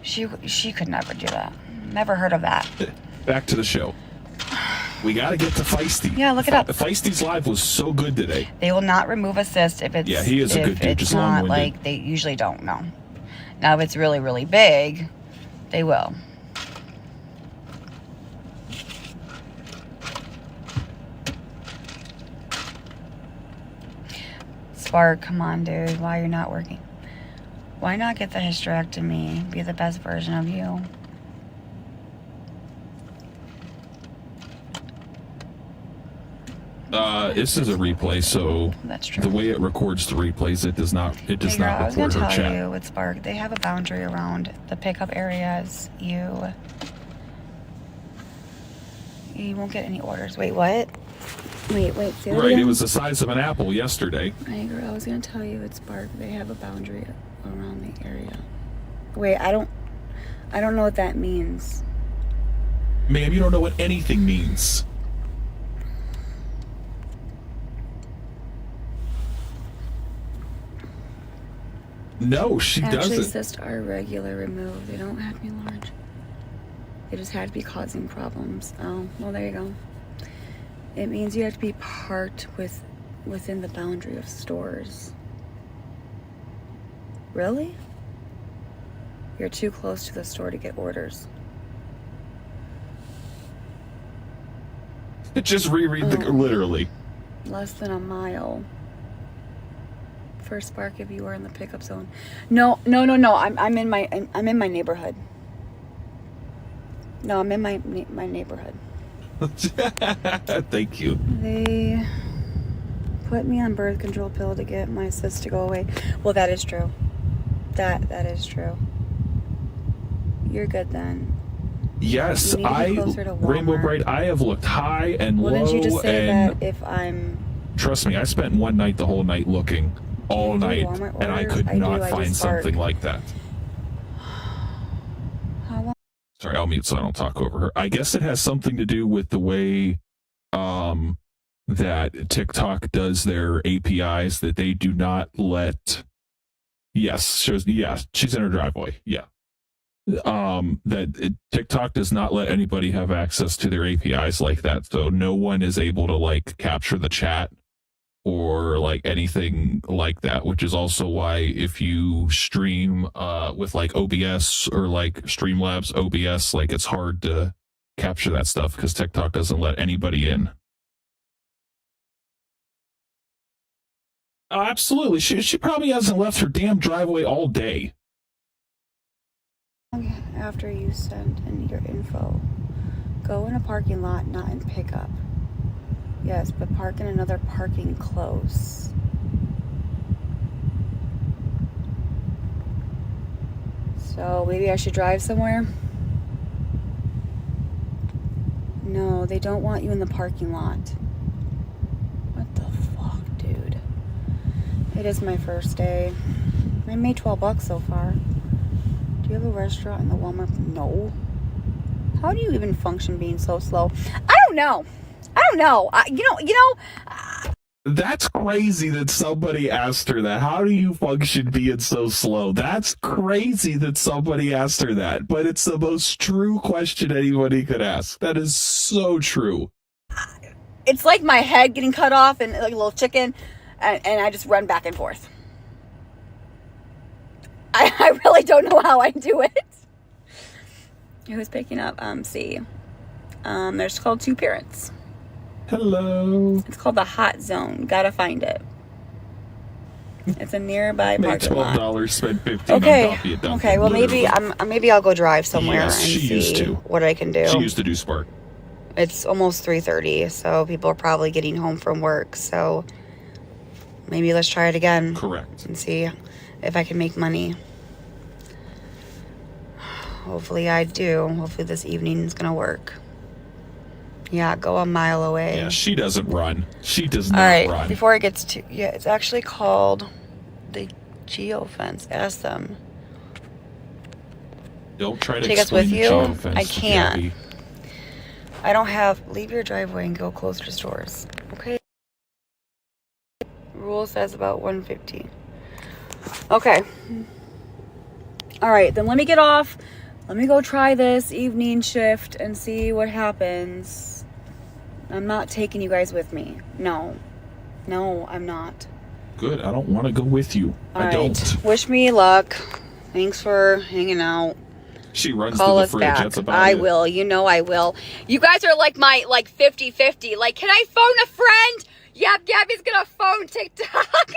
B: She could never do that. Never heard of that.
A: Back to the show. We got to get to Feisty.
B: Yeah, look it up.
A: Feisty's live was so good today.
B: They will not remove a cyst if it's
A: he is a good dude.
B: It's not like they usually don't know. Now, if it's really, really big, they will. Spark, come on, dude. Why you're not working? Why not get the hysterectomy? Be the best version of you.
A: This is a replay, so
B: that's true.
A: The way it records the replays, it does not
B: Hey, girl,
A: not
B: I was
A: record
B: gonna
A: her
B: tell
A: chat.
B: you with Spark, they have a boundary around the pickup areas. You won't get any orders. Wait, what? Wait, say that
A: Right,
B: again?
A: it was the size of an apple yesterday.
B: Hey, girl, I was gonna tell you with Spark, they have a boundary around the area. Wait, I don't know what that means.
A: Ma'am, you don't know what anything means. No, she doesn't.
B: Actually, cysts are regular removed. They don't have to be large. They just had to be causing problems. Oh, well, there you go. It means you have to be parked within the boundary of stores. Really? You're too close to the store to get orders.
A: Just reread the literally.
B: Less than a mile. For Spark, if you were in the pickup zone. No. I'm in my neighborhood. No, I'm in my neighborhood.
A: Thank you.
B: They put me on birth control pill to get my cysts to go away. Well, that is true. That is true. You're good then.
A: Yes, Rainbow Bright, I have looked high and low.
B: Wouldn't you just say
A: and
B: that if I'm...
A: Trust me, I spent one night, the whole night looking. All night, and I could not find something like that. Sorry, I'll mute so I don't talk over her. I guess it has something to do with the way that TikTok does their APIs, that they do not let... Yes, she's in her driveway, yeah. TikTok does not let anybody have access to their APIs like that, so no one is able to, like, capture the chat or like anything like that, which is also why if you stream with like OBS or like Streamlabs OBS, like it's hard to capture that stuff because TikTok doesn't let anybody in. Oh, absolutely. She probably hasn't left her damn driveway all day.
B: After you send in your info, go in a parking lot, not in pickup. Yes, but park in another parking close. So maybe I should drive somewhere? No, they don't want you in the parking lot. What the fuck, dude? It is my first day. I made $12 so far. Do you have a restaurant in the Walmart? No. How do you even function being so slow? I don't know.
A: That's crazy that somebody asked her that. How do you function being so slow? That's crazy that somebody asked her that. But it's the most true question anybody could ask. That is so true.
B: It's like my head getting cut off and like a little chicken, and I just run back and forth. I really don't know how I do it. Who's picking up? C. There's called 2 parents.
A: Hello.
B: It's called the Hot Zone. Gotta find it. It's a nearby parking lot.
A: Make $12, spend $15 on coffee at Dunkin'.
B: Okay. Well, maybe I'll go drive somewhere and
A: she
B: see
A: to.
B: what I can do.
A: She used to do Spark.
B: It's almost 3:30, so people are probably getting home from work. So maybe let's try it again.
A: Correct.
B: And see if I can make money.
C: Hopefully I do. Hopefully this evening is going to work. Yeah, go a mile away.
A: Yeah, she doesn't run. She does not
C: All right,
A: run.
C: before it gets to... Yeah, it's actually called the geofence. Ask them.
A: Don't try to
C: Take us
A: explain
C: with
A: the
C: you?
A: geofence
C: I
A: to
C: can't.
A: Gabi.
C: I don't have... Leave your driveway and go closer to stores. Okay? Rule says about 150. Okay. All right, then let me get off. Let me go try this evening shift and see what happens. I'm not taking you guys with me. No. No, I'm not.
A: Good. I don't want to go with you.
C: All
A: I don't.
C: right. Wish me luck. Thanks for hanging out.
A: She runs
C: Call
A: to the
C: us
A: fridge.
C: back.
A: That's about
C: I
A: it.
C: will. You know I will. You guys are like my 50-50. Like, can I phone a friend? Yep, Gabby's gonna phone TikTok.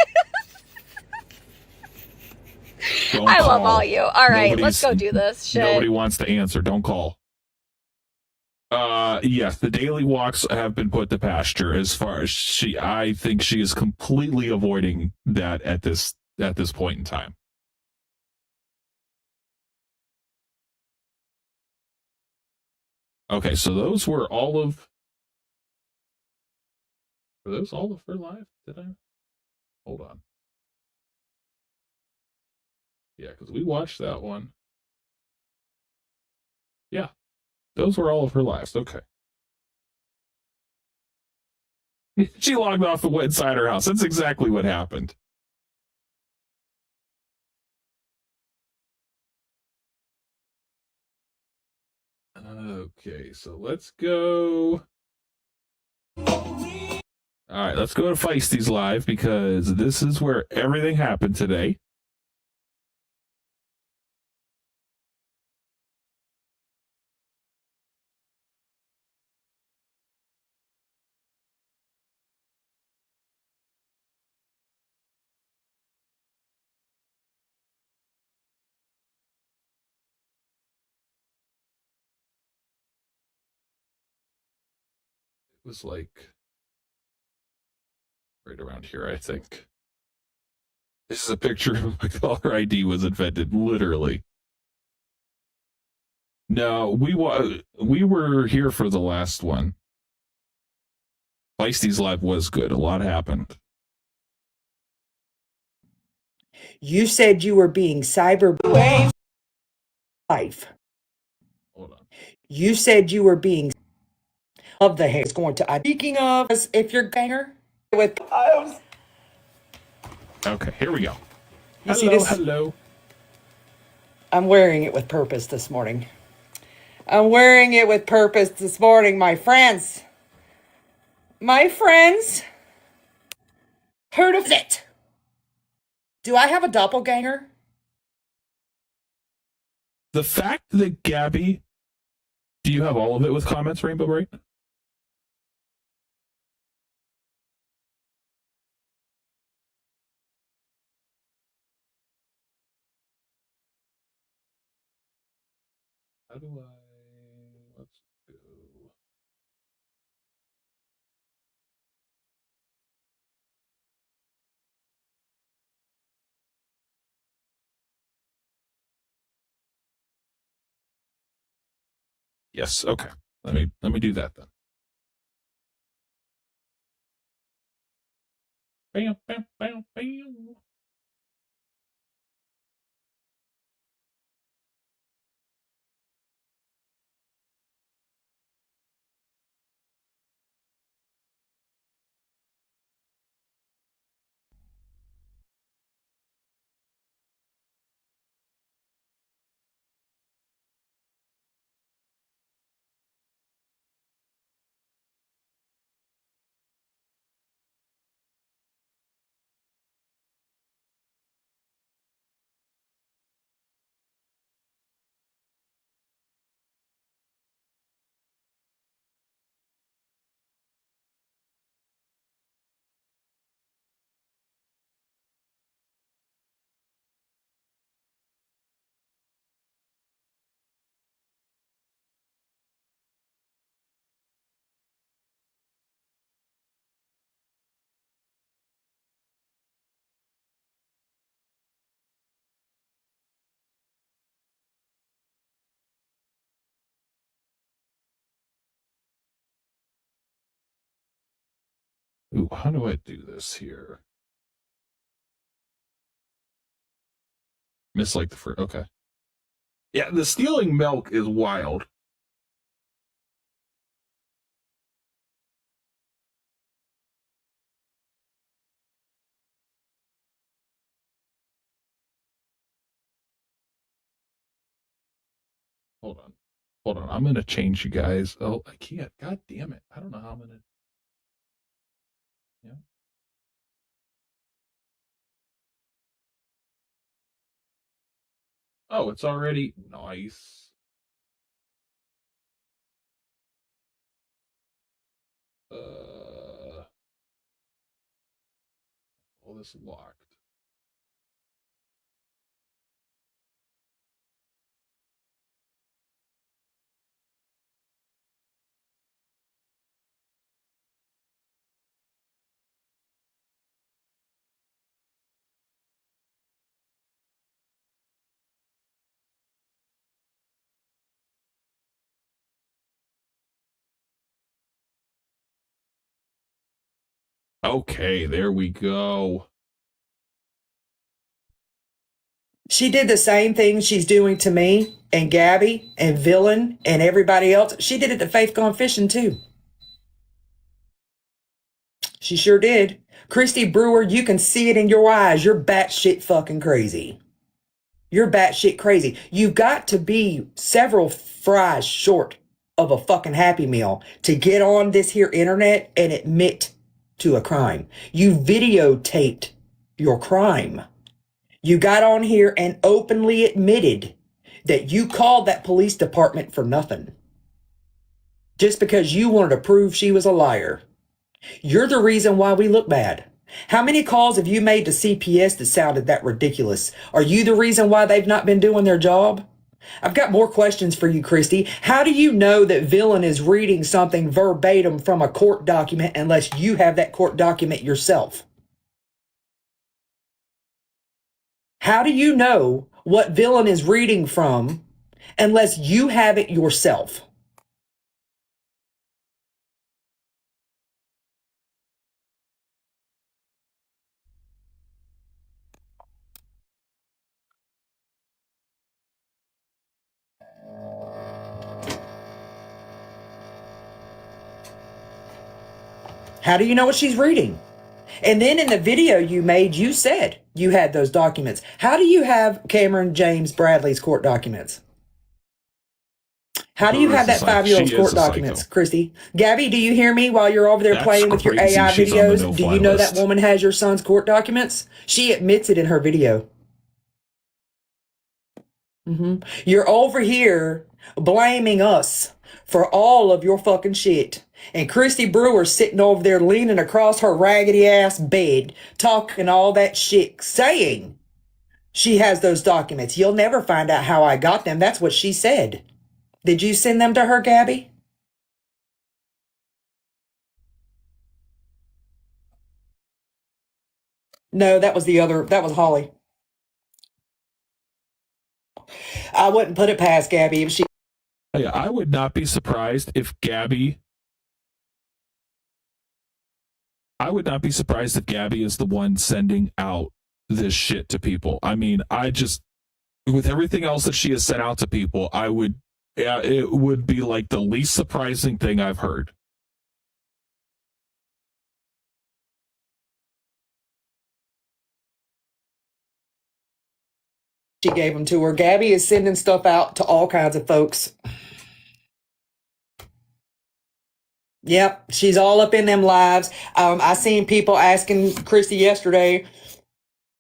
A: Don't
C: I love
A: call.
C: all you. All right, let's go do this shit.
A: Nobody wants to answer. Don't call. Yes, the daily walks have been put to pasture. As far as I think she is completely avoiding that at this point in time. Okay, so those were all of. Were those all of her live? Did I? Hold on. Yeah, because we watched that one. Yeah, those were all of her lives. Okay. She logged off and went inside her house. That's exactly what happened. Okay, so let's go. All right, let's go to Feisty's live because this is where everything happened today. It was like right around here, I think. This is a picture of my caller ID was invented, literally. No, we were here for the last one. Feisty's live was good. A lot happened.
K: You said you were being cyber life.
A: Hold on.
K: You said you were being of the hair. It's going to. Speaking of, if you're ganger with piles.
A: Okay, here we go.
K: You
A: hello,
K: see this?
A: Hello.
K: I'm wearing it with purpose this morning. I'm wearing it with purpose this morning, my friends. My friends. Heard of it? Do I have a doppelganger?
A: The fact that Gabi, do you have all of it with comments, Rainbow Bright? How do I... Let's go... Yes, okay. Let me do that then. Bam, bam, bam, bam. Ooh, how do I do this here? Miss like the fruit. Okay. Yeah, the stealing milk is wild. Hold on. Hold on. I'm going to change you guys. Oh, I can't. God damn it. I don't know how I'm going to. Yeah. Oh, it's already nice. All this locked. Okay, there we go.
K: She did the same thing she's doing to me and Gabi and Villain and everybody else. She did it to Faith Gone Fishing too. She sure did. Christy Brewer, you can see it in your eyes. You're batshit fucking crazy. You're batshit crazy. You've got to be several fries short of a fucking Happy Meal to get on this here internet and admit to a crime. You videotaped your crime. You got on here and openly admitted that you called that police department for nothing. Just because you wanted to prove she was a liar. You're the reason why we look bad. How many calls have you made to CPS that sounded that ridiculous? Are you the reason why they've not been doing their job? I've got more questions for you, Christy. How do you know that Villain is reading something verbatim from a court document unless you have that court document yourself? How do you know what Villain is reading from unless you have it yourself? How do you know what she's reading? And then in the video you made, you said you had those documents. How do you have Cameron James Bradley's court documents? How do you have that 5-year-old's court documents, Christy? Gabi, do you hear me while you're over there playing with your AI videos? Do you know that woman has your son's court documents? She admits it in her video. You're over here blaming us for all of your fucking shit. And Christy Brewer's sitting over there leaning across her raggedy ass bed, talking all that shit, saying she has those documents. You'll never find out how I got them. That's what she said. Did you send them to her, Gabi? No, that was Holly. I wouldn't put it past Gabi if she...
A: I would not be surprised if Gabi is the one sending out this shit to people. I mean, with everything else that she has sent out to people, it would be like the least surprising thing I've heard.
K: She gave them to her. Gabi is sending stuff out to all kinds of folks. Yep, she's all up in them lives. I seen people asking Christy yesterday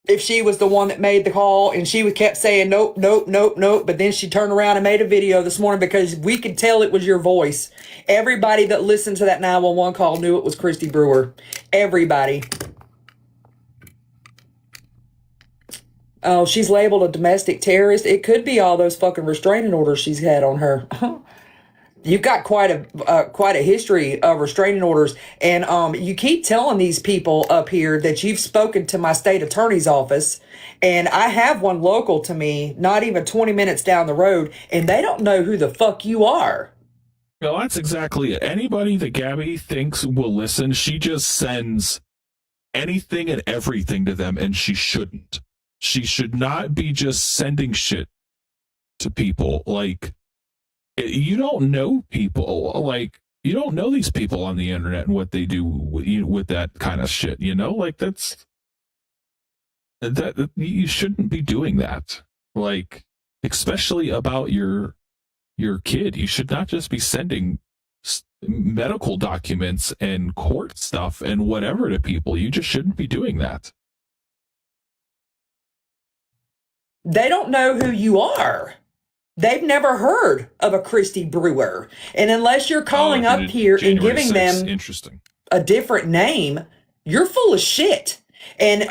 K: if she was the one that made the call, and she kept saying nope, nope, nope, nope. But then she turned around and made a video this morning because we could tell it was your voice. Everybody that listened to that 911 call knew it was Christy Brewer. Everybody. Oh, she's labeled a domestic terrorist. It could be all those fucking restraining orders she's had on her. You've got quite a history of restraining orders, and you keep telling these people up here that you've spoken to my state attorney's office, and I have one local to me, not even 20 minutes down the road, and they don't know who the fuck you are.
A: No, that's exactly it. Anybody that Gabi thinks will listen, she just sends anything and everything to them, and she shouldn't. She should not be just sending shit to people. Like, you don't know people. Like, you don't know these people on the internet and what they do with that kind of shit, you know? Like, that you shouldn't be doing that. Like, especially about your kid. You should not just be sending medical documents and court stuff and whatever to people. You just shouldn't be doing that.
K: They don't know who you are. They've never heard of a Christy Brewer. And unless you're calling up here and giving
A: 6th.
K: them
A: Interesting.
K: a different name, you're full of shit. And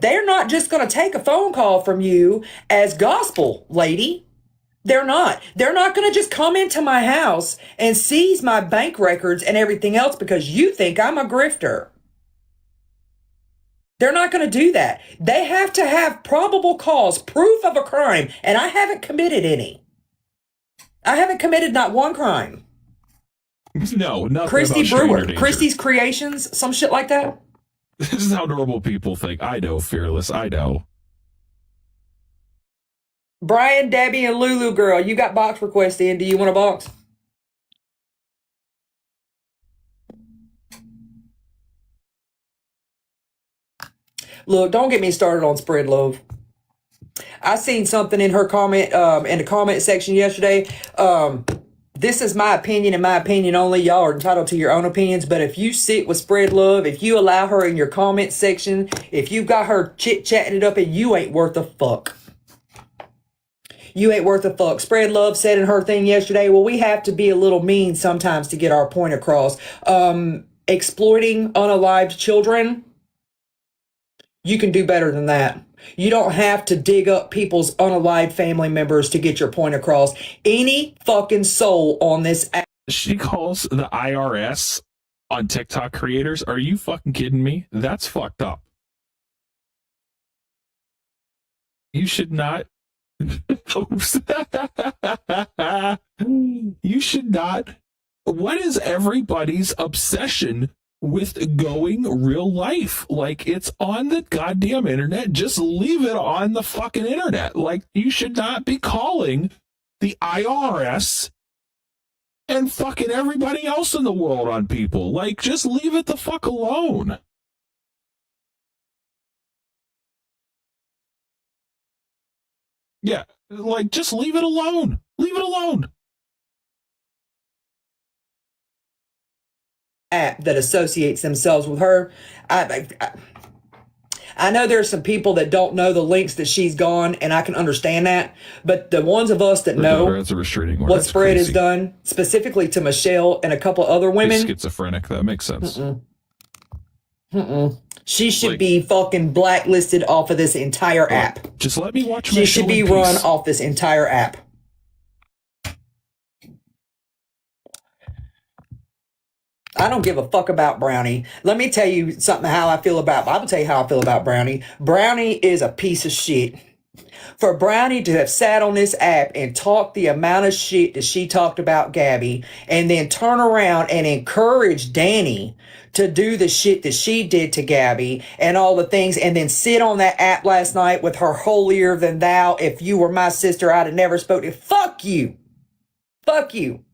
K: they're not just going to take a phone call from you as gospel, lady. They're not. They're not going to just come into my house and seize my bank records and everything else because you think I'm a grifter. They're not going to do that. They have to have probable cause, proof of a crime, and I haven't committed any. I haven't committed not one crime.
A: No, nothing.
K: Christy Brewer, Christy's Creations, some shit like that.
A: This is how normal people think. I know, Fearless. I know.
K: Brian, Debbie, and Lulu girl, you got box requests in. Do you want a box? Look, don't get me started on spread love. I seen something in her comment, in the comment section yesterday. This is my opinion and my opinion only. Y'all are entitled to your own opinions. But if you sit with spread love, if you allow her in your comment section, if you've got her chit-chatting it up, and you ain't worth a fuck. You ain't worth a fuck. Spread love said in her thing yesterday, well, we have to be a little mean sometimes to get our point across. Exploiting unalived children, you can do better than that. You don't have to dig up people's unalived family members to get your point across. Any fucking soul on this app.
A: She calls the IRS on TikTok creators. Are you fucking kidding me? That's fucked up. You should not. You should not. What is everybody's obsession with going real life? Like, it's on the goddamn internet. Just leave it on the fucking internet. Like, you should not be calling the IRS and fucking everybody else in the world on people. Like, just leave it the fuck alone. Yeah, like, just leave it alone. Leave it alone.
K: App that associates themselves with her. I know there's some people that don't know the links that she's gone, and I can understand that. But the ones of us that know what spread has done, specifically to Michelle and a couple other women.
A: Schizophrenic, that makes sense.
K: She should be fucking blacklisted off of this entire app.
A: Just let me watch.
K: She should be run off this entire app. I don't give a fuck about Brownie. Let me tell you something how I feel about, I will tell you how I feel about Brownie. Brownie is a piece of shit. For Brownie to have sat on this app and talked the amount of shit that she talked about Gabi, and then turn around and encourage Danny to do the shit that she did to Gabi and all the things, and then sit on that app last night with her holier than thou, if you were my sister, I'd have never spoken. Fuck you. Fuck you.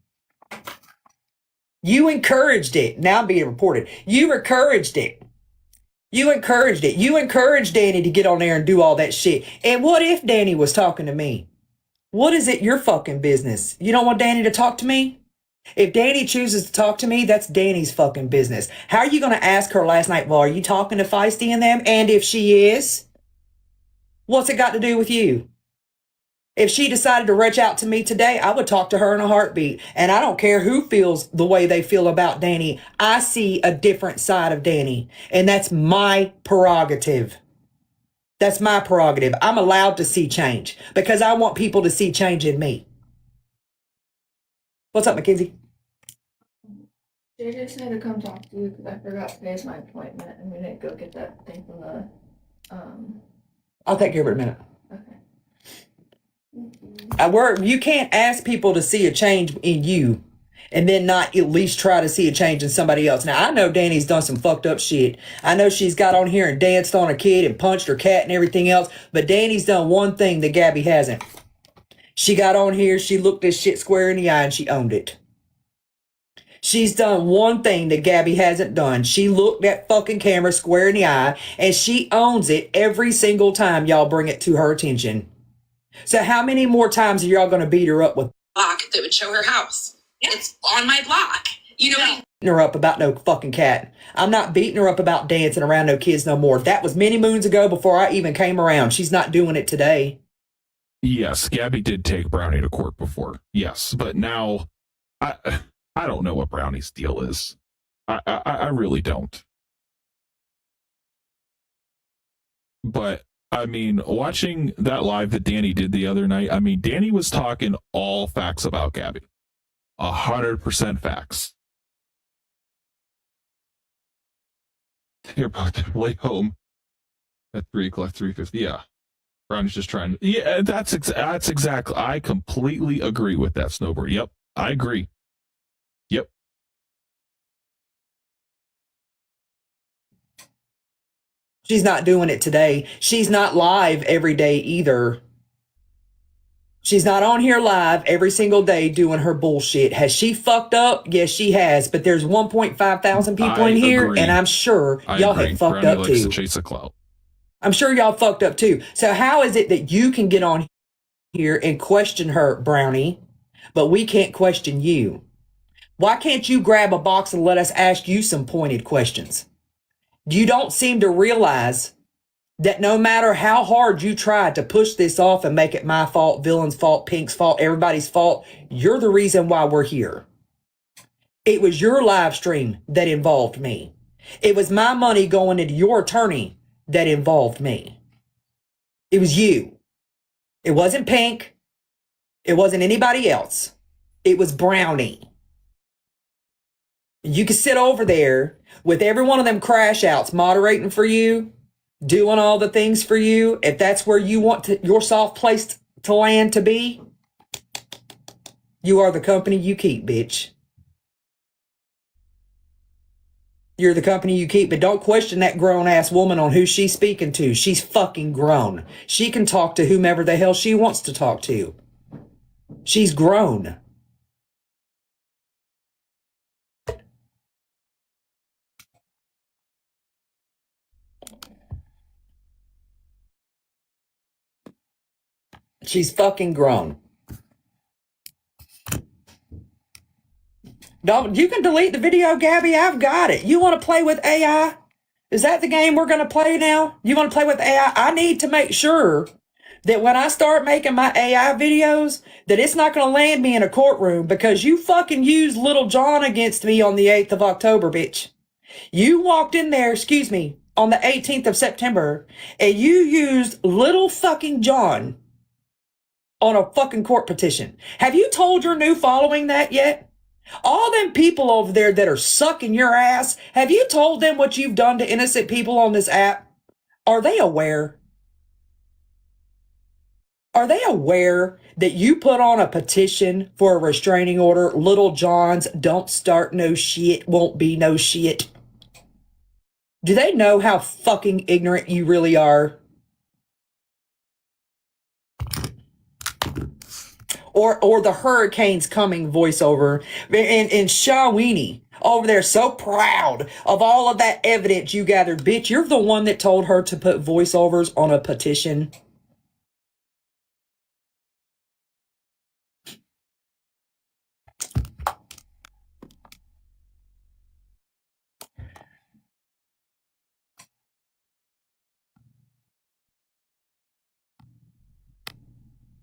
K: You encouraged it. Now I'm being reported. You encouraged it. You encouraged it. You encouraged Danny to get on there and do all that shit. And what if Danny was talking to me? What is it your fucking business? You don't want Danny to talk to me? If Danny chooses to talk to me, that's Danny's fucking business. How are you going to ask her last night, well, are you talking to Feisty and them? And if she is, what's it got to do with you? If she decided to reach out to me today, I would talk to her in a heartbeat. And I don't care who feels the way they feel about Danny. I see a different side of Danny. And that's my prerogative. That's my prerogative. I'm allowed to see change because I want people to see change in me. What's up, Mackenzie?
L: JJ said to come talk to you because I forgot today's my appointment and we didn't go get that thing from the,
K: I'll take care of it in a minute.
L: Okay.
K: You can't ask people to see a change in you and then not at least try to see a change in somebody else. Now, I know Danny's done some fucked up shit. I know she's got on here and danced on a kid and punched her cat and everything else, but Danny's done one thing that Gabi hasn't. She got on here, she looked this shit square in the eye, and she owned it. She's done one thing that Gabi hasn't done. She looked that fucking camera square in the eye, and she owns it every single time y'all bring it to her attention. So how many more times are y'all going to beat her up with
M: block that would show her house? It's on my block. You know,
K: beating her up about no fucking cat? I'm not beating her up about dancing around no kids no more. That was many moons ago before I even came around. She's not doing it today.
A: Yes, Gabi did take Brownie to court before. Yes, but now I don't know what Brownie's deal is. I really don't. But I mean, watching that live that Danny did the other night, I mean, Danny was talking all facts about Gabi. 100% facts. You're about to play home at 3 o'clock, 3:50. Yeah. Brownie's just trying to... Yeah, that's exactly... I completely agree with that, Snowbird. Yep, I agree. Yep.
K: She's not doing it today. She's not live every day either. She's not on here live every single day doing her bullshit. Has she fucked up? Yes, she has. But there's 1.5 thousand people in here, and I'm sure y'all have fucked
A: Brownie
K: up
A: likes
K: too.
A: to chase a clout.
K: I'm sure y'all fucked up too. So how is it that you can get on here and question her, Brownie, but we can't question you? Why can't you grab a box and let us ask you some pointed questions? You don't seem to realize that no matter how hard you try to push this off and make it my fault, Villain's fault, Pink's fault, everybody's fault, you're the reason why we're here. It was your live stream that involved me. It was my money going into your attorney that involved me. It was you. It wasn't Pink. It wasn't anybody else. It was Brownie. You can sit over there with every one of them crash outs moderating for you, doing all the things for you. If that's where you want your soft place to land to be, you are the company you keep, bitch. You're the company you keep, but don't question that grown-ass woman on who she's speaking to. She's fucking grown. She can talk to whomever the hell she wants to talk to. She's grown. She's fucking grown. Don't, you can delete the video, Gabi. I've got it. You want to play with AI? Is that the game we're going to play now? You want to play with AI? I need to make sure that when I start making my AI videos, that it's not going to land me in a courtroom because you fucking used Little John against me on the 8th of October, bitch. You walked in there, excuse me, on the 18th of September, and you used Little fucking John on a fucking court petition. Have you told your new following that yet? All them people over there that are sucking your ass, have you told them what you've done to innocent people on this app? Are they aware? Are they aware that you put on a petition for a restraining order? Little John's don't start no shit, won't be no shit. Do they know how fucking ignorant you really are? Or the hurricane's coming voiceover. And Shawini over there so proud of all of that evidence you gathered. Bitch, you're the one that told her to put voiceovers on a petition.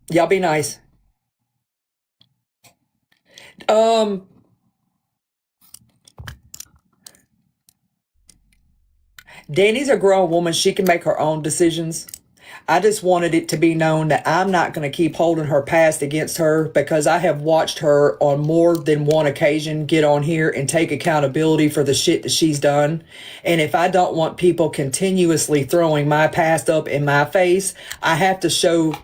K: Y'all be nice. Danny's a grown woman. She can make her own decisions. I just wanted it to be known that I'm not going to keep holding her past against her because I have watched her on more than one occasion get on here and take accountability for the shit that she's done. And if I don't want people continuously throwing my past up in my face, I have to show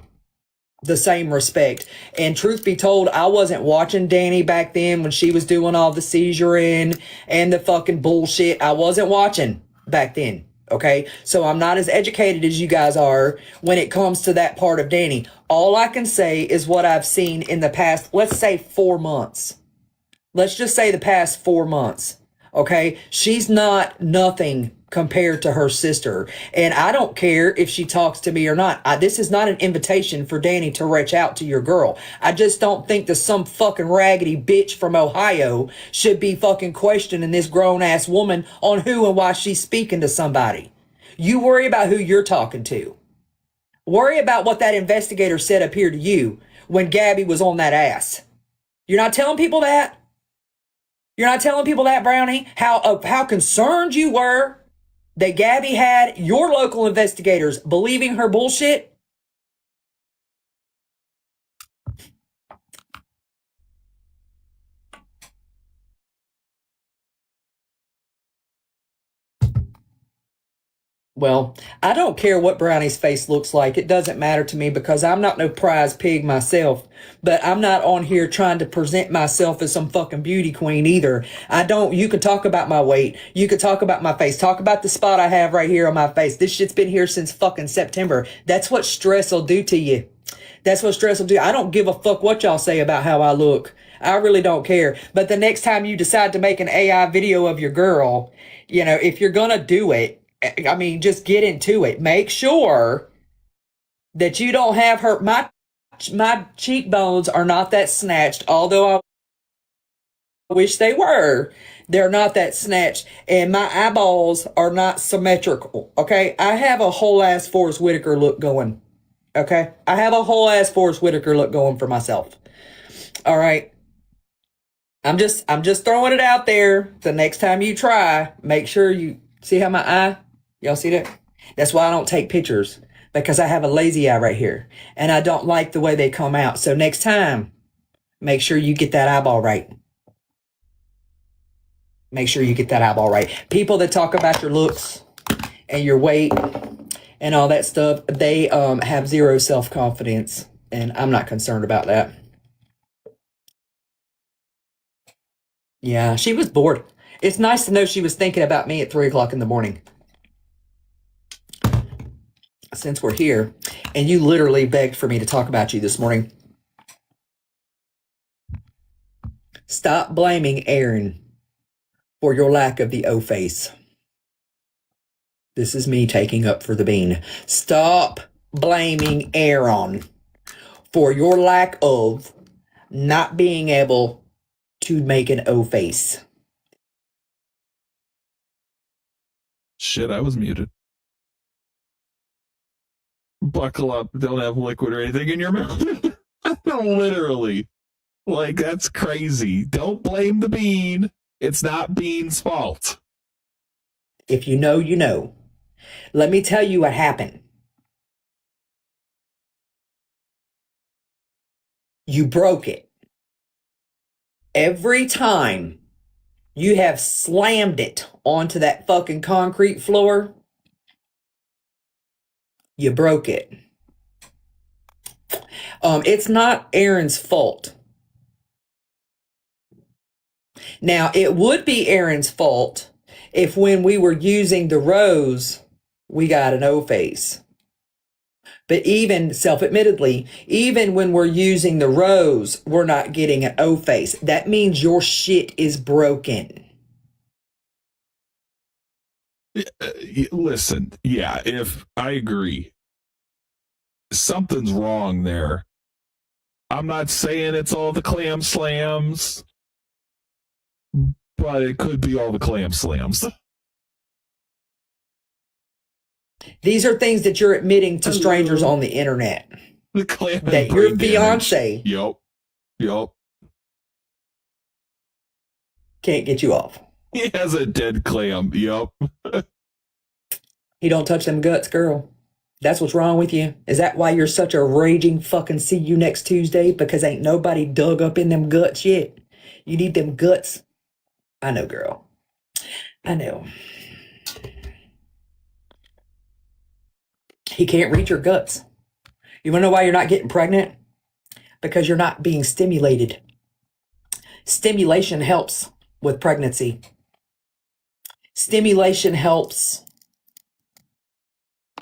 K: the same respect. And truth be told, I wasn't watching Danny back then when she was doing all the seizuring and the fucking bullshit. I wasn't watching back then. Okay. So I'm not as educated as you guys are when it comes to that part of Danny. All I can say is what I've seen in the past, let's say 4 months. Let's just say the past 4 months. Okay. She's not nothing compared to her sister. And I don't care if she talks to me or not. This is not an invitation for Danny to reach out to your girl. I just don't think that some fucking raggedy bitch from Ohio should be fucking questioning this grown ass woman on who and why she's speaking to somebody. You worry about who you're talking to. Worry about what that investigator said up here to you when Gabi was on that ass. You're not telling people that? You're not telling people that, Brownie? How concerned you were that Gabi had your local investigators believing her bullshit? Well, I don't care what Brownie's face looks like. It doesn't matter to me because I'm not no prize pig myself. But I'm not on here trying to present myself as some fucking beauty queen either. You could talk about my weight. You could talk about my face. Talk about the spot I have right here on my face. This shit's been here since fucking September. That's what stress will do to you. That's what stress will do. I don't give a fuck what y'all say about how I look. I really don't care. But the next time you decide to make an AI video of your girl, if you're going to do it, I mean, just get into it. Make sure that you don't have her. My cheekbones are not that snatched, although I wish they were. They're not that snatched, and my eyeballs are not symmetrical. Okay, I have a whole ass Forrest Whitaker look going. Okay, I have a whole ass Forrest Whitaker look going for myself. All right. I'm just throwing it out there. The next time you try, make sure you see how my eye. Y'all see that? That's why I don't take pictures, because I have a lazy eye right here and I don't like the way they come out. So next time, make sure you get that eyeball right. Make sure you get that eyeball right. People that talk about your looks and your weight and all that stuff, they have zero self-confidence, and I'm not concerned about that. Yeah, she was bored. It's nice to know she was thinking about me at 3 o'clock in the morning. Since we're here, and you literally begged for me to talk about you this morning. Stop blaming Aaron for your lack of the O face. This is me taking up for the bean. Stop blaming Aaron for your lack of not being able to make an O face.
A: Shit, I was muted. Buckle up. Don't have liquid or anything in your mouth. Literally. Like, that's crazy. Don't blame the bean. It's not Bean's fault.
K: If you know, you know. Let me tell you what happened. You broke it. Every time you have slammed it onto that fucking concrete floor, you broke it. It's not Aaron's fault. Now, it would be Aaron's fault if when we were using the rose, we got an O face. But even self-admittedly, even when we're using the rose, we're not getting an O face. That means your shit is broken.
A: Listen, yeah, if I agree, something's wrong there. I'm not saying it's all the clam slams, but it could be all the clam slams.
K: These are things that you're admitting to strangers on the internet.
A: The clam
K: that your fiance
A: Yup.
K: can't get you off.
A: He has a dead clam. Yup.
K: He don't touch them guts, girl. That's what's wrong with you. Is that why you're such a raging fucking see you next Tuesday? Because ain't nobody dug up in them guts yet. You need them guts. I know, girl. I know. He can't reach your guts. You want to know why you're not getting pregnant? Because you're not being stimulated. Stimulation helps with pregnancy. Stimulation helps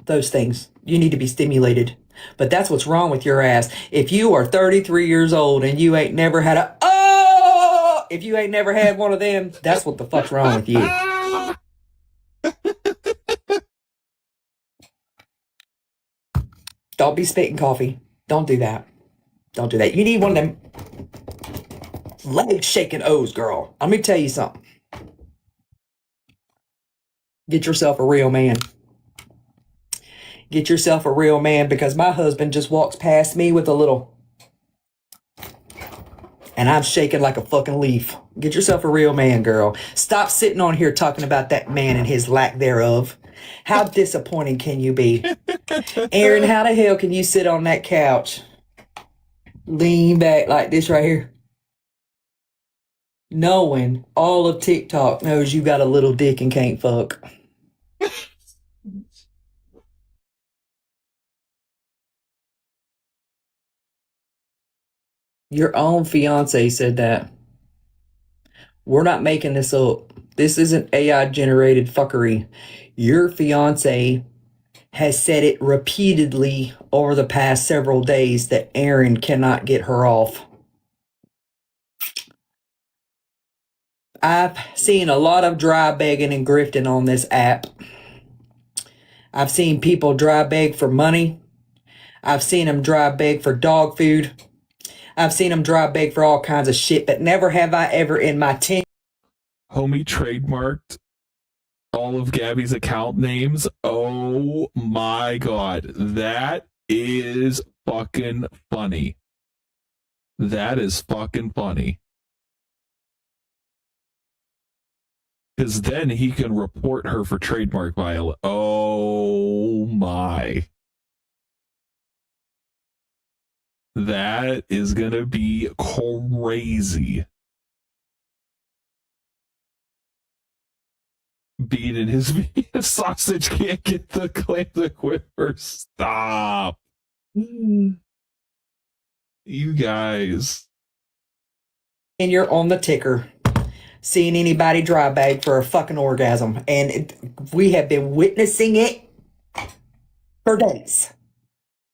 K: those things. You need to be stimulated. But that's what's wrong with your ass. If you are 33 years old and you ain't never had if you ain't never had one of them, that's what the fuck's wrong with you. Don't be spitting coffee. Don't do that. Don't do that. You need one of them leg shaking O's, girl. Let me tell you something. Get yourself a real man. Get yourself a real man, because my husband just walks past me with a little, and I'm shaking like a fucking leaf. Get yourself a real man, girl. Stop sitting on here talking about that man and his lack thereof. How disappointing can you be? Aaron, how the hell can you sit on that couch, lean back like this right here, knowing all of TikTok knows you got a little dick and can't fuck? Your own fiance said that. We're not making this up. This isn't AI generated fuckery. Your fiance has said it repeatedly over the past several days that Aaron cannot get her off. I've seen a lot of dry begging and grifting on this app. I've seen people dry beg for money. I've seen them dry beg for dog food. I've seen them dry beg for all kinds of shit, but never have I ever in my 10...
A: Homie trademarked all of Gabby's account names. Oh my god. That is fucking funny. That is fucking funny. Because then he can report her for trademark violation. Oh my. That is gonna be crazy. Bean and his sausage can't get the claim to quit first. Stop. You guys.
K: And you're on the ticker, seeing anybody dry bag for a fucking orgasm. And we have been witnessing it for days.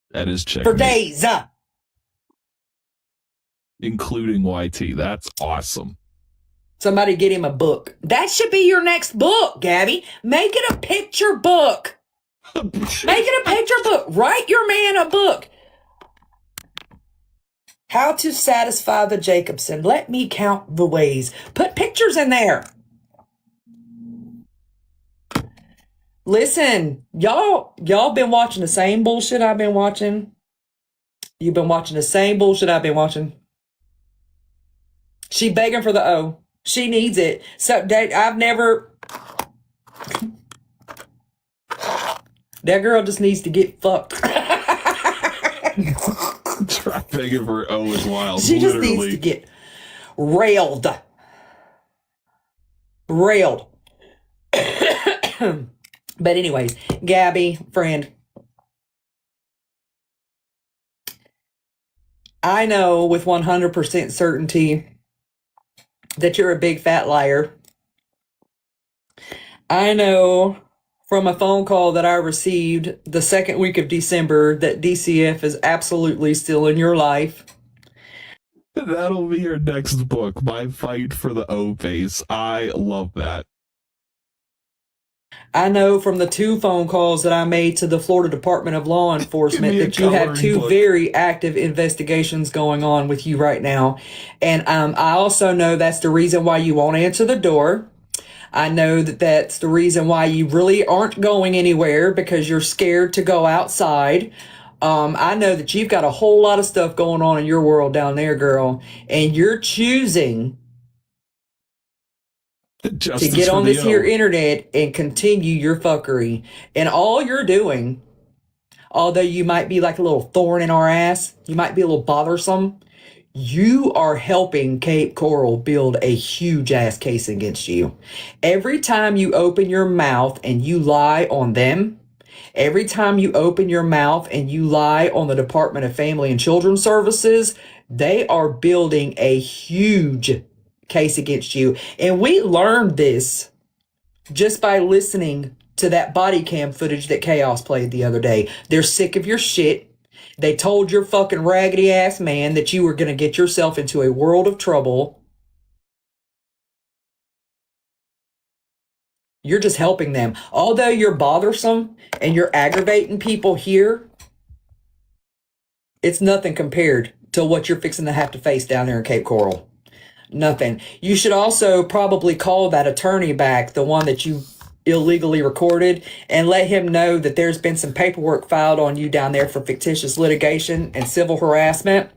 A: That is checkmate.
K: For days.
A: Including YT. That's awesome.
K: Somebody get him a book. That should be your next book, Gabi. Make it a picture book. Make it a picture book. Write your man a book. How to satisfy the Jacobson. Let me count the ways. Put pictures in there. Listen, y'all been watching the same bullshit I've been watching. You've been watching the same bullshit I've been watching. She begging for the O. She needs it. So I've never... That girl just needs to get fucked.
A: Try begging for O is wild.
K: She just needs to get railed. Railed. But anyways, Gabi, friend, I know with 100% certainty that you're a big fat liar. I know from a phone call that I received the second week of December that DCF is absolutely still in your life.
A: That'll be your next book, My Fight for the O Face. I love that.
K: I know from the 2 phone calls that I made to the Florida Department of Law Enforcement that you have 2 very active investigations going on with you right now. And I also know that's the reason why you won't answer the door. I know that that's the reason why you really aren't going anywhere, because you're scared to go outside. I know that you've got a whole lot of stuff going on in your world down there, girl. And you're choosing to get on this here internet and continue your fuckery. And all you're doing, although you might be like a little thorn in our ass, you might be a little bothersome, you are helping Cape Coral build a huge ass case against you. Every time you open your mouth and you lie on them, Every time you open your mouth and you lie on the Department of Family and Children's Services, they are building a huge case against you. And we learned this just by listening to that body cam footage that Chaos played the other day. They're sick of your shit. They told your fucking raggedy ass man that you were going to get yourself into a world of trouble. You're just helping them. Although you're bothersome and you're aggravating people here, it's nothing compared to what you're fixing to have to face down there in Cape Coral. Nothing. You should also probably call that attorney back, the one that you illegally recorded, and let him know that there's been some paperwork filed on you down there for fictitious litigation and civil harassment.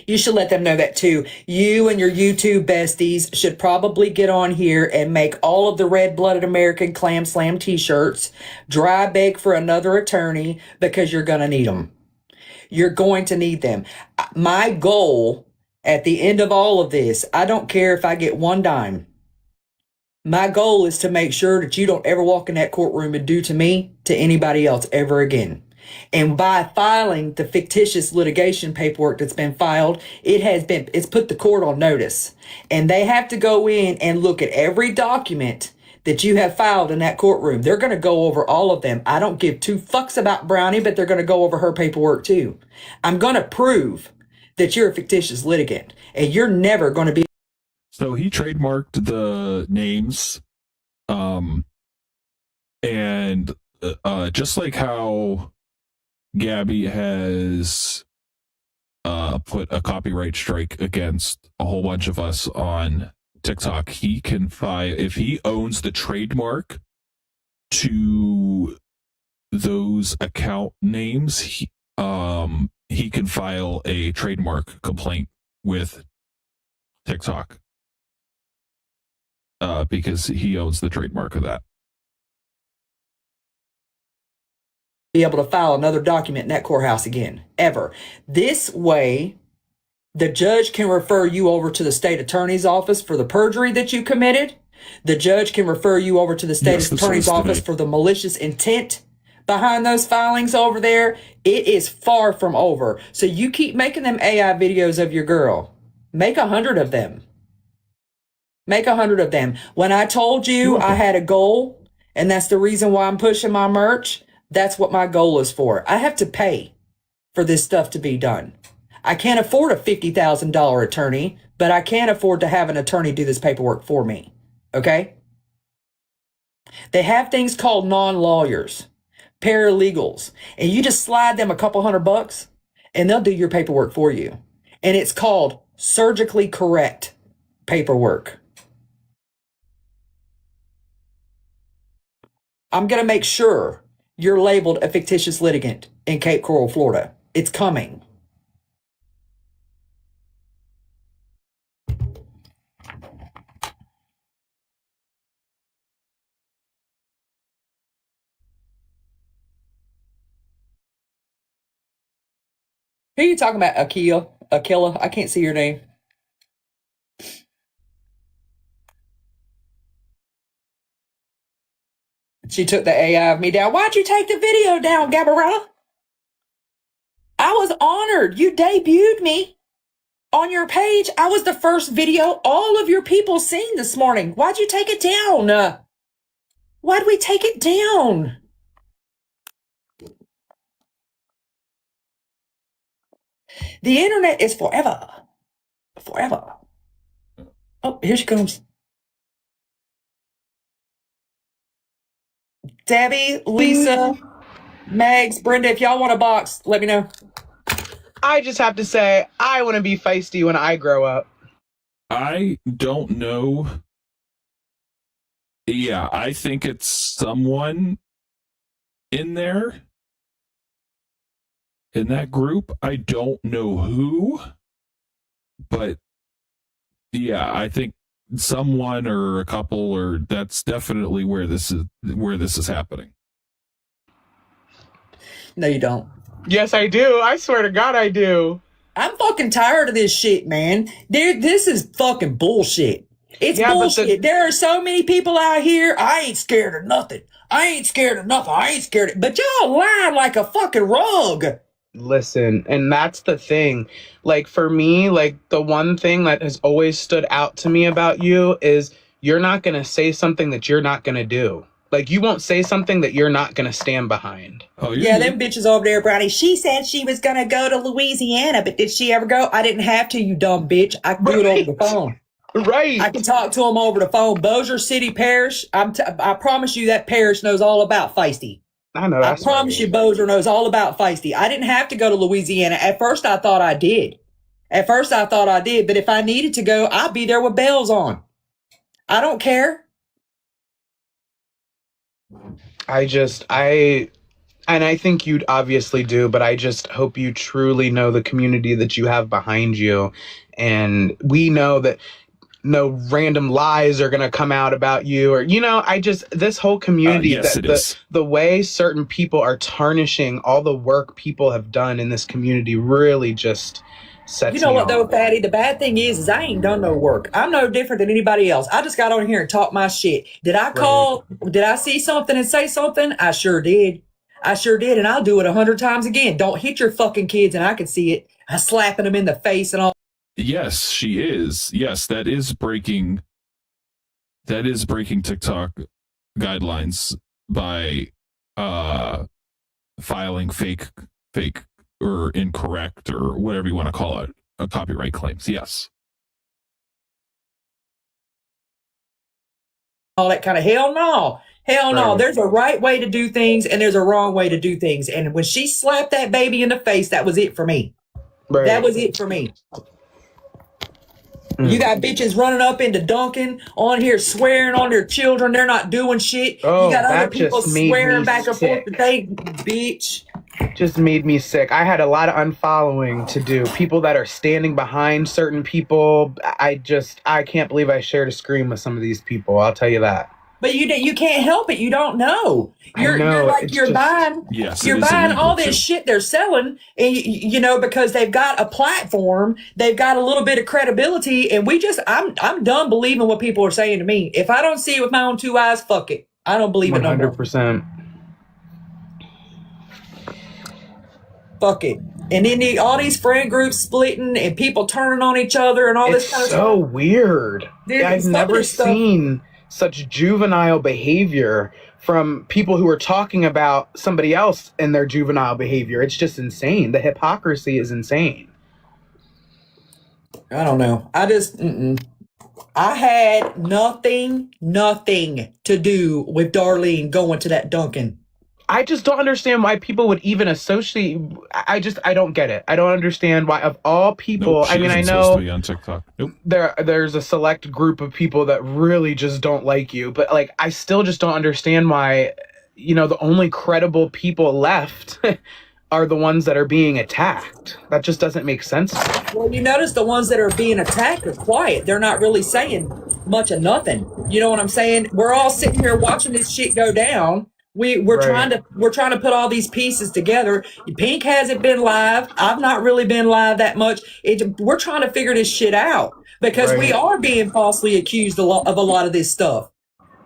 K: You should let them know that too. You and your YouTube besties should probably get on here and make all of the red-blooded American Clam Slam t-shirts, dry beg for another attorney, because you're going to need them. You're going to need them. My goal at the end of all of this, I don't care if I get one dime. My goal is to make sure that you don't ever walk in that courtroom and do to me, to anybody else ever again. And by filing the fictitious litigation paperwork that's been filed, it's put the court on notice. And they have to go in and look at every document that you have filed in that courtroom. They're going to go over all of them. I don't give two fucks about Brownie, but they're going to go over her paperwork too. I'm going to prove that you're a fictitious litigant and you're never going to be.
A: So he trademarked the names, and just like how Gabi has put a copyright strike against a whole bunch of us on TikTok, he can file, if he owns the trademark to those account names, he can file a trademark complaint with TikTok because he owns the trademark of that.
K: Be able to file another document in that courthouse again, ever. This way, the judge can refer you over to the state attorney's office for the perjury that you committed. The judge can refer you over to the state attorney's office for the malicious intent behind those filings over there. It is far from over. So you keep making them AI videos of your girl. Make 100 of them. Make 100 of them. When I told you I had a goal, and that's the reason why I'm pushing my merch, that's what my goal is for. I have to pay for this stuff to be done. I can't afford a $50,000 attorney, but I can afford to have an attorney do this paperwork for me. Okay? They have things called non-lawyers, paralegals, and you just slide them a couple $100 and they'll do your paperwork for you. And it's called surgically correct paperwork. I'm going to make sure you're labeled a fictitious litigant in Cape Coral, Florida. It's coming. Who are you talking about, Aquila? I can't see your name. She took the AI of me down. Why'd you take the video down, Gabarella? I was honored. You debuted me on your page. I was the first video all of your people seen this morning. Why'd you take it down? Why'd we take it down? The internet is forever. Forever. Oh, here she comes. Debbie, Lisa, Megs, Brenda, if y'all want a box, let me know.
N: I just have to say, I want to be feisty when I grow up.
A: I don't know. Yeah, I think it's someone in there, in that group. I don't know who, but yeah, I think someone or a couple, or that's definitely where this is happening.
K: No, you don't.
N: Yes, I do. I swear to God, I do.
K: I'm fucking tired of this shit, man. Dude, this is fucking bullshit. It's
N: Yeah, but
K: bullshit. There are so many people out here. I ain't scared of nothing. I ain't scared of nothing. I ain't scared of. But y'all lying like a fucking rug.
N: Listen, and that's the thing. Like, for me, like, the one thing that has always stood out to me about you is you're not going to say something that you're not going to do. Like, you won't say something that you're not going to stand behind.
A: Oh,
K: yeah, them bitches over there, Brownie. She said she was going to go to Louisiana, but did she ever go? I didn't have to, you dumb bitch. I could do it over the phone.
N: Right.
K: I can talk to them over the phone. Bossier City Parish, I promise you that parish knows all about feisty.
N: I know.
K: I promise you, Bossier knows all about feisty. I didn't have to go to Louisiana. At first, I thought I did. But if I needed to go, I'd be there with bells on. I don't care.
N: And I think you'd obviously do, but I just hope you truly know the community that you have behind you. And we know that no random lies are going to come out about you, or, this whole community,
A: yes,
N: the way certain people are tarnishing all the work people have done in this community really just sets me
K: You know what
N: off.
K: though, Fatty? The bad thing is I ain't done no work. I'm no different than anybody else. I just got on here and talked my shit. Did I call? Did I see something and say something? I sure did. And I'll do it 100 times again. Don't hit your fucking kids, and I can see it. I slapping them in the face and all.
A: Yes, she is. Yes, that is breaking TikTok guidelines by filing fake or incorrect or whatever you want to call it, copyright claims. Yes.
K: All that kind of hell no.
N: Right.
K: There's a right way to do things and there's a wrong way to do things. And when she slapped that baby in the face, that was it for me.
N: Right.
K: That was it for me. You got bitches running up into Duncan on here swearing on their children. They're not doing shit.
N: Oh,
K: you got other
N: that
K: people
N: just made
K: swearing
N: me
K: back and forth
N: sick.
K: that they bitch.
N: Just made me sick. I had a lot of unfollowing to do. People that are standing behind certain people. I can't believe I shared a screen with some of these people. I'll tell you that.
K: But you can't help it. You don't know. You're buying.
A: Yes,
K: you're buying all this shit they're selling, and because they've got a platform, they've got a little bit of credibility, and I'm done believing what people are saying to me. If I don't see it with my own two eyes, fuck it. I don't believe it no more.
N: 100%.
K: Fuck it. And then all these friend groups splitting and people turning on each other and all this kind of stuff.
N: It's so weird.
K: Dude,
N: I've never seen such juvenile behavior from people who are talking about somebody else and their juvenile behavior. It's just insane. The hypocrisy is insane.
K: I don't know. I had nothing to do with Darlene going to that Dunkin'.
N: I just don't understand why people would even associate. I don't get it. I don't understand why, of all people.
A: Nope,
N: I mean, I know
A: supposed to be on TikTok. Nope.
N: There's a select group of people that really just don't like you, but like, I still just don't understand why, the only credible people left are the ones that are being attacked. That just doesn't make sense.
K: Well, you notice the ones that are being attacked are quiet. They're not really saying much of nothing. You know what I'm saying? We're all sitting here watching this shit go down. We're trying to put all these pieces together. Pink hasn't been live. I've not really been live that much. We're trying to figure this shit out because we are being falsely accused of a lot of this stuff.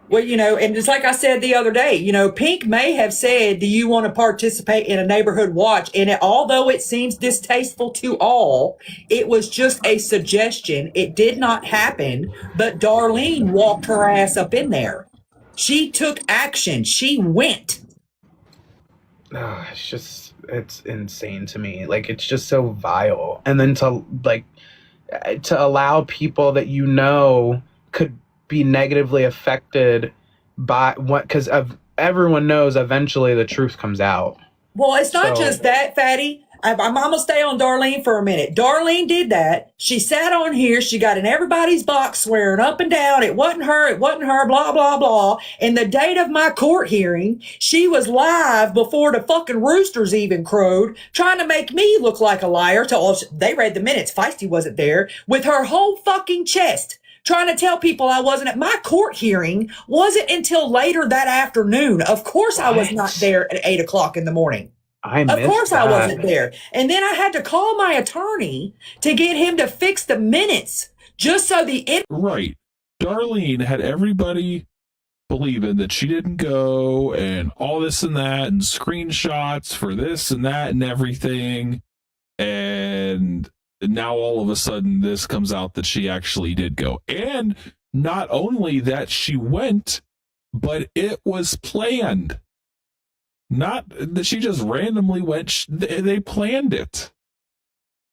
K: Well, and it's like I said the other day, Pink may have said, do you want to participate in a neighborhood watch? And although it seems distasteful to all, it was just a suggestion. It did not happen, but Darlene walked her ass up in there. She took action. She went.
N: It's insane to me. Like, it's just so vile. And then to allow people that could be negatively affected by because everyone knows eventually the truth comes out.
K: Well, it's not just that, Fatty. I'm going to stay on Darlene for a minute. Darlene did that. She sat on here. She got in everybody's box swearing up and down. It wasn't her, blah, blah, blah. And the date of my court hearing, she was live before the fucking roosters even crowed, trying to make me look like a liar. They read the minutes. Feisty wasn't there with her whole fucking chest, trying to tell people I wasn't at my court hearing. Wasn't until later that afternoon. Of course I was not there at 8 o'clock in the morning. Of course I wasn't there. And then I had to call my attorney to get him to fix the minutes just so
A: Right. Darlene had everybody believing that she didn't go and all this and that and screenshots for this and that and everything. And now all of a sudden this comes out that she actually did go. And not only that she went, but it was planned. Not that she just randomly went. They planned it.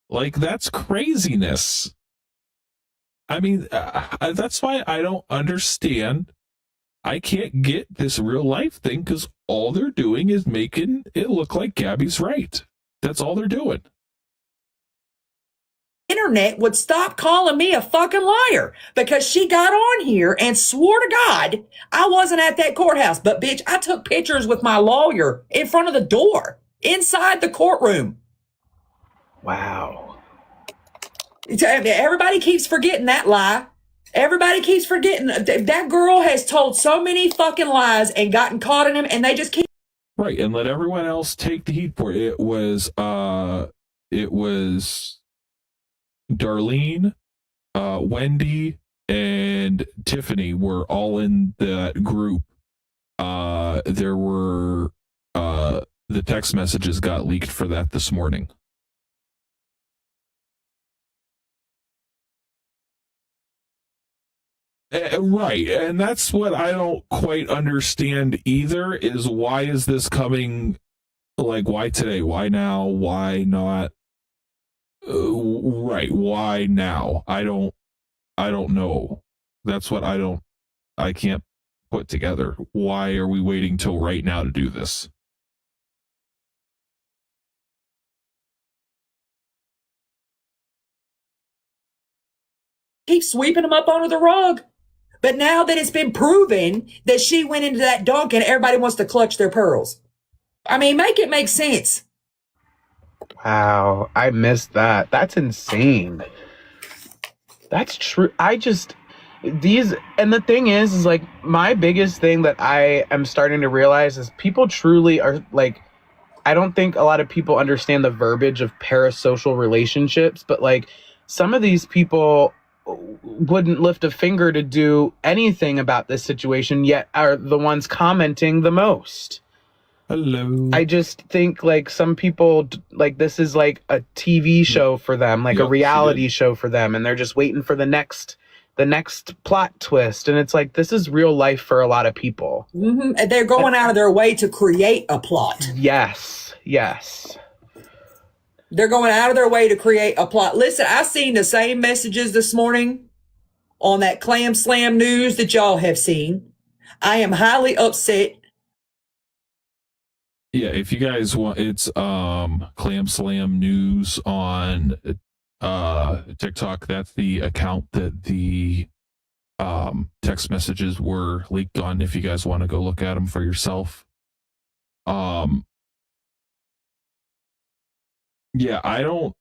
A: Like, that's craziness. I mean, that's why I don't understand. I can't get this real life thing, because all they're doing is making it look like Gabi's right. That's all they're doing.
K: Internet would stop calling me a fucking liar because she got on here and swore to God I wasn't at that courthouse. But bitch, I took pictures with my lawyer in front of the door inside the courtroom.
N: Wow.
K: Everybody keeps forgetting that lie. Everybody keeps forgetting that girl has told so many fucking lies and gotten caught in them, and they just keep
A: right. And let everyone else take the heat for it. It was Darlene, Wendy, and Tiffany were all in that group. There were the text messages got leaked for that this morning. Right, and that's what I don't quite understand either, is why is this coming, like, why today, why now, why not, right, why now? I don't know. That's what I can't put together. Why are we waiting till right now to do this?
K: keep sweeping them up under the rug. But now that it's been proven that she went into that Dunkin', everybody wants to clutch their pearls. I mean, make it make sense.
N: Wow, I missed that. That's insane. That's true. And the thing is like, my biggest thing that I am starting to realize is people truly are like, I don't think a lot of people understand the verbiage of parasocial relationships, but like, some of these people wouldn't lift a finger to do anything about this situation, yet are the ones commenting the most.
A: Hello.
N: I just think like some people, like, this is like a TV show for them, like a reality show for them, and they're just waiting for the next plot twist. And it's like, this is real life for a lot of people.
K: Mm-hmm. And they're going out of their way to create a plot.
N: Yes.
K: They're going out of their way to create a plot. Listen, I seen the same messages this morning on that Clam Slam news that y'all have seen. I am highly upset.
A: Yeah, if you guys want, it's Clam Slam News on TikTok. That's the account that the text messages were leaked on, if you guys want to go look at them for yourself. Yeah, I don't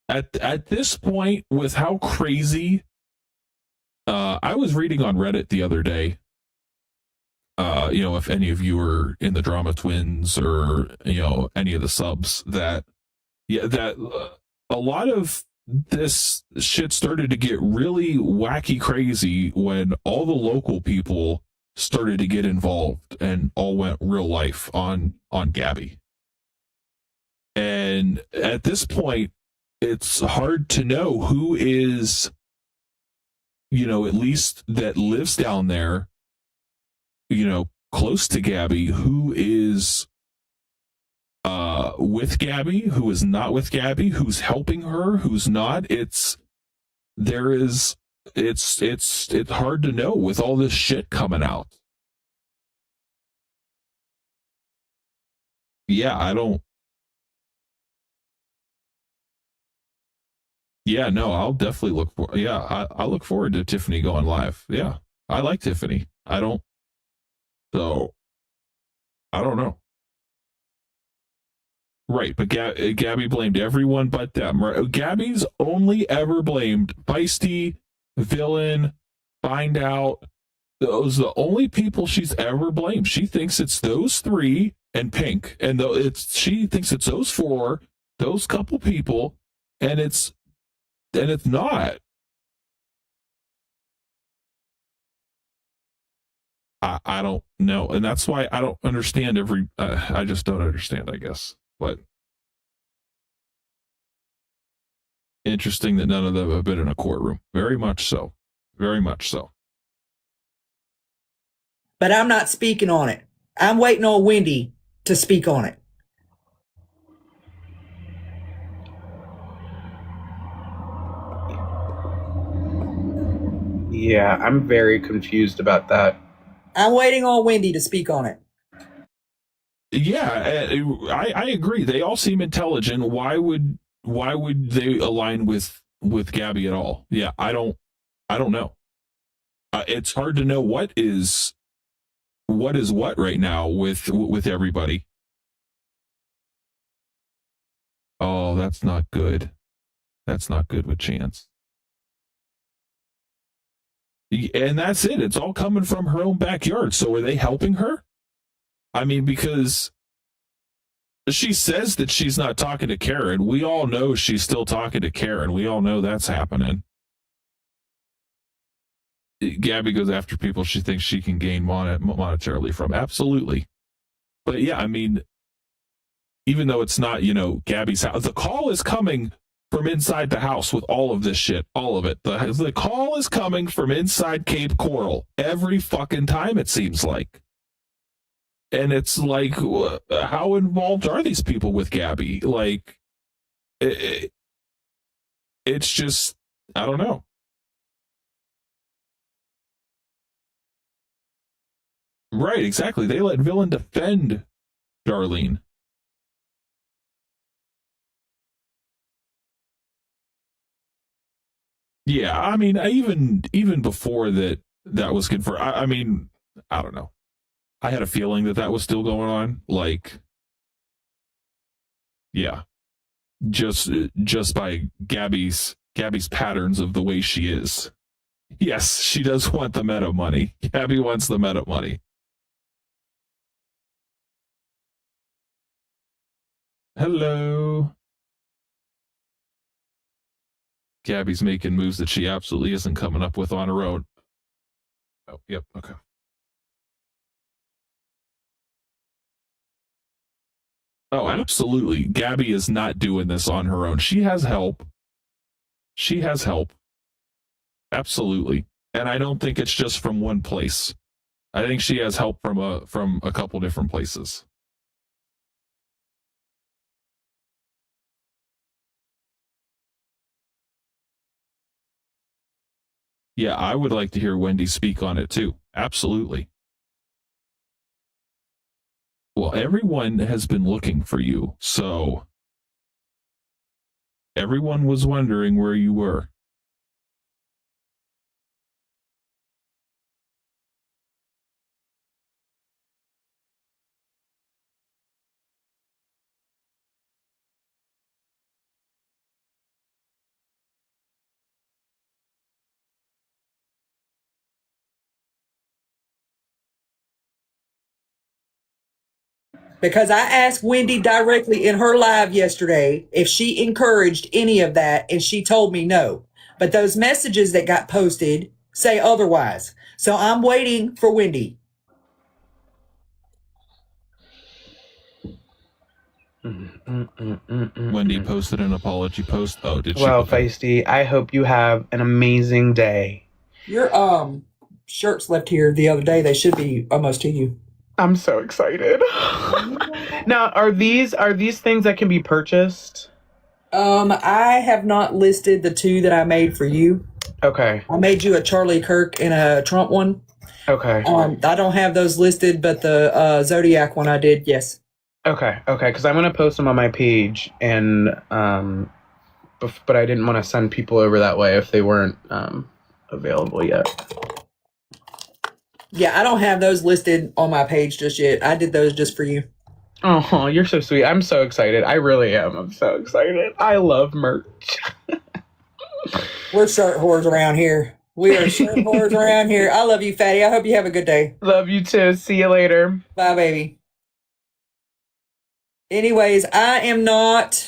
A: at this point, with how crazy I was reading on Reddit the other day, if any of you are in the Drama Twins or any of the subs, that a lot of this shit started to get really wacky crazy when all the local people started to get involved and all went real life on Gabi. And at this point, it's hard to know who is, at least that lives down there, close to Gabi, who is with Gabi, who is not with Gabi, who's helping her, who's not. It's hard to know with all this shit coming out. Yeah, I'll definitely look for. Yeah, I look forward to Tiffany going live. Yeah, I like Tiffany. So I don't know. Right, but Gabi blamed everyone but them. Right? Gabi's only ever blamed Feisty, Villain, Find Out. Those are the only people she's ever blamed. She thinks it's those three and Pink, and she thinks it's those four, those couple people, and it's not. I don't know. And that's why I don't understand I just don't understand, I guess. But interesting that none of them have been in a courtroom. Very much so. Very much so.
K: But I'm not speaking on it. I'm waiting on Wendy to speak on it.
N: Yeah, I'm very confused about that.
K: I'm waiting on Wendy to speak on it.
A: Yeah, I agree. They all seem intelligent. Why would they align with Gabi at all? Yeah, I don't know. It's hard to know what is what right now with everybody. Oh, that's not good. That's not good with Chance. And that's it. It's all coming from her own backyard. So are they helping her? I mean, because she says that she's not talking to Karen. We all know she's still talking to Karen. We all know that's happening. Gabi goes after people she thinks she can gain monetarily from. Absolutely. But yeah, I mean, even though it's not, Gabi's house, the call is coming from inside the house with all of this shit, all of it. The call is coming from inside Cape Coral every fucking time, it seems like. And it's like, how involved are these people with Gabi? Like, it's just, I don't know. Right, exactly. They let Villain defend Darlene. Yeah, I mean, even before that was confirmed. I mean, I don't know. I had a feeling that was still going on. Like, yeah, just by Gabi's patterns of the way she is. Yes, she does want the meta money. Gabi wants the meta money. Hello. Gabi's making moves that she absolutely isn't coming up with on her own. Oh, yep, okay. Oh, absolutely. Gabi is not doing this on her own. She has help. She has help. Absolutely. And I don't think it's just from one place. I think she has help from a couple different places. Yeah, I would like to hear Wendy speak on it too. Absolutely. Well, everyone has been looking for you, so everyone was wondering where you were.
K: Because I asked Wendy directly in her live yesterday if she encouraged any of that, and she told me no. But those messages that got posted say otherwise. So I'm waiting for Wendy.
A: Wendy posted an apology post. Oh, did she?
N: Well, Feisty, I hope you have an amazing day.
K: Your shirts left here the other day. They should be almost to you.
N: I'm so excited. Now, are these things that can be purchased?
K: I have not listed the two that I made for you.
N: Okay.
K: I made you a Charlie Kirk and a Trump one.
N: Okay.
K: I don't have those listed, but the Zodiac one I did, yes.
N: Okay, because I'm gonna post them on my page, and but I didn't want to send people over that way if they weren't available yet.
K: Yeah, I don't have those listed on my page just yet. I did those just for you.
N: Oh, you're so sweet. I'm so excited. I really am. I'm so excited. I love merch.
K: We're shirt whores around here. We are shirt whores around here. I love you, Fatty. I hope you have a good day.
N: Love you too. See you later.
K: Bye, baby. Anyways, I am not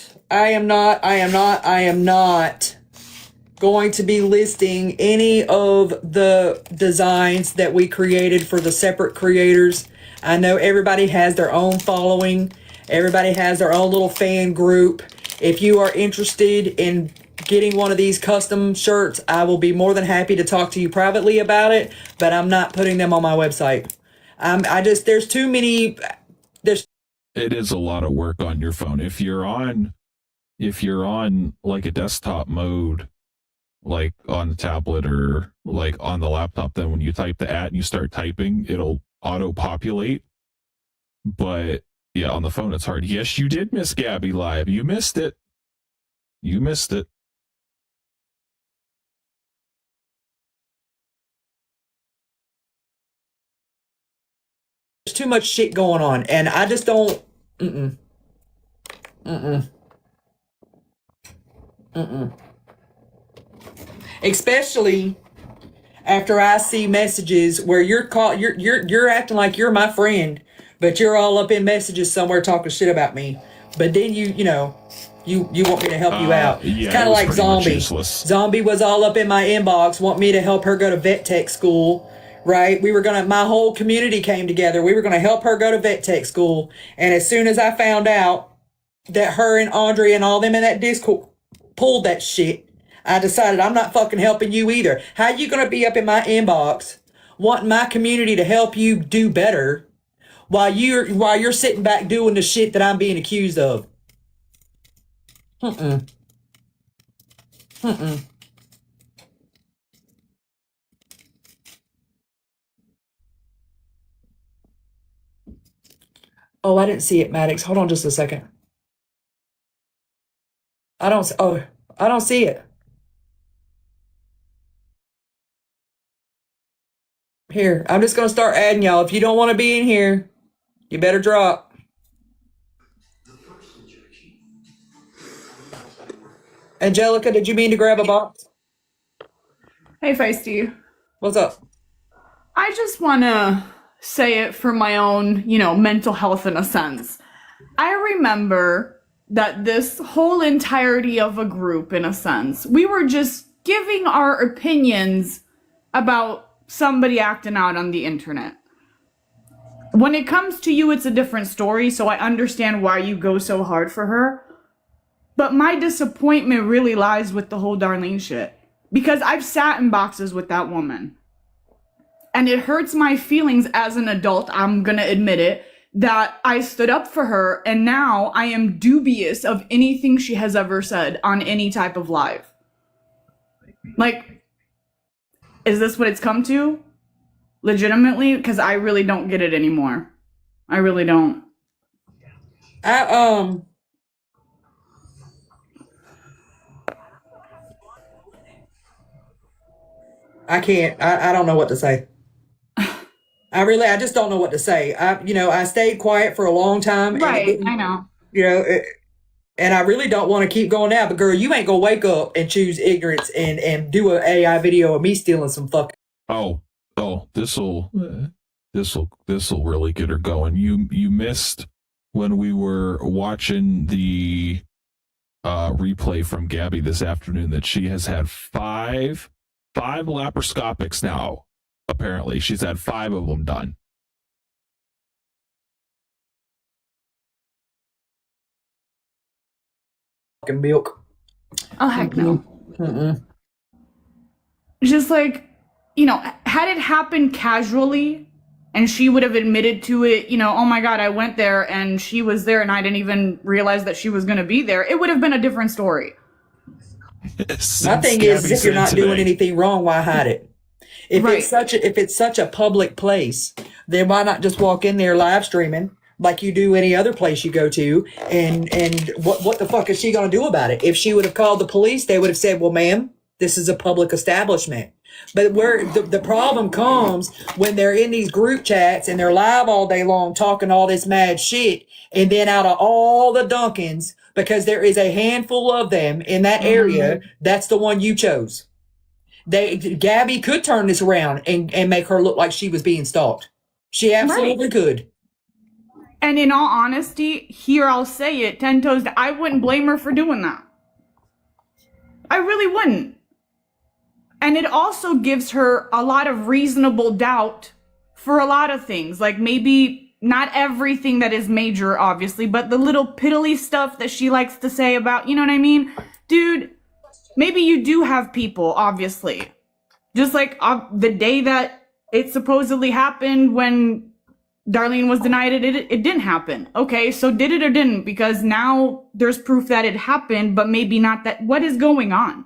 K: going to be listing any of the designs that we created for the separate creators. I know everybody has their own following. Everybody has their own little fan group. If you are interested in getting one of these custom shirts, I will be more than happy to talk to you privately about it, but I'm not putting them on my website. There's too many,
A: It is a lot of work on your phone. If you're on like a desktop mode, like on the tablet or like on the laptop, then when you type the ad and you start typing, it'll auto-populate. But yeah, on the phone, it's hard. Yes, you did miss Gabi Live. You missed it. You missed it.
K: there's too much shit going on, and I just don't. Especially after I see messages where you're acting like you're my friend, but you're all up in messages somewhere talking shit about me. But then you want me to help you out.
A: Yeah,
K: it's kind
A: it
K: of
A: was
K: like
A: pretty much
K: Zombie.
A: useless.
K: Zombie was all up in my inbox, want me to help her go to vet tech school. Right? My whole community came together. We were gonna help her go to vet tech school. And as soon as I found out that her and Andre and all them in that Discord pulled that shit, I decided I'm not fucking helping you either. How you gonna be up in my inbox wanting my community to help you do better while you're sitting back doing the shit that I'm being accused of? Oh, I didn't see it, Maddox. Hold on just a second. I don't see it. Here, I'm just going to start adding y'all. If you don't want to be in here, you better drop. Angelica, did you mean to grab a box?
O: Hey, Feisty.
K: What's up?
O: I just want to say it for my own, mental health in a sense. I remember that this whole entirety of a group, in a sense, we were just giving our opinions about somebody acting out on the internet. When it comes to you, it's a different story, so I understand why you go so hard for her. But my disappointment really lies with the whole Darlene shit. Because I've sat in boxes with that woman. And it hurts my feelings as an adult, I'm gonna admit it, that I stood up for her and now I am dubious of anything she has ever said on any type of live. Like, is this what it's come to? Legitimately? Because I really don't get it anymore. I really don't.
K: I can't. I don't know what to say. I just don't know what to say. I stayed quiet for a long time.
O: Right, I know.
K: And I really don't want to keep going now. But girl, you ain't gonna wake up and choose ignorance and do an AI video of me stealing some fucking.
A: Oh, this'll really get her going. You missed when we were watching the replay from Gabi this afternoon that she has had five laparoscopics now. Apparently, she's had 5 of them done.
K: Fucking milk.
O: Oh, heck no. Just like, had it happened casually and she would have admitted to it, oh my God, I went there and she was there and I didn't even realize that she was going to be there, it would have been a different story.
K: My thing is, if you're not doing anything wrong, why hide it? If it's such a public place, then why not just walk in there live streaming like you do any other place you go to? And what the fuck is she going to do about it? If she would have called the police, they would have said, well, ma'am, this is a public establishment. But where the problem comes when they're in these group chats and they're live all day long talking all this mad shit. And then out of all the Duncans, because there is a handful of them in that area, that's the one you chose. Gabi could turn this around and make her look like she was being stalked. She absolutely could.
O: And in all honesty, here I'll say it, 10 toes, I wouldn't blame her for doing that. I really wouldn't. And it also gives her a lot of reasonable doubt for a lot of things. Like maybe not everything that is major, obviously, but the little piddly stuff that she likes to say about, you know what I mean? Dude, maybe you do have people, obviously. Just like the day that it supposedly happened when Darlene was denied it didn't happen. Okay, so did it or didn't? Because now there's proof that it happened, but maybe not that. What is going on?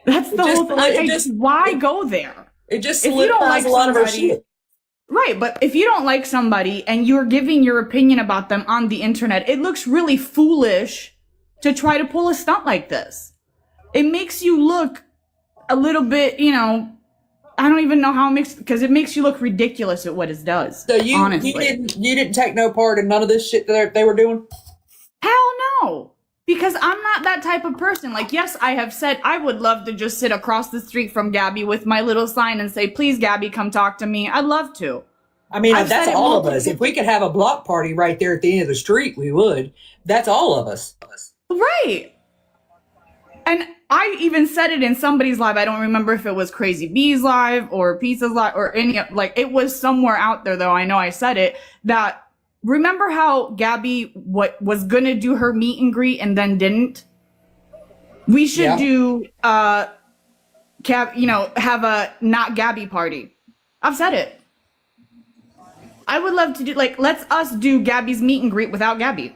O: That's the whole thing. Why go there?
K: It just
O: if you don't like
K: solidifies a lot of her
O: somebody,
K: shit.
O: right? But if you don't like somebody and you're giving your opinion about them on the internet, it looks really foolish to try to pull a stunt like this. It makes you look a little bit, you know, I don't even know how it makes, because it makes you look ridiculous at what it does.
K: So you didn't take no part in none of this shit that they were doing?
O: Hell no. Because I'm not that type of person. Like, yes, I have said I would love to just sit across the street from Gabi with my little sign and say, please, Gabi, come talk to me. I'd love to.
K: I mean, that's all of us. If we could have a block party right there at the end of the street, we would. That's all of us.
O: Right. And I even said it in somebody's live. I don't remember if it was Crazy B's live or Pizza's live or any, like, it was somewhere out there, though. I know I said it, that remember how Gabi was going to do her meet and greet and then didn't? We should do, have a not Gabi party. I've said it. I would love to do, like, let's us do Gabi's meet and greet without Gabi.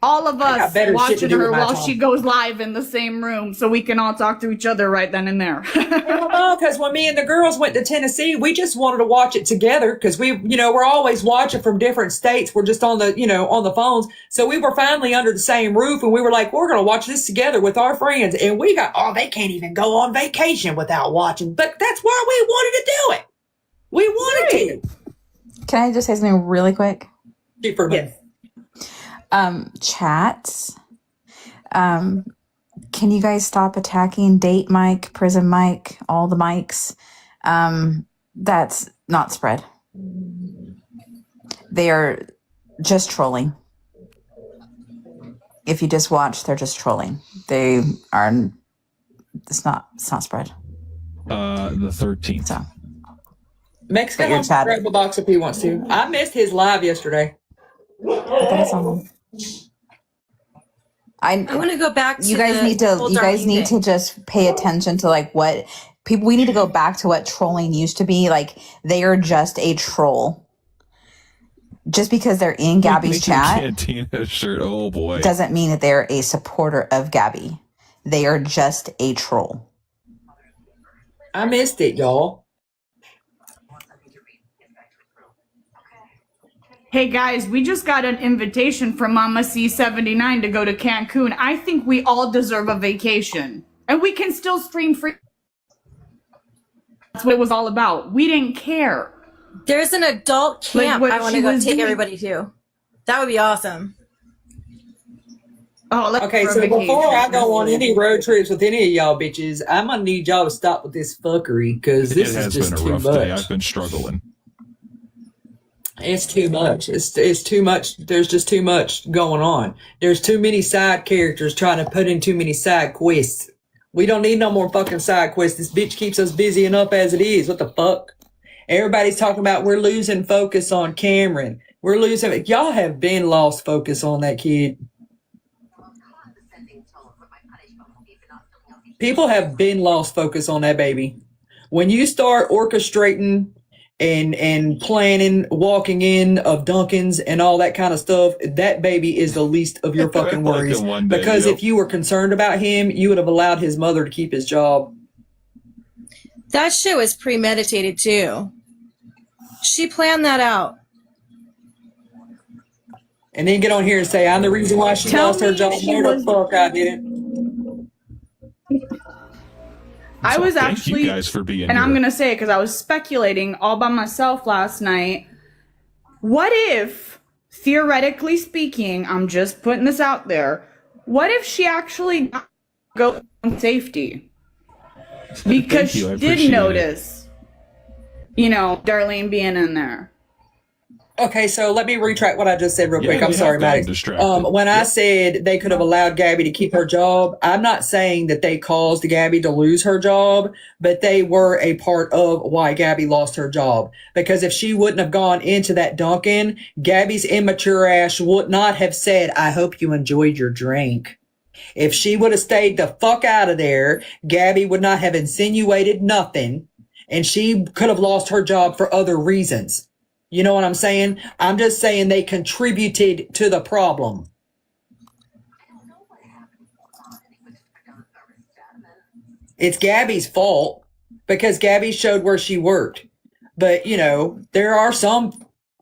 O: All of us watching her while she goes live in the same room so we can all talk to each other right then and there.
K: Well, because when me and the girls went to Tennessee, we just wanted to watch it together because we're always watching from different states. We're just on the, on the phones. So we were finally under the same roof and we were like, we're going to watch this together with our friends. And we got, they can't even go on vacation without watching. But that's why we wanted to do it. We wanted to.
P: Can I just say something really quick?
K: Yes.
P: Chat. Can you guys stop attacking Date Mike, Prison Mike, all the mics? That's not spread. They are just trolling. If you just watch, they're just trolling. They are. It's not spread.
A: The 13th.
P: So.
K: Mexican grab a box if he wants to. I missed his live yesterday.
P: I
Q: want to go back to
P: you guys need to just pay attention to like what people, we need to go back to what trolling used to be. Like they are just a troll. Just because they're in Gabi's chat
A: Cantina shirt. Oh boy.
P: Doesn't mean that they're a supporter of Gabi. They are just a troll.
K: I missed it, y'all.
O: Hey guys, we just got an invitation from Mama C79 to go to Cancun. I think we all deserve a vacation. And we can still stream free. That's what it was all about. We didn't care.
Q: There's an adult camp I want to go take everybody to. That would be awesome.
O: Oh,
K: okay, so before I go on any road trips with any of y'all bitches, I'm going to need y'all to stop with this fuckery because this is just too much. Day.
A: I've been struggling.
K: It's too much. It's too much. There's just too much going on. There's too many side characters trying to put in too many side quests. We don't need no more fucking side quests. This bitch keeps us busy enough as it is. What the fuck? Everybody's talking about we're losing focus on Cameron. We're losing. Y'all have been lost focus on that kid. People have been lost focus on that baby. When you start orchestrating and planning walking in of Dunkin's and all that kind of stuff, that baby is the least of your fucking worries. Because if you were concerned about him, you would have allowed his mother to keep his job.
Q: That shit was premeditated too. She planned that out.
K: And then get on here and say, I'm the reason why she lost her job. No, the fuck I didn't.
O: I was
A: Thank
O: actually,
A: you guys for being
O: and
A: here.
O: I'm going to say it because I was speculating all by myself last night. What if, theoretically speaking, I'm just putting this out there, what if she actually go on safety? Because she did notice, Darlene being in there.
K: Okay, so let me retract what I just said real
A: Yeah,
K: quick. I'm
A: they
K: sorry,
A: have gotten
K: Maddox.
A: distracted.
K: When I said they could have allowed Gabby to keep her job, I'm not saying that they caused Gabby to lose her job, but they were a part of why Gabby lost her job. Because if she wouldn't have gone into that Dunkin', Gabby's immature ass would not have said, I hope you enjoyed your drink. If she would have stayed the fuck out of there, Gabby would not have insinuated nothing, and she could have lost her job for other reasons. You know what I'm saying? I'm just saying they contributed to the problem. It's Gabby's fault because Gabby showed where she worked. But, you know, there are some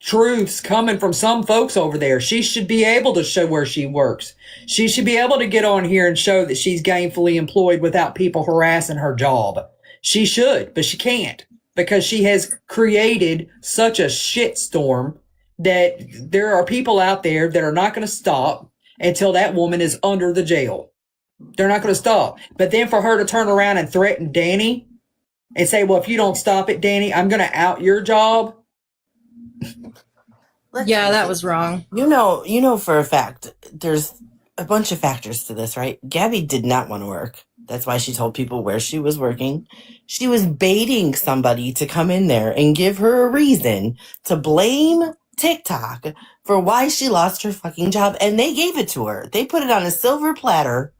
K: truths coming from some folks over there. She should be able to show where she works. She should be able to get on here and show that she's gainfully employed without people harassing her job. She should, but she can't because she has created such a shitstorm that there are people out there that are not going to stop until that woman is under the jail. They're not going to stop. But then for her to turn around and threaten Danny and say, well, if you don't stop it, Danny, I'm going to out your job.
Q: Yeah, that was wrong.
R: You know for a fact, there's a bunch of factors to this, right? Gabby did not want to work. That's why she told people where she was working. She was baiting somebody to come in there and give her a reason to blame TikTok for why she lost her fucking job. And they gave it to her. They put it on a silver platter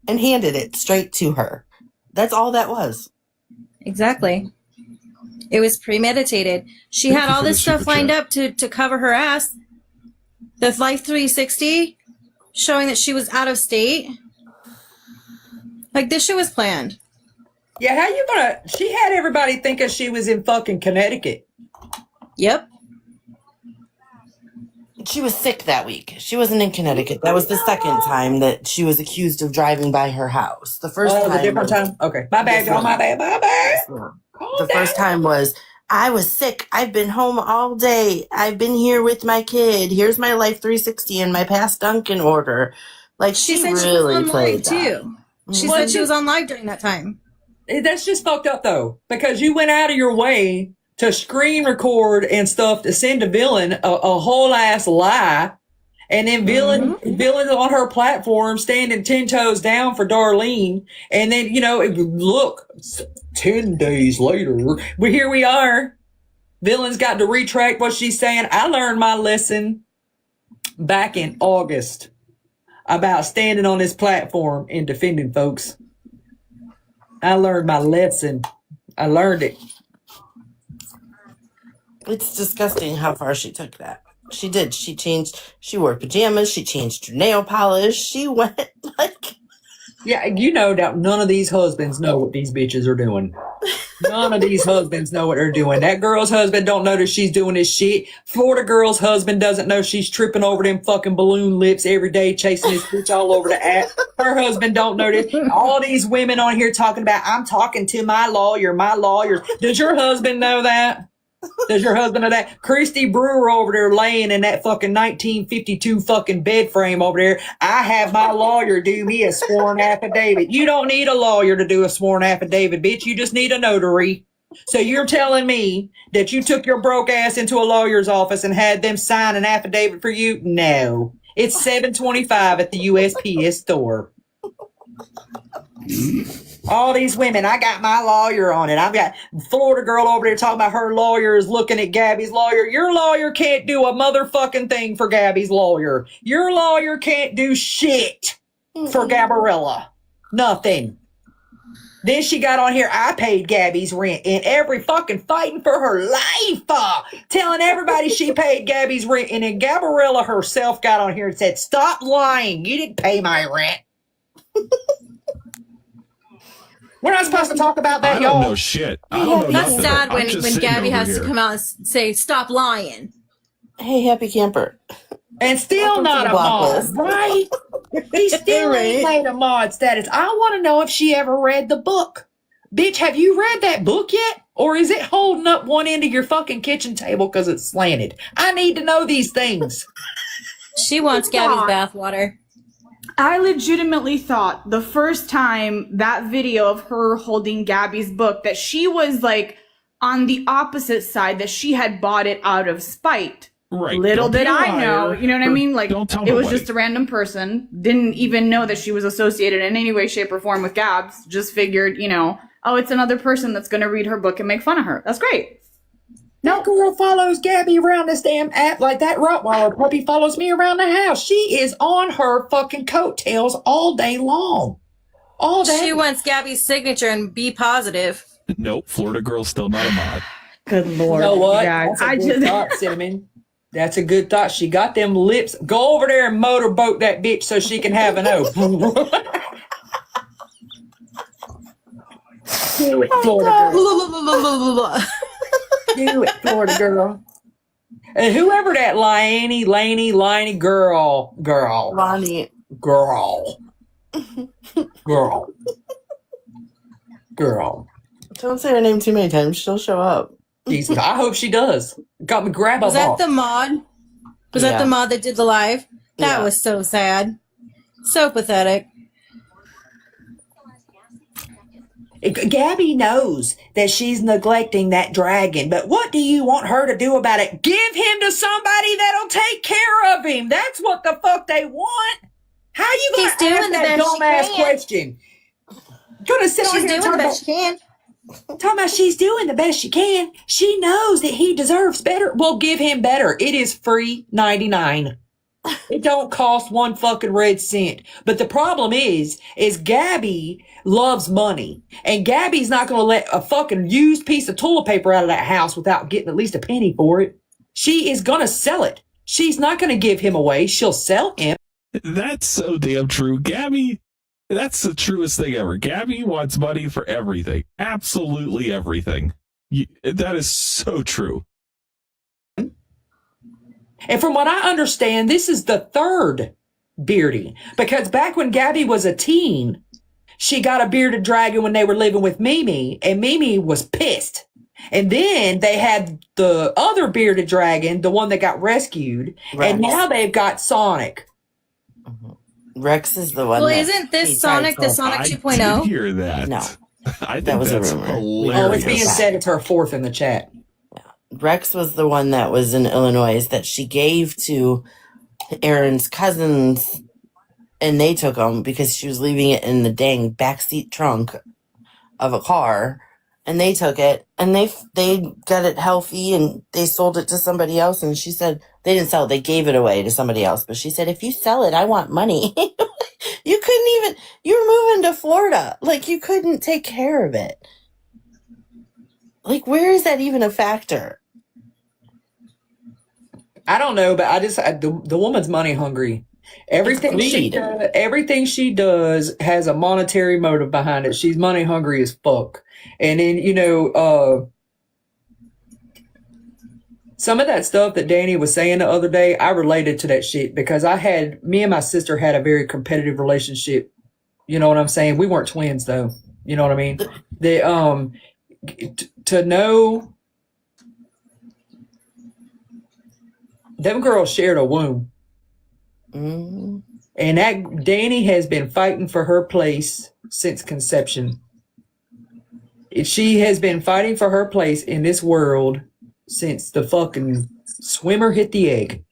R: and handed it straight to her. That's all that was.
Q: Exactly. It was premeditated. She had all this stuff lined up to cover her ass. The Life 360 showing that she was out of state. Like, this shit was planned.
K: Yeah, how you gonna... She had everybody thinking she was in fucking Connecticut.
Q: Yep.
R: She was sick that week. She wasn't in Connecticut. That was the second time that she was accused of driving by her house. The first time...
K: the different time? Okay. My bad, y'all. My bad. My bad.
R: The first time was, I was sick. I've been home all day. I've been here with my kid. Here's my Life 360 and my past Dunkin' order. Like,
Q: She
R: she
Q: said she
R: really
Q: was on
R: played
Q: live, too. She
K: Well,
Q: said she was on live during that time.
K: That's just fucked up, though, because you went out of your way to screen record and stuff to send a villain a whole ass lie, and then villain on her platform standing 10 toes down for Darlene, and then, you know, look, 10 days later, here we are. Villain's got to retract what she's saying. I learned my lesson back in August about standing on this platform and defending folks. I learned my lesson. I learned it.
R: It's disgusting how far she took that. She did. She wore pajamas. She changed her nail polish. She went like...
K: Yeah, you know that none of these husbands know what these bitches are doing. None of these husbands know what they're doing. That girl's husband don't notice she's doing this shit. Florida girl's husband doesn't know she's tripping over them fucking balloon lips every day, chasing his bitch all over the app. Her husband don't notice. All these women on here talking about, I'm talking to my lawyers. Does your husband know that? Does your husband know that? Christy Brewer over there laying in that fucking 1952 fucking bed frame over there. I have my lawyer do me a sworn affidavit. You don't need a lawyer to do a sworn affidavit, bitch. You just need a notary. So you're telling me that you took your broke ass into a lawyer's office and had them sign an affidavit for you? No. It's $7.25 at the USPS store. All these women, I got my lawyer on it. I've got Florida girl over there talking about her lawyer is looking at Gabby's lawyer. Your lawyer can't do a motherfucking thing for Gabby's lawyer. Your lawyer can't do shit for Gabarella. Nothing. Then she got on here, I paid Gabby's rent, and every fucking fighting for her life, telling everybody she paid Gabby's rent, and then Gabarella herself got on here and said, stop lying, you didn't pay my rent. We're not supposed to talk about that, y'all.
A: I don't know shit. I don't know
Q: That's
A: nothing.
Q: sad
A: I'm
Q: when
A: just sitting
Q: Gabby
A: over
Q: has
A: here.
Q: to come out and say, stop lying.
R: Hey, happy camper.
K: And still not a mod, right? He still ain't made a mod status. I want to know if she ever read the book. Bitch, have you read that book yet? Or is it holding up one end of your fucking kitchen table because it's slanted? I need to know these things.
Q: She wants Gabby's bathwater.
O: I legitimately thought the first time that video of her holding Gabby's book that she was like on the opposite side, that she had bought it out of spite.
A: Right.
O: Little
A: Don't be
O: did
A: a
O: I know,
A: liar,
O: you know what I
A: or
O: mean? Like,
A: don't tell
O: it was
A: nobody.
O: just a random person. Didn't even know that she was associated in any way, shape, or form with Gabs. Just figured, oh, it's another person that's going to read her book and make fun of her. That's great.
K: That girl follows Gabby around this damn app like that Rottweiler puppy follows me around the house. She is on her fucking coattails all day long. All day.
Q: She wants Gabby's signature and be positive.
A: Nope, Florida girl's still not a mod.
O: Good Lord.
K: You know what?
O: Guys,
K: That's a good thought, Cinnamon. That's a good thought. She got them lips. Go over there and motorboat that bitch so she can have an oath. Do it, Florida girl. Do it, Florida girl. And whoever that Laney girl.
R: Lonnie.
K: Girl.
R: Don't say her name too many times. She'll show up.
K: Jesus, I hope she does. Got me grab
Q: Was that
K: off.
Q: the mod? Was that the mod that did the live? That
R: Yeah.
Q: was so sad. So pathetic.
K: Gabby knows that she's neglecting that dragon, but what do you want her to do about it? Give him to somebody that'll take care of him. That's what the fuck they want. How you gonna
Q: She's doing
K: ask
Q: the
K: that
Q: best she
K: dumbass
Q: can.
K: question? Gonna sit on
Q: She's
K: here
Q: doing
K: and
Q: the best she can.
K: talking about she's doing the best she can. She knows that he deserves better. Well, give him better. It is free 99. It don't cost one fucking red cent. But the problem is Gabby loves money. And Gabby's not going to let a fucking used piece of toilet paper out of that house without getting at least a penny for it. She is going to sell it. She's not going to give him away. She'll sell him.
A: That's so damn true. Gabby, that's the truest thing ever. Gabby wants money for everything. Absolutely everything. That is so true.
K: And from what I understand, this is the third bearding. Because back when Gabby was a teen, she got a bearded dragon when they were living with Mimi, and Mimi was pissed. And then they had the other bearded dragon, the one that got rescued,
R: Rex.
K: and now they've got Sonic.
R: Rex is the one.
Q: Well,
R: that
Q: isn't this
R: he
Q: Sonic
R: tried
Q: the Sonic
A: I
Q: 2.0?
A: did hear that.
R: No.
A: I think
R: That was a
A: that's
R: rumor.
A: hilarious.
K: Oh, it's being said it's her fourth in the chat.
R: Rex was the one that was in Illinois that she gave to Aaron's cousins, and they took him because she was leaving it in the dang backseat trunk of a car, and they took it, and they got it healthy, and they sold it to somebody else, and she said they didn't sell it, they gave it away to somebody else, but she said, if you sell it, I want money. You couldn't even, you were moving to Florida, like you couldn't take care of it. Like, where is that even a factor?
K: I don't know, but the woman's money hungry. Everything she does has a monetary motive behind it. She's money hungry as fuck. And then, some of that stuff that Danny was saying the other day, I related to that shit because me and my sister had a very competitive relationship. You know what I'm saying? We weren't twins though. You know what I mean? To know them girls shared a womb.
R: Mm-hmm.
K: And that Danny has been fighting for her place since conception. She has been fighting for her place in this world since the fucking swimmer hit the egg,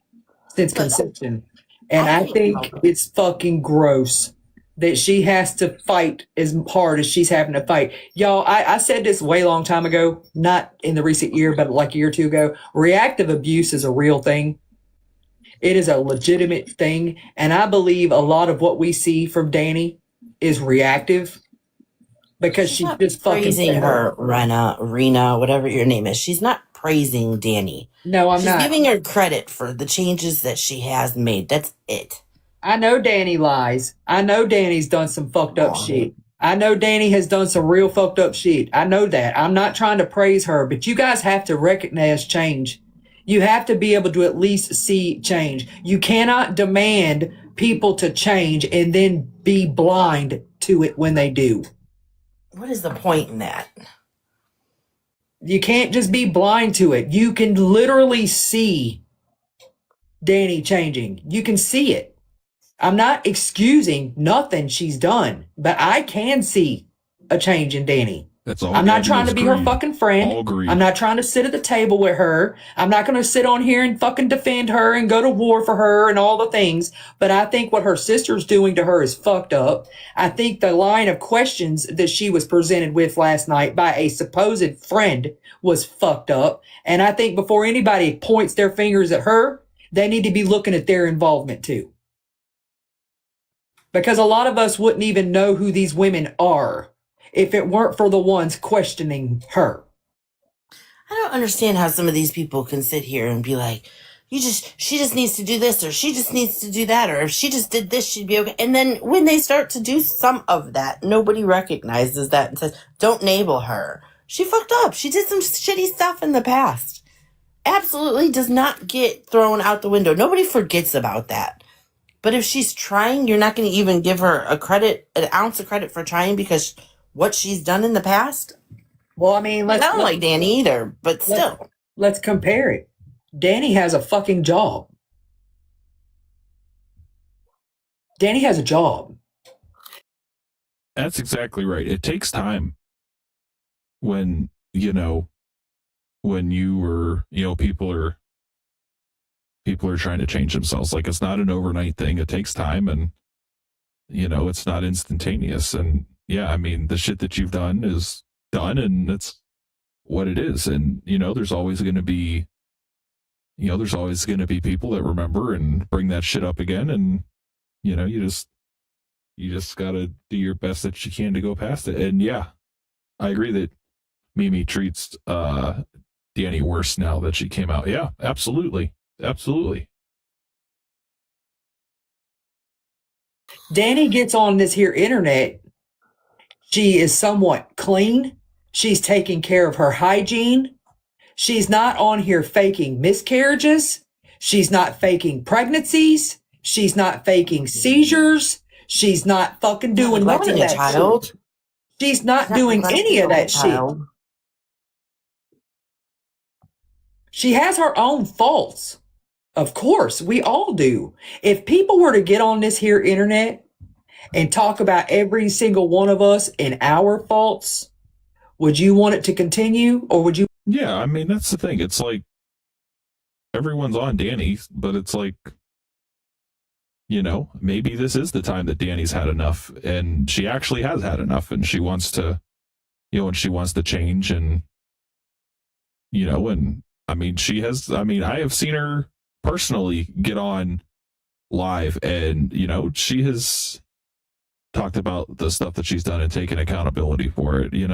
K: since conception. And I think it's fucking gross that she has to fight as hard as she's having to fight. Y'all, I said this way long time ago, not in the recent year, but like a year or two ago. Reactive abuse is a real thing. It is a legitimate thing. And I believe a lot of what we see from Danny is reactive because she's just fucking
R: praising her, Rena, whatever your name is. She's not praising Danny.
K: No, I'm not.
R: She's giving her credit for the changes that she has made. That's it.
K: I know Danny lies. I know Danny's done some fucked up shit. I know Danny has done some real fucked up shit. I know that. I'm not trying to praise her, but you guys have to recognize change. You have to be able to at least see change. You cannot demand people to change and then be blind to it when they do.
R: What is the point in that?
K: You can't just be blind to it. You can literally see Danny changing. You can see it. I'm not excusing nothing she's done, but I can see a change in Danny.
A: That's all.
K: I'm not
A: Gabi
K: trying to
A: is
K: be her
A: greed.
K: fucking friend.
A: All greed.
K: I'm not trying to sit at the table with her. I'm not going to sit on here and fucking defend her and go to war for her and all the things. But I think what her sister's doing to her is fucked up. I think the line of questions that she was presented with last night by a supposed friend was fucked up. And I think before anybody points their fingers at her, they need to be looking at their involvement too. Because a lot of us wouldn't even know who these women are if it weren't for the ones questioning her.
R: I don't understand how some of these people can sit here and be like, she just needs to do this, or she just needs to do that, or if she just did this, she'd be okay. And then when they start to do some of that, nobody recognizes that and says, don't enable her. She fucked up. She did some shitty stuff in the past. Absolutely does not get thrown out the window. Nobody forgets about that. But if she's trying, you're not going to even give her an ounce of credit for trying because what she's done in the past.
K: Well, I mean,
R: I don't like Danny either, but still.
K: Let's compare it. Danny has a fucking job. Danny has a job.
A: That's exactly right. It takes time when, people are trying to change themselves. Like, it's not an overnight thing. It takes time, and, it's not instantaneous. And yeah, I mean, the shit that you've done is done, and it's what it is. And, there's always going to be people that remember and bring that shit up again. And, you just got to do your best that you can to go past it. And yeah, I agree that Mimi treats Danny worse now that she came out. Yeah, absolutely. Absolutely.
K: Danny gets on this here internet. She is somewhat clean. She's taking care of her hygiene. She's not on here faking miscarriages. She's not faking pregnancies. She's not faking seizures. She's not fucking doing none of
R: Neglecting
K: that
R: a child.
K: shit. She's not doing any of that shit. She has her own faults. Of course, we all do. If people were to get on this here internet and talk about every single one of us and our faults, would you want it to continue, or would you?
A: Yeah, I mean, that's the thing. It's like everyone's on Danny, but it's like, maybe this is the time that Danny's had enough, and she actually has had enough, and she wants to, and she wants to change, and, and I mean, I have seen her personally get on live, and, she has talked about the stuff that she's done and taken accountability for it. It's